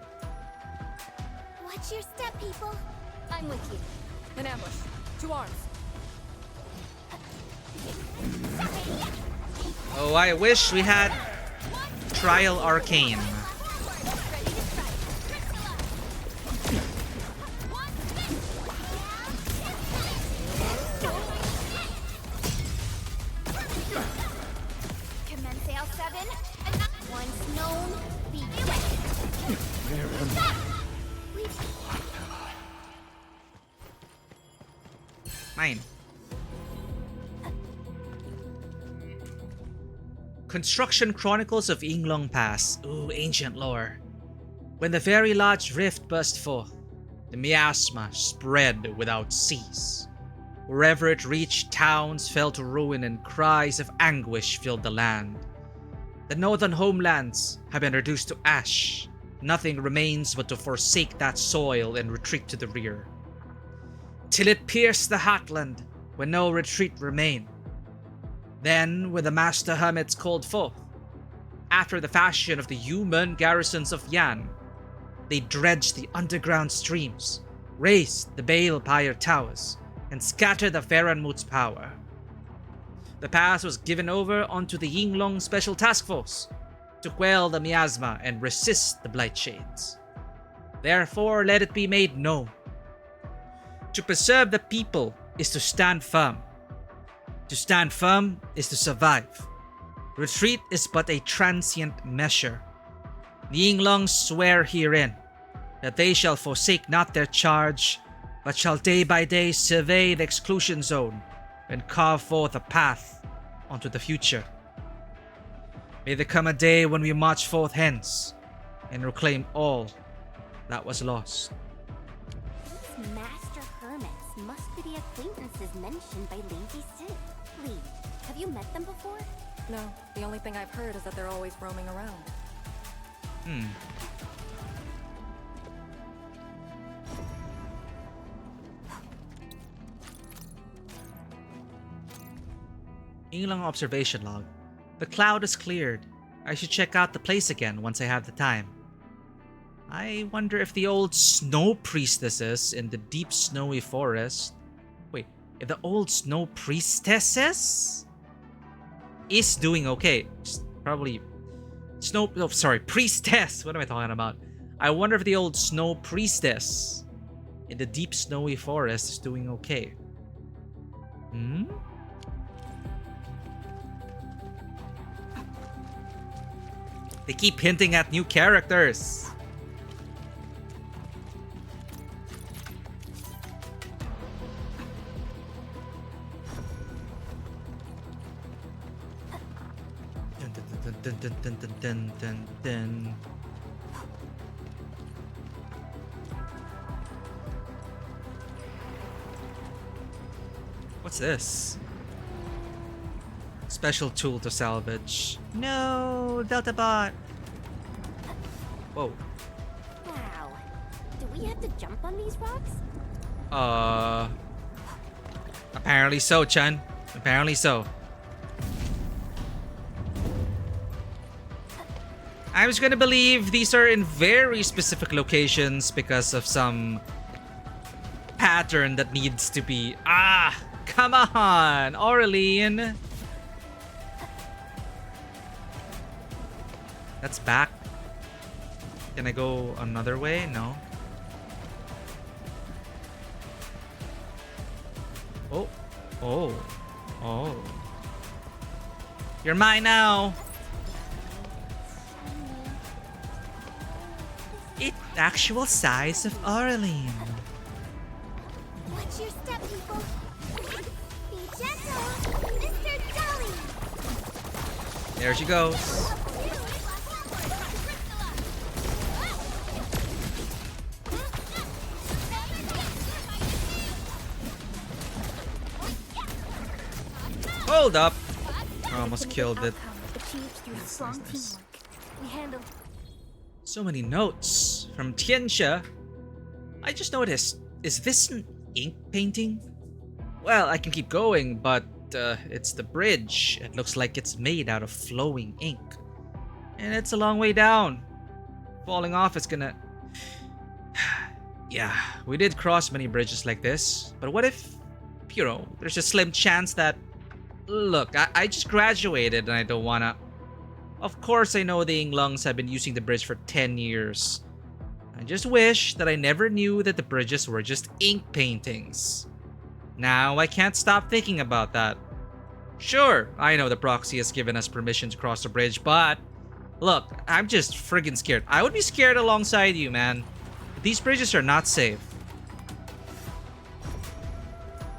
Watch your step, people. I'm with you. An ambush. 2 arms. Oh, I wish we had Trial Arcane. Commence L7. Once known, be Mine. Construction Chronicles of Yinglong Pass. Ooh, ancient lore. When the very large rift burst forth, the miasma spread without cease. Wherever it reached, towns fell to ruin and cries of anguish filled the land. The northern homelands have been reduced to ash. Nothing remains but to forsake that soil and retreat to the rear. Till it pierced the heartland, when no retreat remained. Then, when the master hermits called forth, after the fashion of the human garrisons of Yan, they dredged the underground streams, razed the Balefire towers, and scattered the Farenmut's power. The pass was given over onto the Yinglong Special Task Force to quell the miasma and resist the Blightshades. Therefore, let it be made known. To preserve the people is to stand firm. To stand firm is to survive. Retreat is but a transient measure. The Yinglongs swear herein that they shall forsake not their charge, but shall day by day survey the exclusion zone and carve forth a path onto the future. May there come a day when we march forth hence and reclaim all that was lost. These master hermits must be the acquaintances mentioned by Lady Sid. Lee, have you met them before? No, the only thing I've heard is that they're always roaming around. Yinglang observation log. The cloud is cleared. I should check out the place again once I have the time. I wonder if the old snow priestesses in the deep snowy forest... Wait, if the old snow priestesses is doing okay. Probably... priestess! What am I talking about? I wonder if the old snow priestess in the deep snowy forest is doing okay. They keep hinting at new characters. Dun, dun, dun, dun, dun, dun, dun. What's this? Special tool to salvage. No, Delta Bot. Whoa. Wow. Do we have to jump on these rocks? Apparently so, Chun. Apparently so. I was gonna believe these are in very specific locations because of some pattern that needs to be... Come on, Aureline. That's back. Can I go another way? No. Oh. Oh. Oh. You're mine now. It's the actual size of Aureline. Watch your step, people. Be gentle, Mr. Jolly. There she goes. Hold up. I almost killed it. Nice. We handled. So many notes from Tianxia. I just noticed, is this an ink painting? Well, I can keep going, but it's the bridge. It looks like it's made out of flowing ink. And it's a long way down. Falling off is gonna... Yeah, we did cross many bridges like this, but what if, you know, there's a slim chance that... Look, I just graduated and I don't wanna... Of course I know the Yinglungs have been using the bridge for 10 years. I just wish that I never knew that the bridges were just ink paintings. Now I can't stop thinking about that. Sure, I know the proxy has given us permission to cross the bridge, but... Look, I'm just friggin' scared. I would be scared alongside you, man. These bridges are not safe.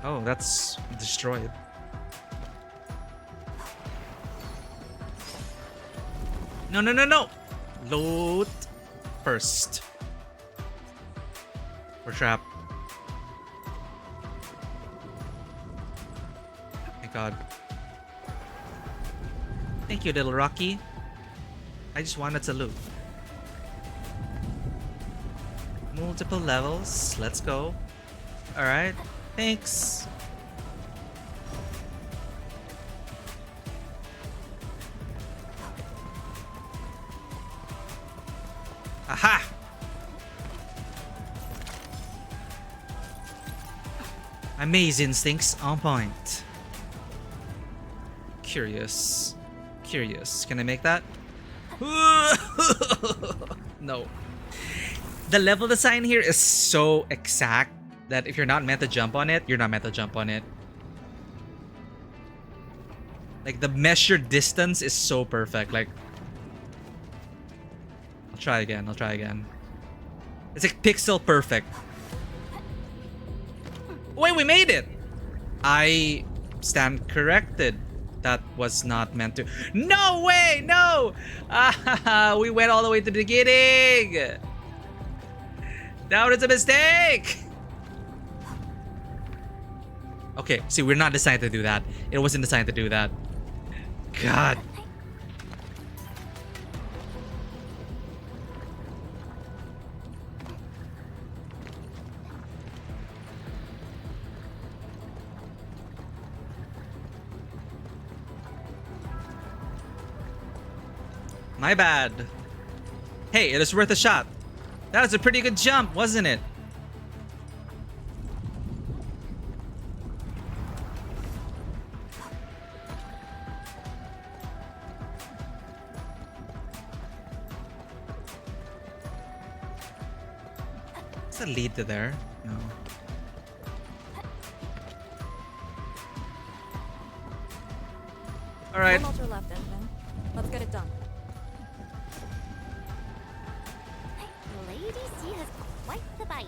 Oh, that's destroyed. No, no, no, no! Load first. We're trapped. My god. Thank you, little Rocky. I just wanted to loot. Multiple levels. Let's go. Alright. Thanks. Aha! My maze instincts on point. Curious. Curious. Can I make that? No. The level design here is so exact that if you're not meant to jump on it, you're not meant to jump on it. Like, the measured distance is so perfect. Like, I'll try again. I'll try again. It's like pixel perfect. Wait, we made it! I stand corrected. That was not meant to... No way! No! We went all the way to the beginning! That was a mistake! Okay, see, we're not designed to do that. It wasn't designed to do that. God. My bad. Hey, it was worth a shot. That was a pretty good jump, wasn't it? Is that lead to there? No. All right. One ultra left, Endman. Let's get it done. Lady C has quite the bite,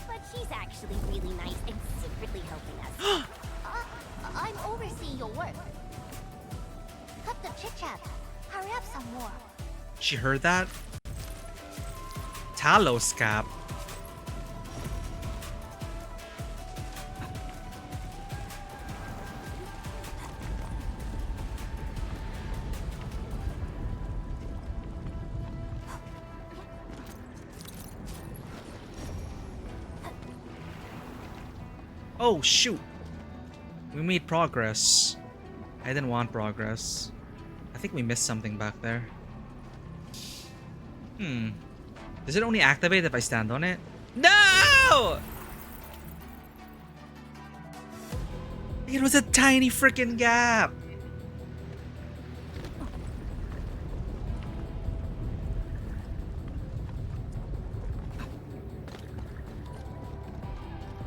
but she's actually really nice and secretly helping us. I'm overseeing your work. Cut the chit-chat. Hurry up some more. She heard that? Talos cap. Oh shoot. We made progress. I didn't want progress. I think we missed something back there. Does it only activate if I stand on it? No! It was a tiny freaking gap.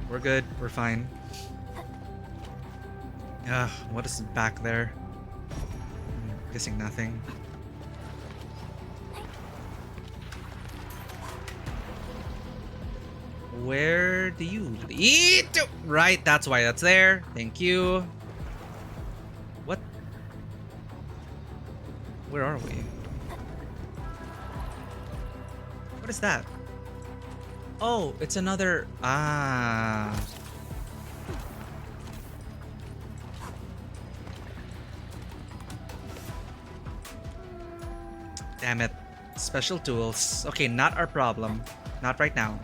We're good. We're fine. Ugh, what is back there? Guessing nothing. Where do you eat? Right, that's why that's there. Thank you. What? Where are we? What is that? Oh, it's another... Ah. Damn it. Special tools. Okay, not our problem. Not right now.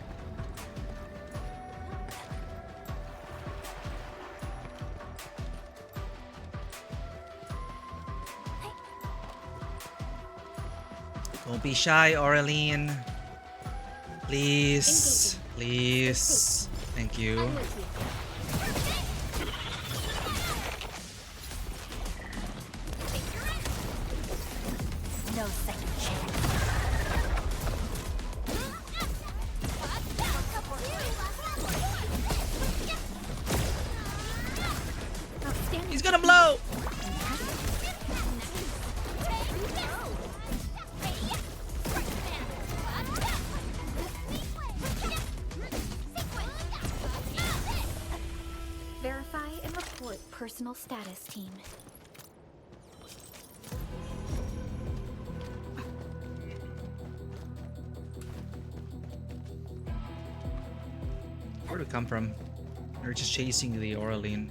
Don't be shy, Aureline. Please. Please. Thank you. No second chance. He's gonna blow! Verify and report personal status, team. Where'd it come from? They're just chasing the Aureline.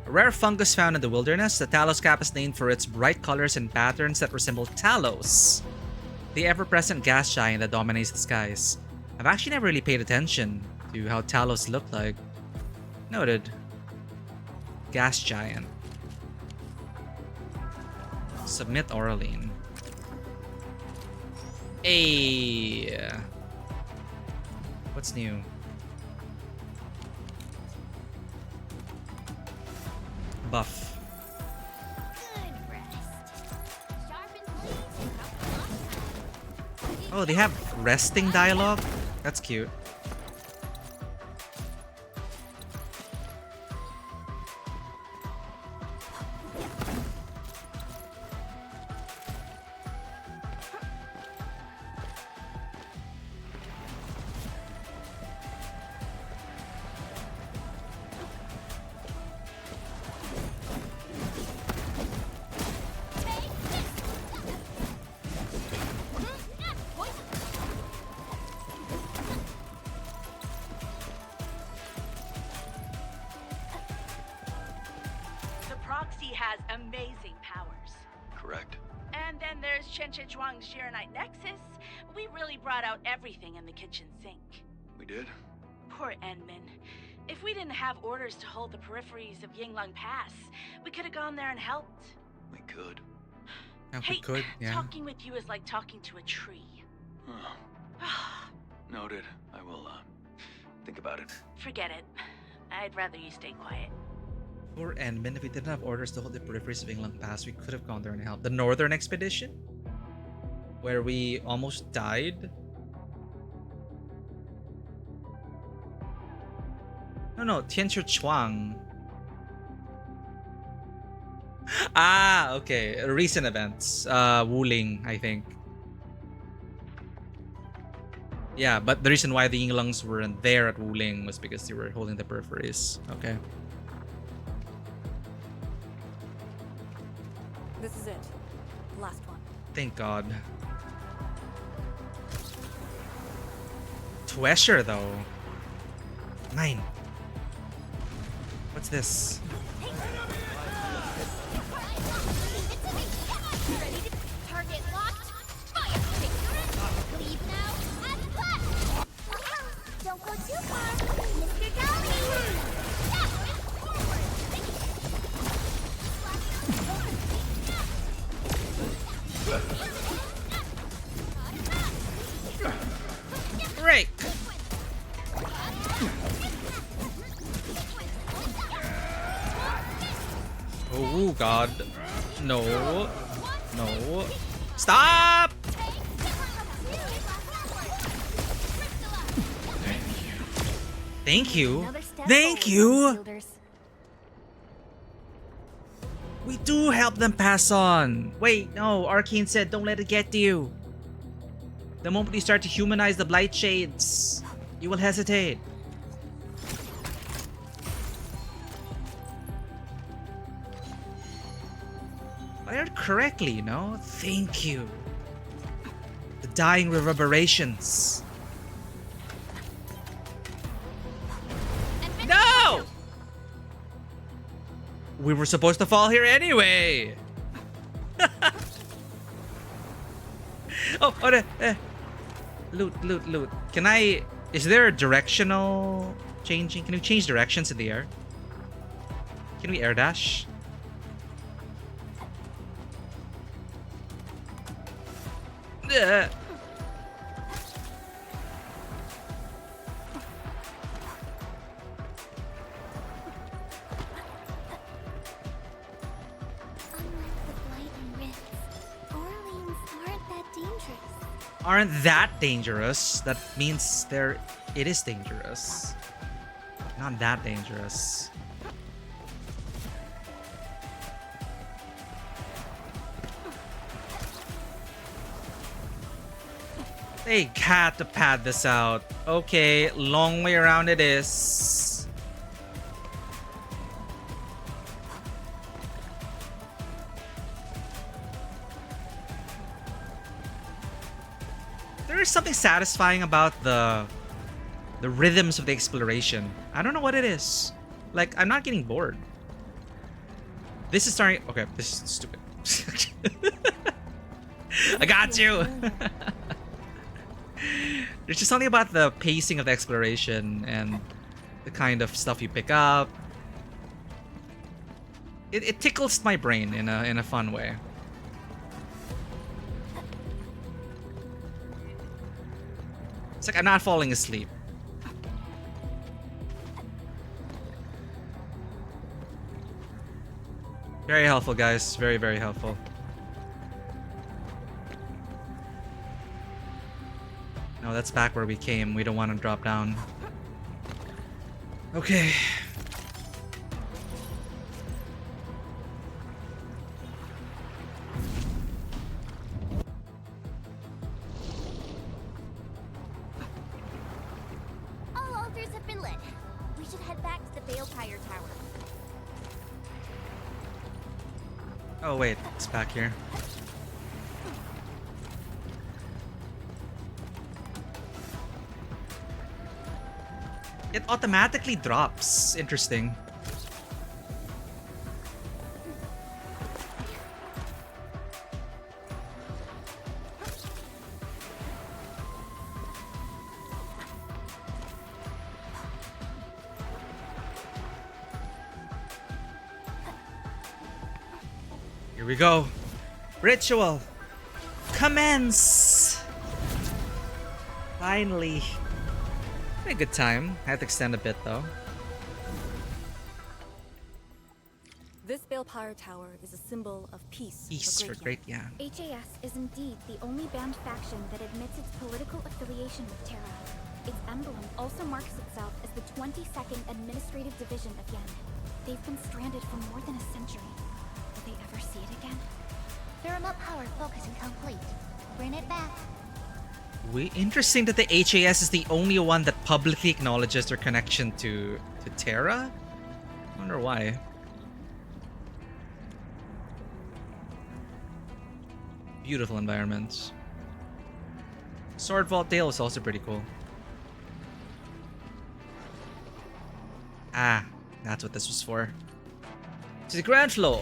A rare fungus found in the wilderness, the Talos cap is named for its bright colors and patterns that resemble Talos, the ever-present gas giant that dominates the skies. I've actually never really paid attention to how Talos looked like. Noted. Gas giant. Submit Aureline. Hey. What's new? Buff. Oh, they have resting dialogue? That's cute. has amazing powers. Correct. And then there's Chen Zhuang's Shiranite Nexus. We really brought out everything in the kitchen sink. We did? Poor Enman. If we didn't have orders to hold the peripheries of Yinglang Pass, we could have gone there and helped. We could. Yeah, Hey, we could, yeah. talking with you is like talking to a tree. Noted. I will, think about it. Forget it. I'd rather you stay quiet. Poor Enmin, if we didn't have orders to hold the peripheries of England Pass, we could have gone there and helped. The Northern Expedition? Where we almost died? No, Tianchu Chuang. Ah, okay. Recent events. Wuling, I think. Yeah, but the reason why the Yinglungs weren't there at Wuling was because they were holding the peripheries. Okay. This is it. Last one. Thank God. Treasure, though. 9. What's this? Target locked. Fire! Leave now and blast! Don't go too far, Mr. Dolly! Break! Oh God. No. No. Stop! Thank you. Thank you! We do help them pass on. Wait, no. Arcane said don't let it get to you. The moment you start to humanize the Blight Shades, you will hesitate. Fired correctly, you know? Thank you. The dying reverberations. No! We were supposed to fall here anyway. Oh, loot. Can I... Is there a directional changing? Can we change directions in the air? Can we air dash? Ugh. Aren't that dangerous? That means it is dangerous. Not that dangerous. They had to pad this out. Okay, long way around it is. There is something satisfying about the rhythms of the exploration. I don't know what it is. Like, I'm not getting bored. This is starting... Okay, this is stupid. I got you! There's just something about the pacing of the exploration and the kind of stuff you pick up. It tickles my brain in a fun way. It's like I'm not falling asleep. Very helpful, guys. Very, very helpful. No, that's back where we came. We don't want to drop down. Okay. All altars have been lit. We should head back to the Balefire Tower. Oh wait, it's back here. It automatically drops. Interesting. we go. Ritual. Commence. Finally. Had a good time. Had to extend a bit though. This Balepire Tower is a symbol of peace. Peace for Great Yang. HAS is indeed the only banned faction that admits its political affiliation with Terra. Its emblem also marks itself as the 22nd Administrative Division of Yemen. They've been stranded for more than a century. Will they ever see it again? Thermal power focusing complete. Bring it back. Interesting that the HAS is the only one that publicly acknowledges their connection to Terra. Wonder why. Beautiful environments. Sword Vault Dale is also pretty cool. Ah, that's what this was for. To the ground floor.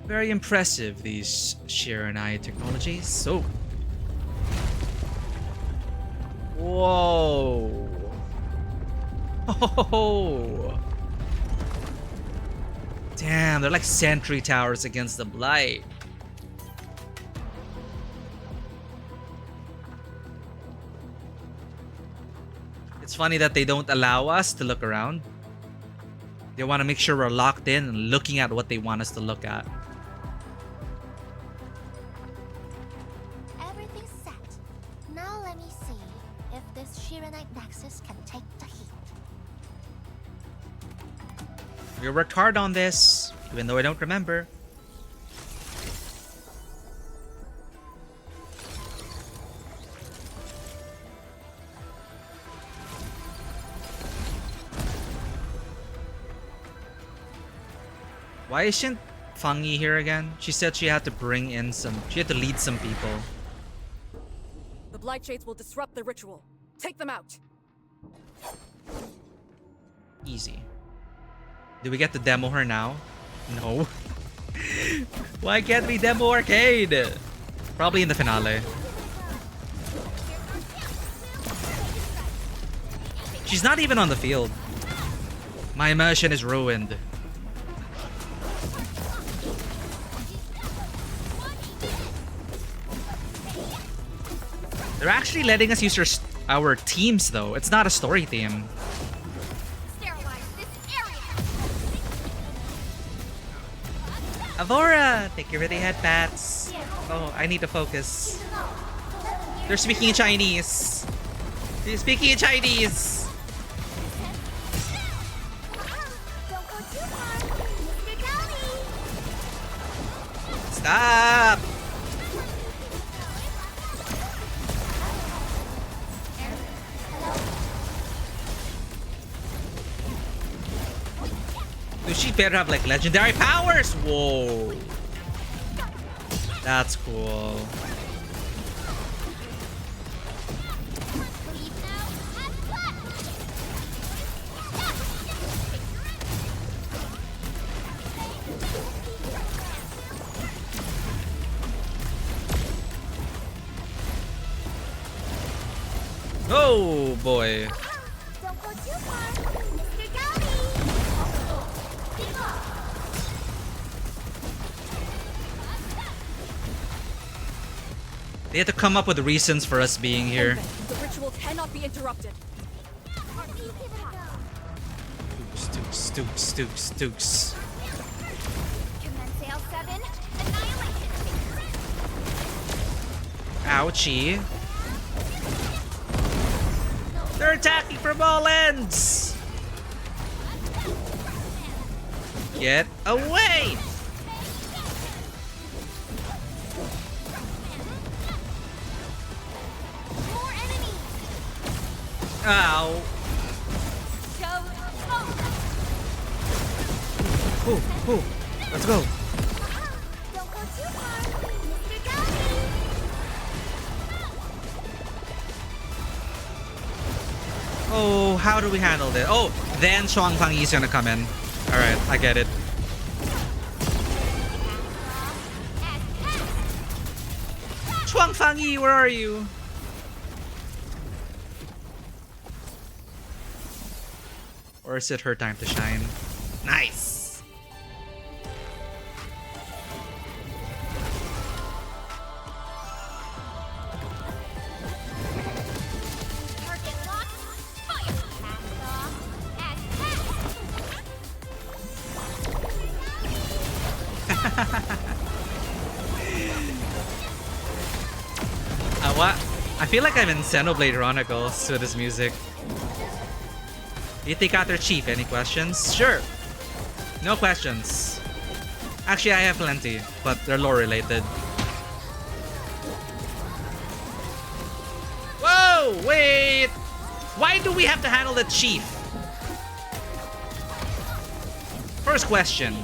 Very impressive, these Shiranai technologies. So. Whoa. Oh. Damn, they're like sentry towers against the Blight. It's funny that they don't allow us to look around. They want to make sure we're locked in and looking at what they want us to look at. Everything's set. Now let me see if this Shiranite Nexus can take the heat. We worked hard on this, even though I don't remember. Why isn't Fangi here again? She said she had to bring in she had to lead some people. The Blight Shades will disrupt the ritual. Take them out. Easy. Do we get to demo her now? No. Why can't we demo Arcade? Probably in the finale. She's not even on the field. My immersion is ruined. They're actually letting us use our teams though. It's not a story theme. Avora! Thank you for the headbats. Oh, I need to focus. They're speaking in Chinese. They're speaking in Chinese. Stop! Dude, she better have like legendary powers. Whoa. That's cool. Oh boy. They had to come up with reasons for us being here. The ritual cannot be interrupted. Stooks. Ouchie. They're attacking from all ends! Get away! Ow. Ooh. Let's go. Oh, how do we handle this? Oh, then Shuang Fang Yi's gonna come in. Alright, I get it. Shuang Fang Chang'e, where are you? Or is it her time to shine? Nice! Target locked. Fire. Cast off. And What? I feel like I'm in Xenoblade Chronicles with this music. You take out their chief. Any questions? Sure. No questions. Actually, I have plenty, but they're lore related. Whoa! Wait! Why do we have to handle the chief? First question.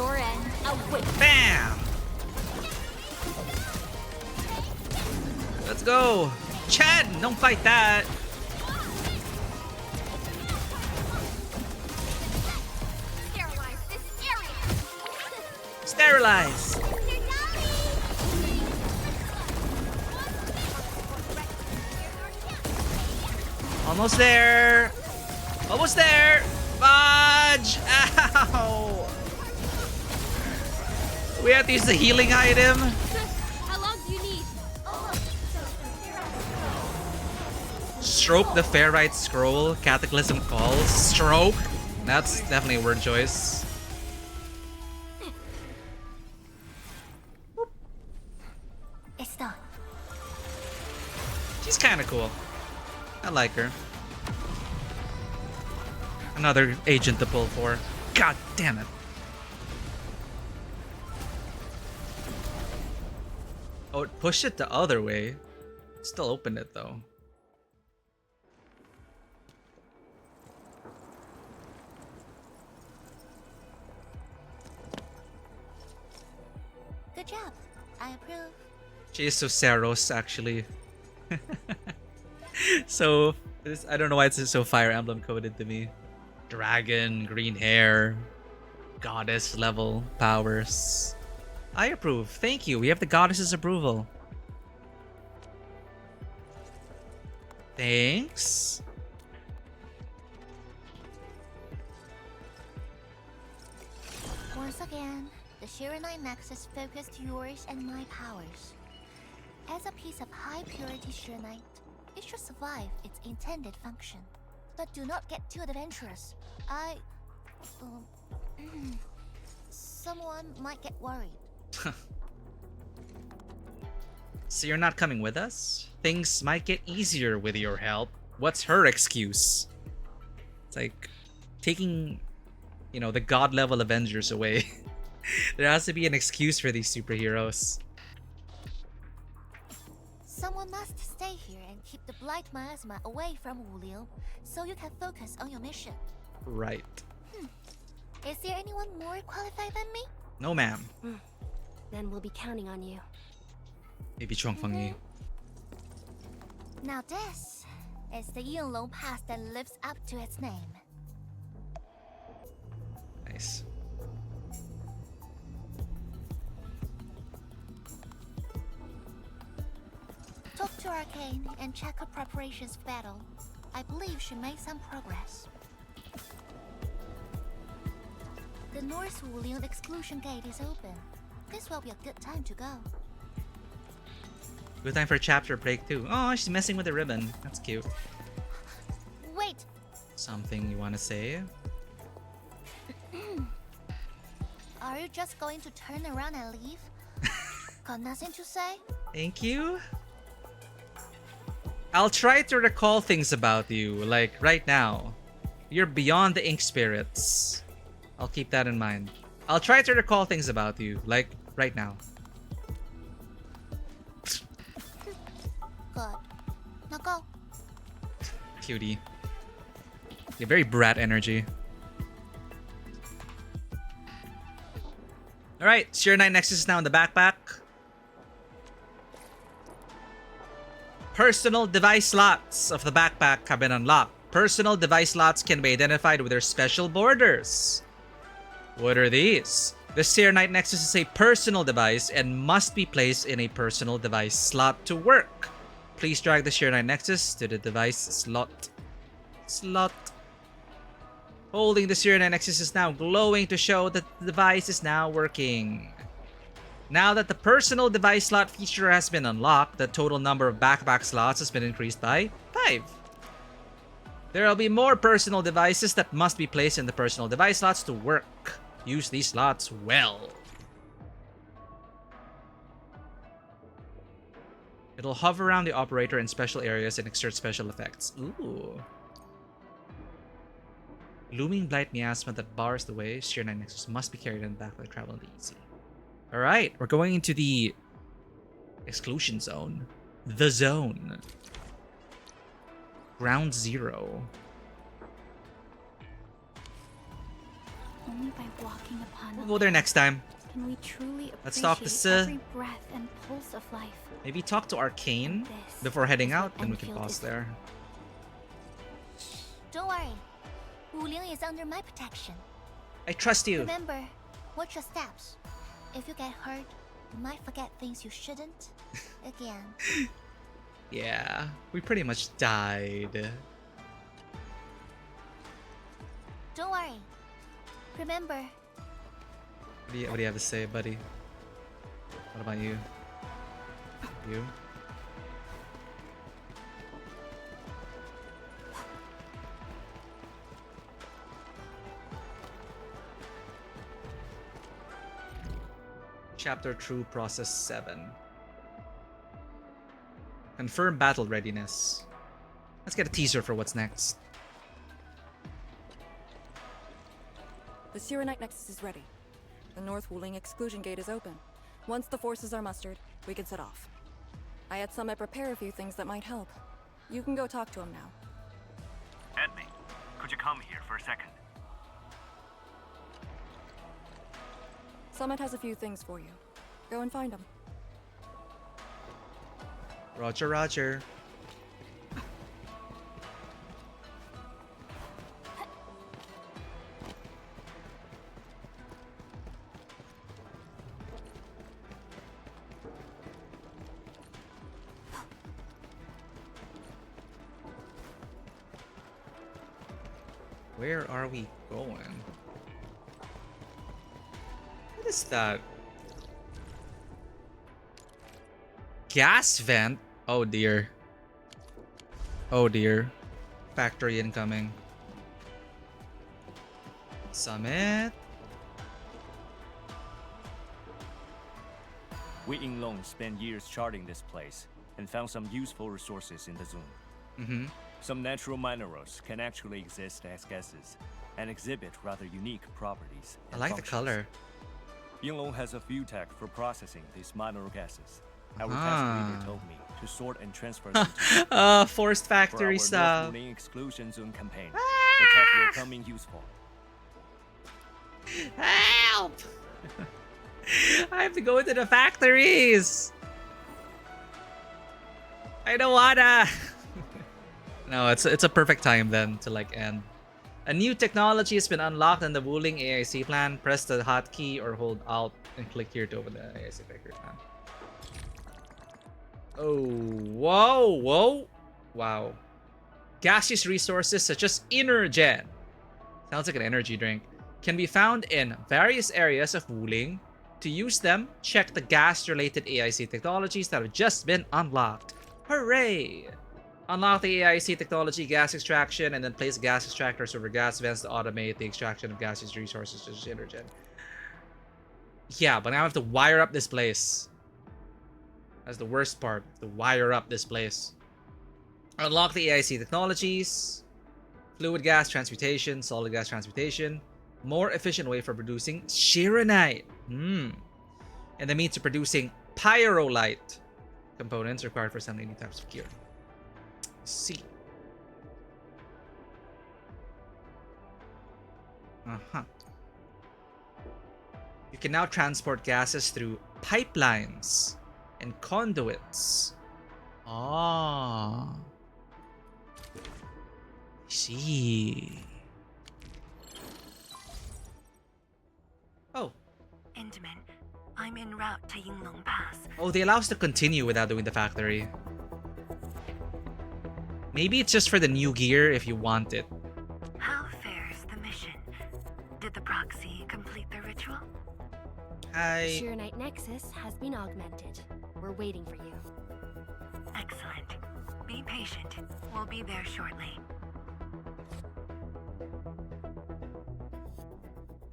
your end awaits. Bam! Let's go! Chad, don't fight that! Sterilize this area. Sterilize! Almost there! Almost there! Fudge! Ow! We have to use the healing item. How long do you need? Stroke the Fairite Scroll. Cataclysm calls. Stroke. That's definitely a word choice. It's done. She's kind of cool. I like her. Another agent to pull for. God damn it. Oh, it pushed it the other way. Still opened it though. Good job. I approve. She is so Saros actually. So I don't know why it's so Fire Emblem coded to me. Dragon, green hair, goddess level powers. I approve. Thank you. We have the goddess's approval. Thanks. Once again, the Shiranite Nexus focused yours and my powers. As a piece of high purity Shiranite, it should survive its intended function. But do not get too adventurous. Someone might get worried. So you're not coming with us? Things might get easier with your help. What's her excuse? It's like taking, you know, the god level Avengers away. There has to be an excuse for these superheroes. Someone must stay here and keep the Blight Miasma away from Wuliu, so you can focus on your mission. Right. Is there anyone more qualified than me? No, ma'am. Then we'll be counting on you. Maybe Chongfeng Yi. Now this is the Yinglong Pass that lives up to its name. Nice. Talk to Arcane and check her preparations for battle. I believe she made some progress. The North Wulian exclusion gate is open. This will be a good time to go. Good time for a chapter break too. Oh, she's messing with the ribbon. That's cute. Wait! Something you want to say? Are you just going to turn around and leave? Got nothing to say? Thank you. I'll try to recall things about you, like right now. You're beyond the ink spirits. I'll keep that in mind. I'll try to recall things about you, like right now. Good. Now go. Cutie. You're very brat energy. Alright, Shiranite Nexus is now in the backpack. Personal device slots of the backpack have been unlocked. personal device slots can be identified with their special borders. What are these? The Serenite Nexus is a personal device and must be placed in a personal device slot to work. Please drag the Serenite Nexus to the device slot. Holding the Serenite Nexus is now glowing to show that the device is now working. Now that the personal device slot feature has been unlocked, the total number of backpack slots has been increased by 5. There will be more personal devices that must be placed in the personal device slots to work. Use these slots well. It'll hover around the operator in special areas and exert special effects. Ooh. Looming blight miasma that bars the way. Serenite Nexus must be carried in the back by traveling easy. Alright, we're going into the exclusion zone. The zone. Ground Zero. Only by walking upon We'll go there next time. can we truly Let's talk to appreciate Sih. every breath and pulse of life. Maybe talk to Arcane before heading out, then we can pause there. Don't worry. Wuling is under my protection. I trust you. Remember, watch your steps. If you get hurt, you might forget things you shouldn't. Again. Yeah, we pretty much died. Don't worry. Remember. What do you have to say, buddy? What about you? You? Chapter True Process 7. Confirm battle readiness. Let's get a teaser for what's next. The Serenite Nexus is ready. The North Wuling exclusion gate is open. Once the forces are mustered, we can set off. I had Summit prepare a few things that might help. You can go talk to him now. Edme, could you come here for a second? Summit has a few things for you. Go and find them. Roger, roger. Where are we going? What is that? Gas vent? Oh dear. Oh dear. Factory incoming. Summit? We Yinglong spent years charting this place and found some useful resources in the zone. Some natural minerals can actually exist as gases and exhibit rather unique properties. I like the color. Yinglong has a few tech for processing these mineral gases. Our task leader told me to sort and transfer them to forced factory for our stuff. North Wuling exclusion zone campaign. The tech will come in useful. Help! I have to go into the factories. I don't wanna. No, it's a perfect time then to like end. A new technology has been unlocked in the Wuling AIC plan. Press the hotkey or hold Alt and click here to open the AIC factory plan. Oh, whoa. Wow. Gaseous resources such as Energen, sounds like an energy drink, can be found in various areas of Wuling. To use them, check the gas-related AIC technologies that have just been unlocked. Hooray! Unlock the AIC technology gas extraction and then place gas extractors over gas vents to automate the extraction of gaseous resources such as Energen. Yeah, but now I have to wire up this place. That's the worst part, to wire up this place. Unlock the AIC technologies. Fluid gas transmutation, solid gas transmutation. More efficient way for producing Shiranite. And the means of producing Pyrolite. Components required for assembling new types of gear. Let's see. You can now transport gases through pipelines and conduits. See. Oh. Intamin, I'm en route to Yinglong Pass. Oh, they allow us to continue without doing the factory. Maybe it's just for the new gear if you want it. How fares the mission? Did the proxy complete the ritual? The Shirenite Nexus has been augmented. We're waiting for you. Excellent. Be patient. We'll be there shortly.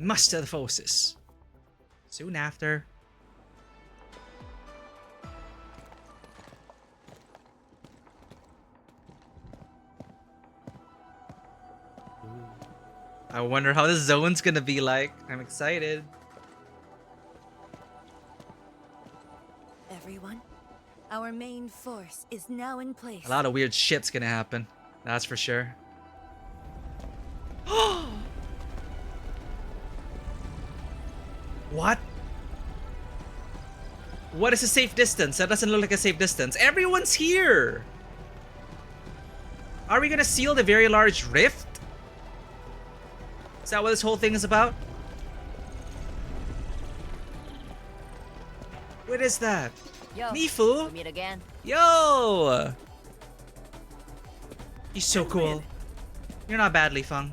Muster the forces. Soon after. I wonder how the zone's gonna be like. I'm excited. Everyone, our main force is now in place. A lot of weird shit's gonna happen. That's for sure. What? What is a safe distance? That doesn't look like a safe distance. Everyone's here! Are we gonna seal the very large rift? Is that what this whole thing is about? What is that? Yo, Mifu? we meet again. Yo! He's so cool. You're not bad, Li Feng.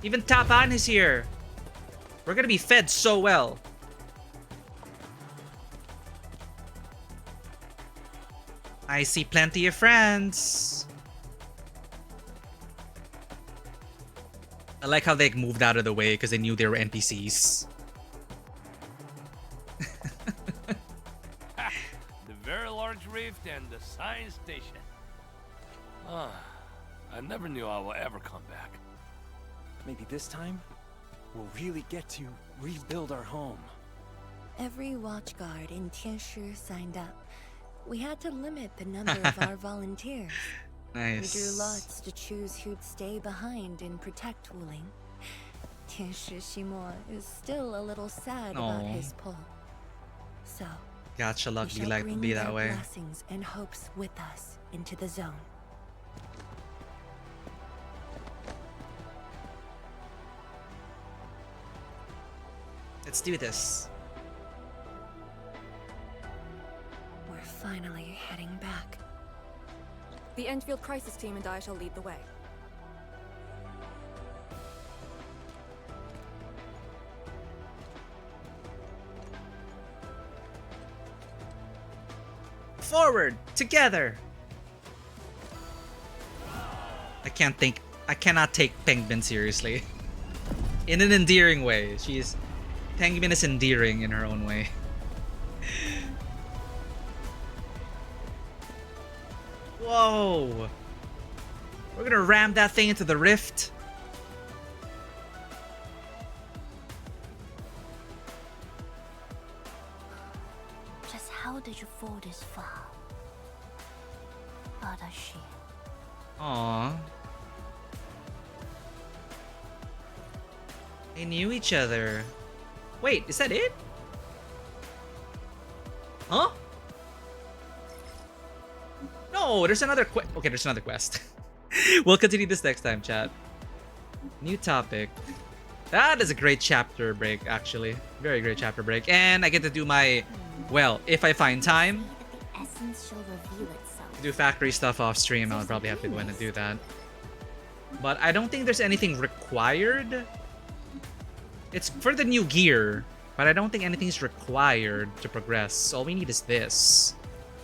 Even Tapan is here. We're gonna be fed so well. I see plenty of friends. I like how they moved out of the way because they knew they were NPCs. The very large rift and the science station. Ah, I never knew I would ever come back. Maybe this time, we'll really get to rebuild our home. Every watchguard in Tianshi signed up. We had to limit the number of our volunteers. Nice. We drew lots to choose who'd stay behind and protect Wuling. Tianshi Shimo is still a little sad about his pull. So, Gacha luck we be shall like bring be their that way. blessings and hopes with us into the zone. Let's do this. We're finally heading back. The Endfield crisis team and I shall lead the way. Forward! Together! I cannot take Penguin seriously. In an endearing way. Penguin is endearing in her own way. Whoa! We're gonna ram that thing into the rift. Just how did you fall this far? Adashi. Aww. They knew each other. Wait, is that it? Huh? No, there's another quest. Okay, there's another quest. We'll continue this next time, chat. New topic. That is a great chapter break, actually. Very great chapter break. And I get to do my, well, if I find time, The essence shall reveal itself. to do factory stuff off stream, I'll probably have to go in and do that. But I don't think there's anything required. It's for the new gear, but I don't think anything's required to progress. All we need is this.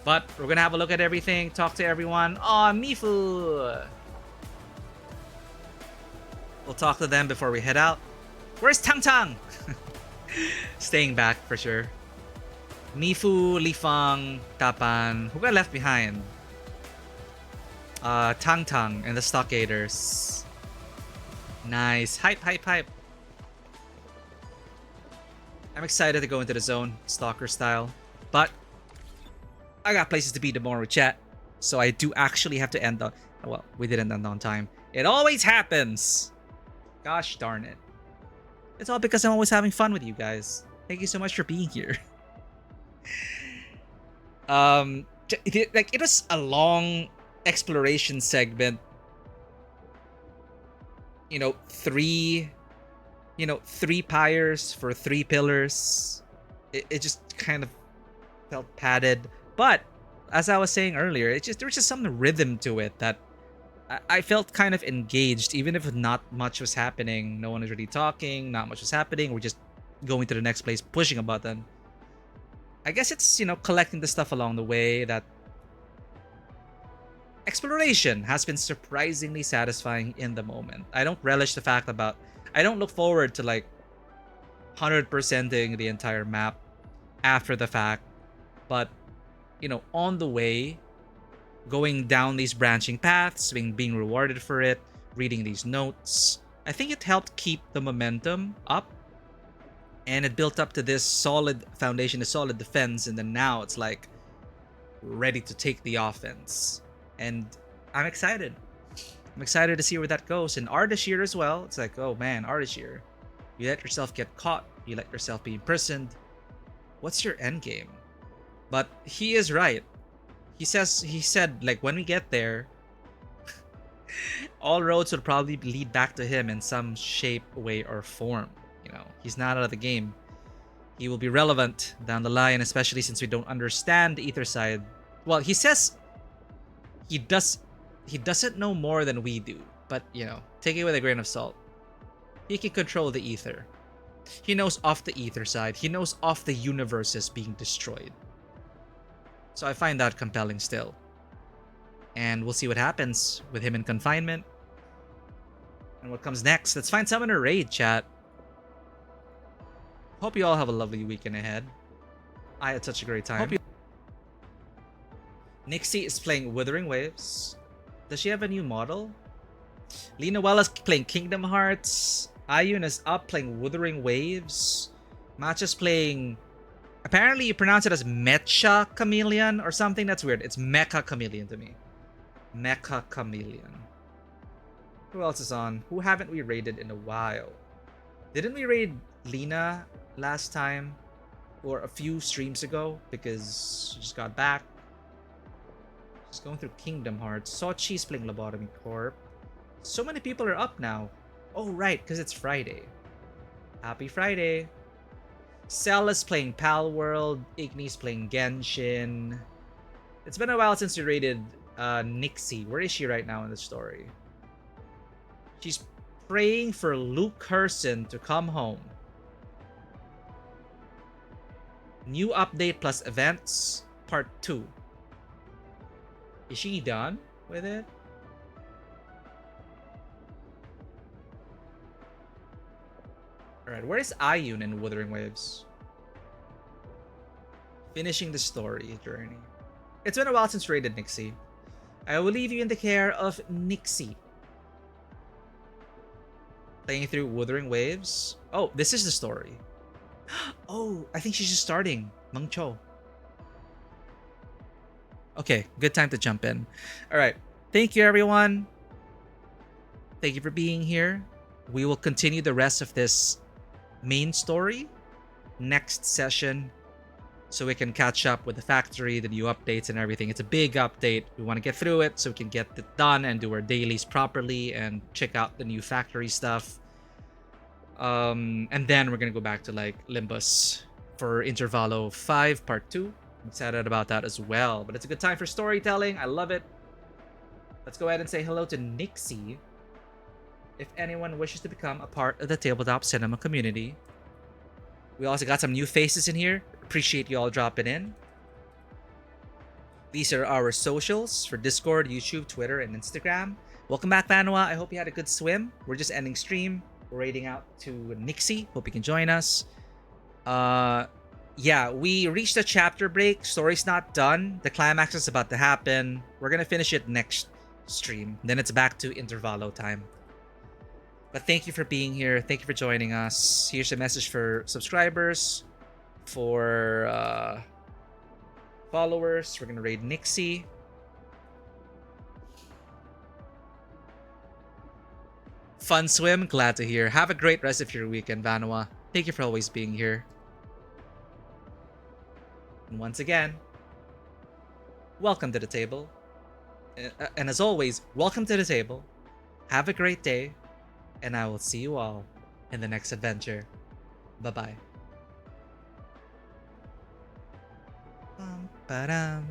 But we're gonna have a look at everything, talk to everyone. Aw, Mifu! We'll talk to them before we head out. Where's Tang Tang? Staying back for sure. Mifu, Li Feng, Tapan. Who got left behind? Tang Tang and the Stockaders. Nice. Hype, hype, hype. I'm excited to go into the zone, Stalker style. But I got places to be tomorrow, chat. So I do actually have to end on... Well, we didn't end on time. It always happens! Gosh darn it. It's all because I'm always having fun with you guys. Thank you so much for being here. It was a long exploration segment, three pyres for 3 pillars. It just kind of felt padded. But as I was saying earlier, there was just some rhythm to it that I felt kind of engaged, even if not much was happening. No one was really talking, not much was happening. We're just going to the next place, pushing a button. I guess it's, collecting the stuff along the way that exploration has been surprisingly satisfying in the moment. I don't relish the fact about, I don't look forward to like 100%ing the entire map after the fact, but on the way, going down these branching paths, being rewarded for it, reading these notes, I think it helped keep the momentum up, and it built up to this solid foundation, a solid defense, and then now it's like ready to take the offense. And I'm excited. I'm excited to see where that goes. And Ardashir as well. It's like, oh man, Ardashir, you let yourself get caught, you let yourself be imprisoned. What's your end game? But he is right. He said, like, when we get there, all roads would probably lead back to him in some shape, way, or form. He's not out of the game. He will be relevant down the line, especially since we don't understand the ether side. Well, he says he doesn't know more than we do, but take it with a grain of salt. He can control the ether. He knows off the ether side. He knows off the universes being destroyed. So I find that compelling still. And we'll see what happens with him in confinement. And what comes next. Let's find someone to raid, chat. Hope you all have a lovely weekend ahead. I had such a great time. Nixie is playing Withering Waves. Does she have a new model? Lina Wella's playing Kingdom Hearts. Ayun is up playing Wuthering Waves. Matcha's playing... Apparently you pronounce it as Mecha Chameleon or something. That's weird. It's Mecha Chameleon to me. Mecha Chameleon. Who else is on? Who haven't we raided in a while? Didn't we raid Lina last time? Or a few streams ago? Because she just got back. She's going through Kingdom Hearts. Sochi's playing Lobotomy Corp. So many people are up now. Oh, right, because it's Friday. Happy Friday. Cell is playing Pal World. Igni's playing Genshin. It's been a while since we raided Nixie. Where is she right now in the story? She's praying for Luke Herson to come home. New update plus events, part 2. Is she done with it? Alright, where is Ayun in Wuthering Waves? Finishing the story journey. It's been a while since raided Nixie. I will leave you in the care of Nixie. Playing through Wuthering Waves. Oh, this is the story. Oh, I think she's just starting. Mang Cho. Okay, good time to jump in. Alright, thank you everyone. Thank you for being here. We will continue the rest of this main story next session so we can catch up with the factory, the new updates and everything. It's a big update. We want to get through it so we can get it done and do our dailies properly and check out the new factory stuff. And then we're gonna go back to like Limbus for Intervalo 5 part 2. I'm excited about that as well. But it's a good time for storytelling. I love it. Let's go ahead and say hello to Nixie. If anyone wishes to become a part of the Tabletop Cinema community. We also got some new faces in here. Appreciate you all dropping in. These are our socials for Discord, YouTube, Twitter, and Instagram. Welcome back, Vanua. I hope you had a good swim. We're just ending stream. We're raiding out to Nixie. Hope you can join us. Yeah, we reached a chapter break. Story's not done. The climax is about to happen. We're gonna finish it next stream. Then it's back to Intervalo time. But thank you for being here. Thank you for joining us. Here's a message for subscribers, for followers. We're gonna raid Nixie. Fun swim, glad to hear. Have a great rest of your weekend, Vanua. Thank you for always being here. And once again, welcome to the table. And as always, welcome to the table. Have a great day, and I will see you all in the next adventure. Bye-bye. Bam, ba-dam.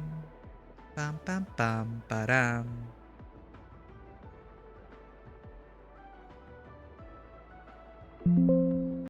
Bam, bam, bam, ba-dam.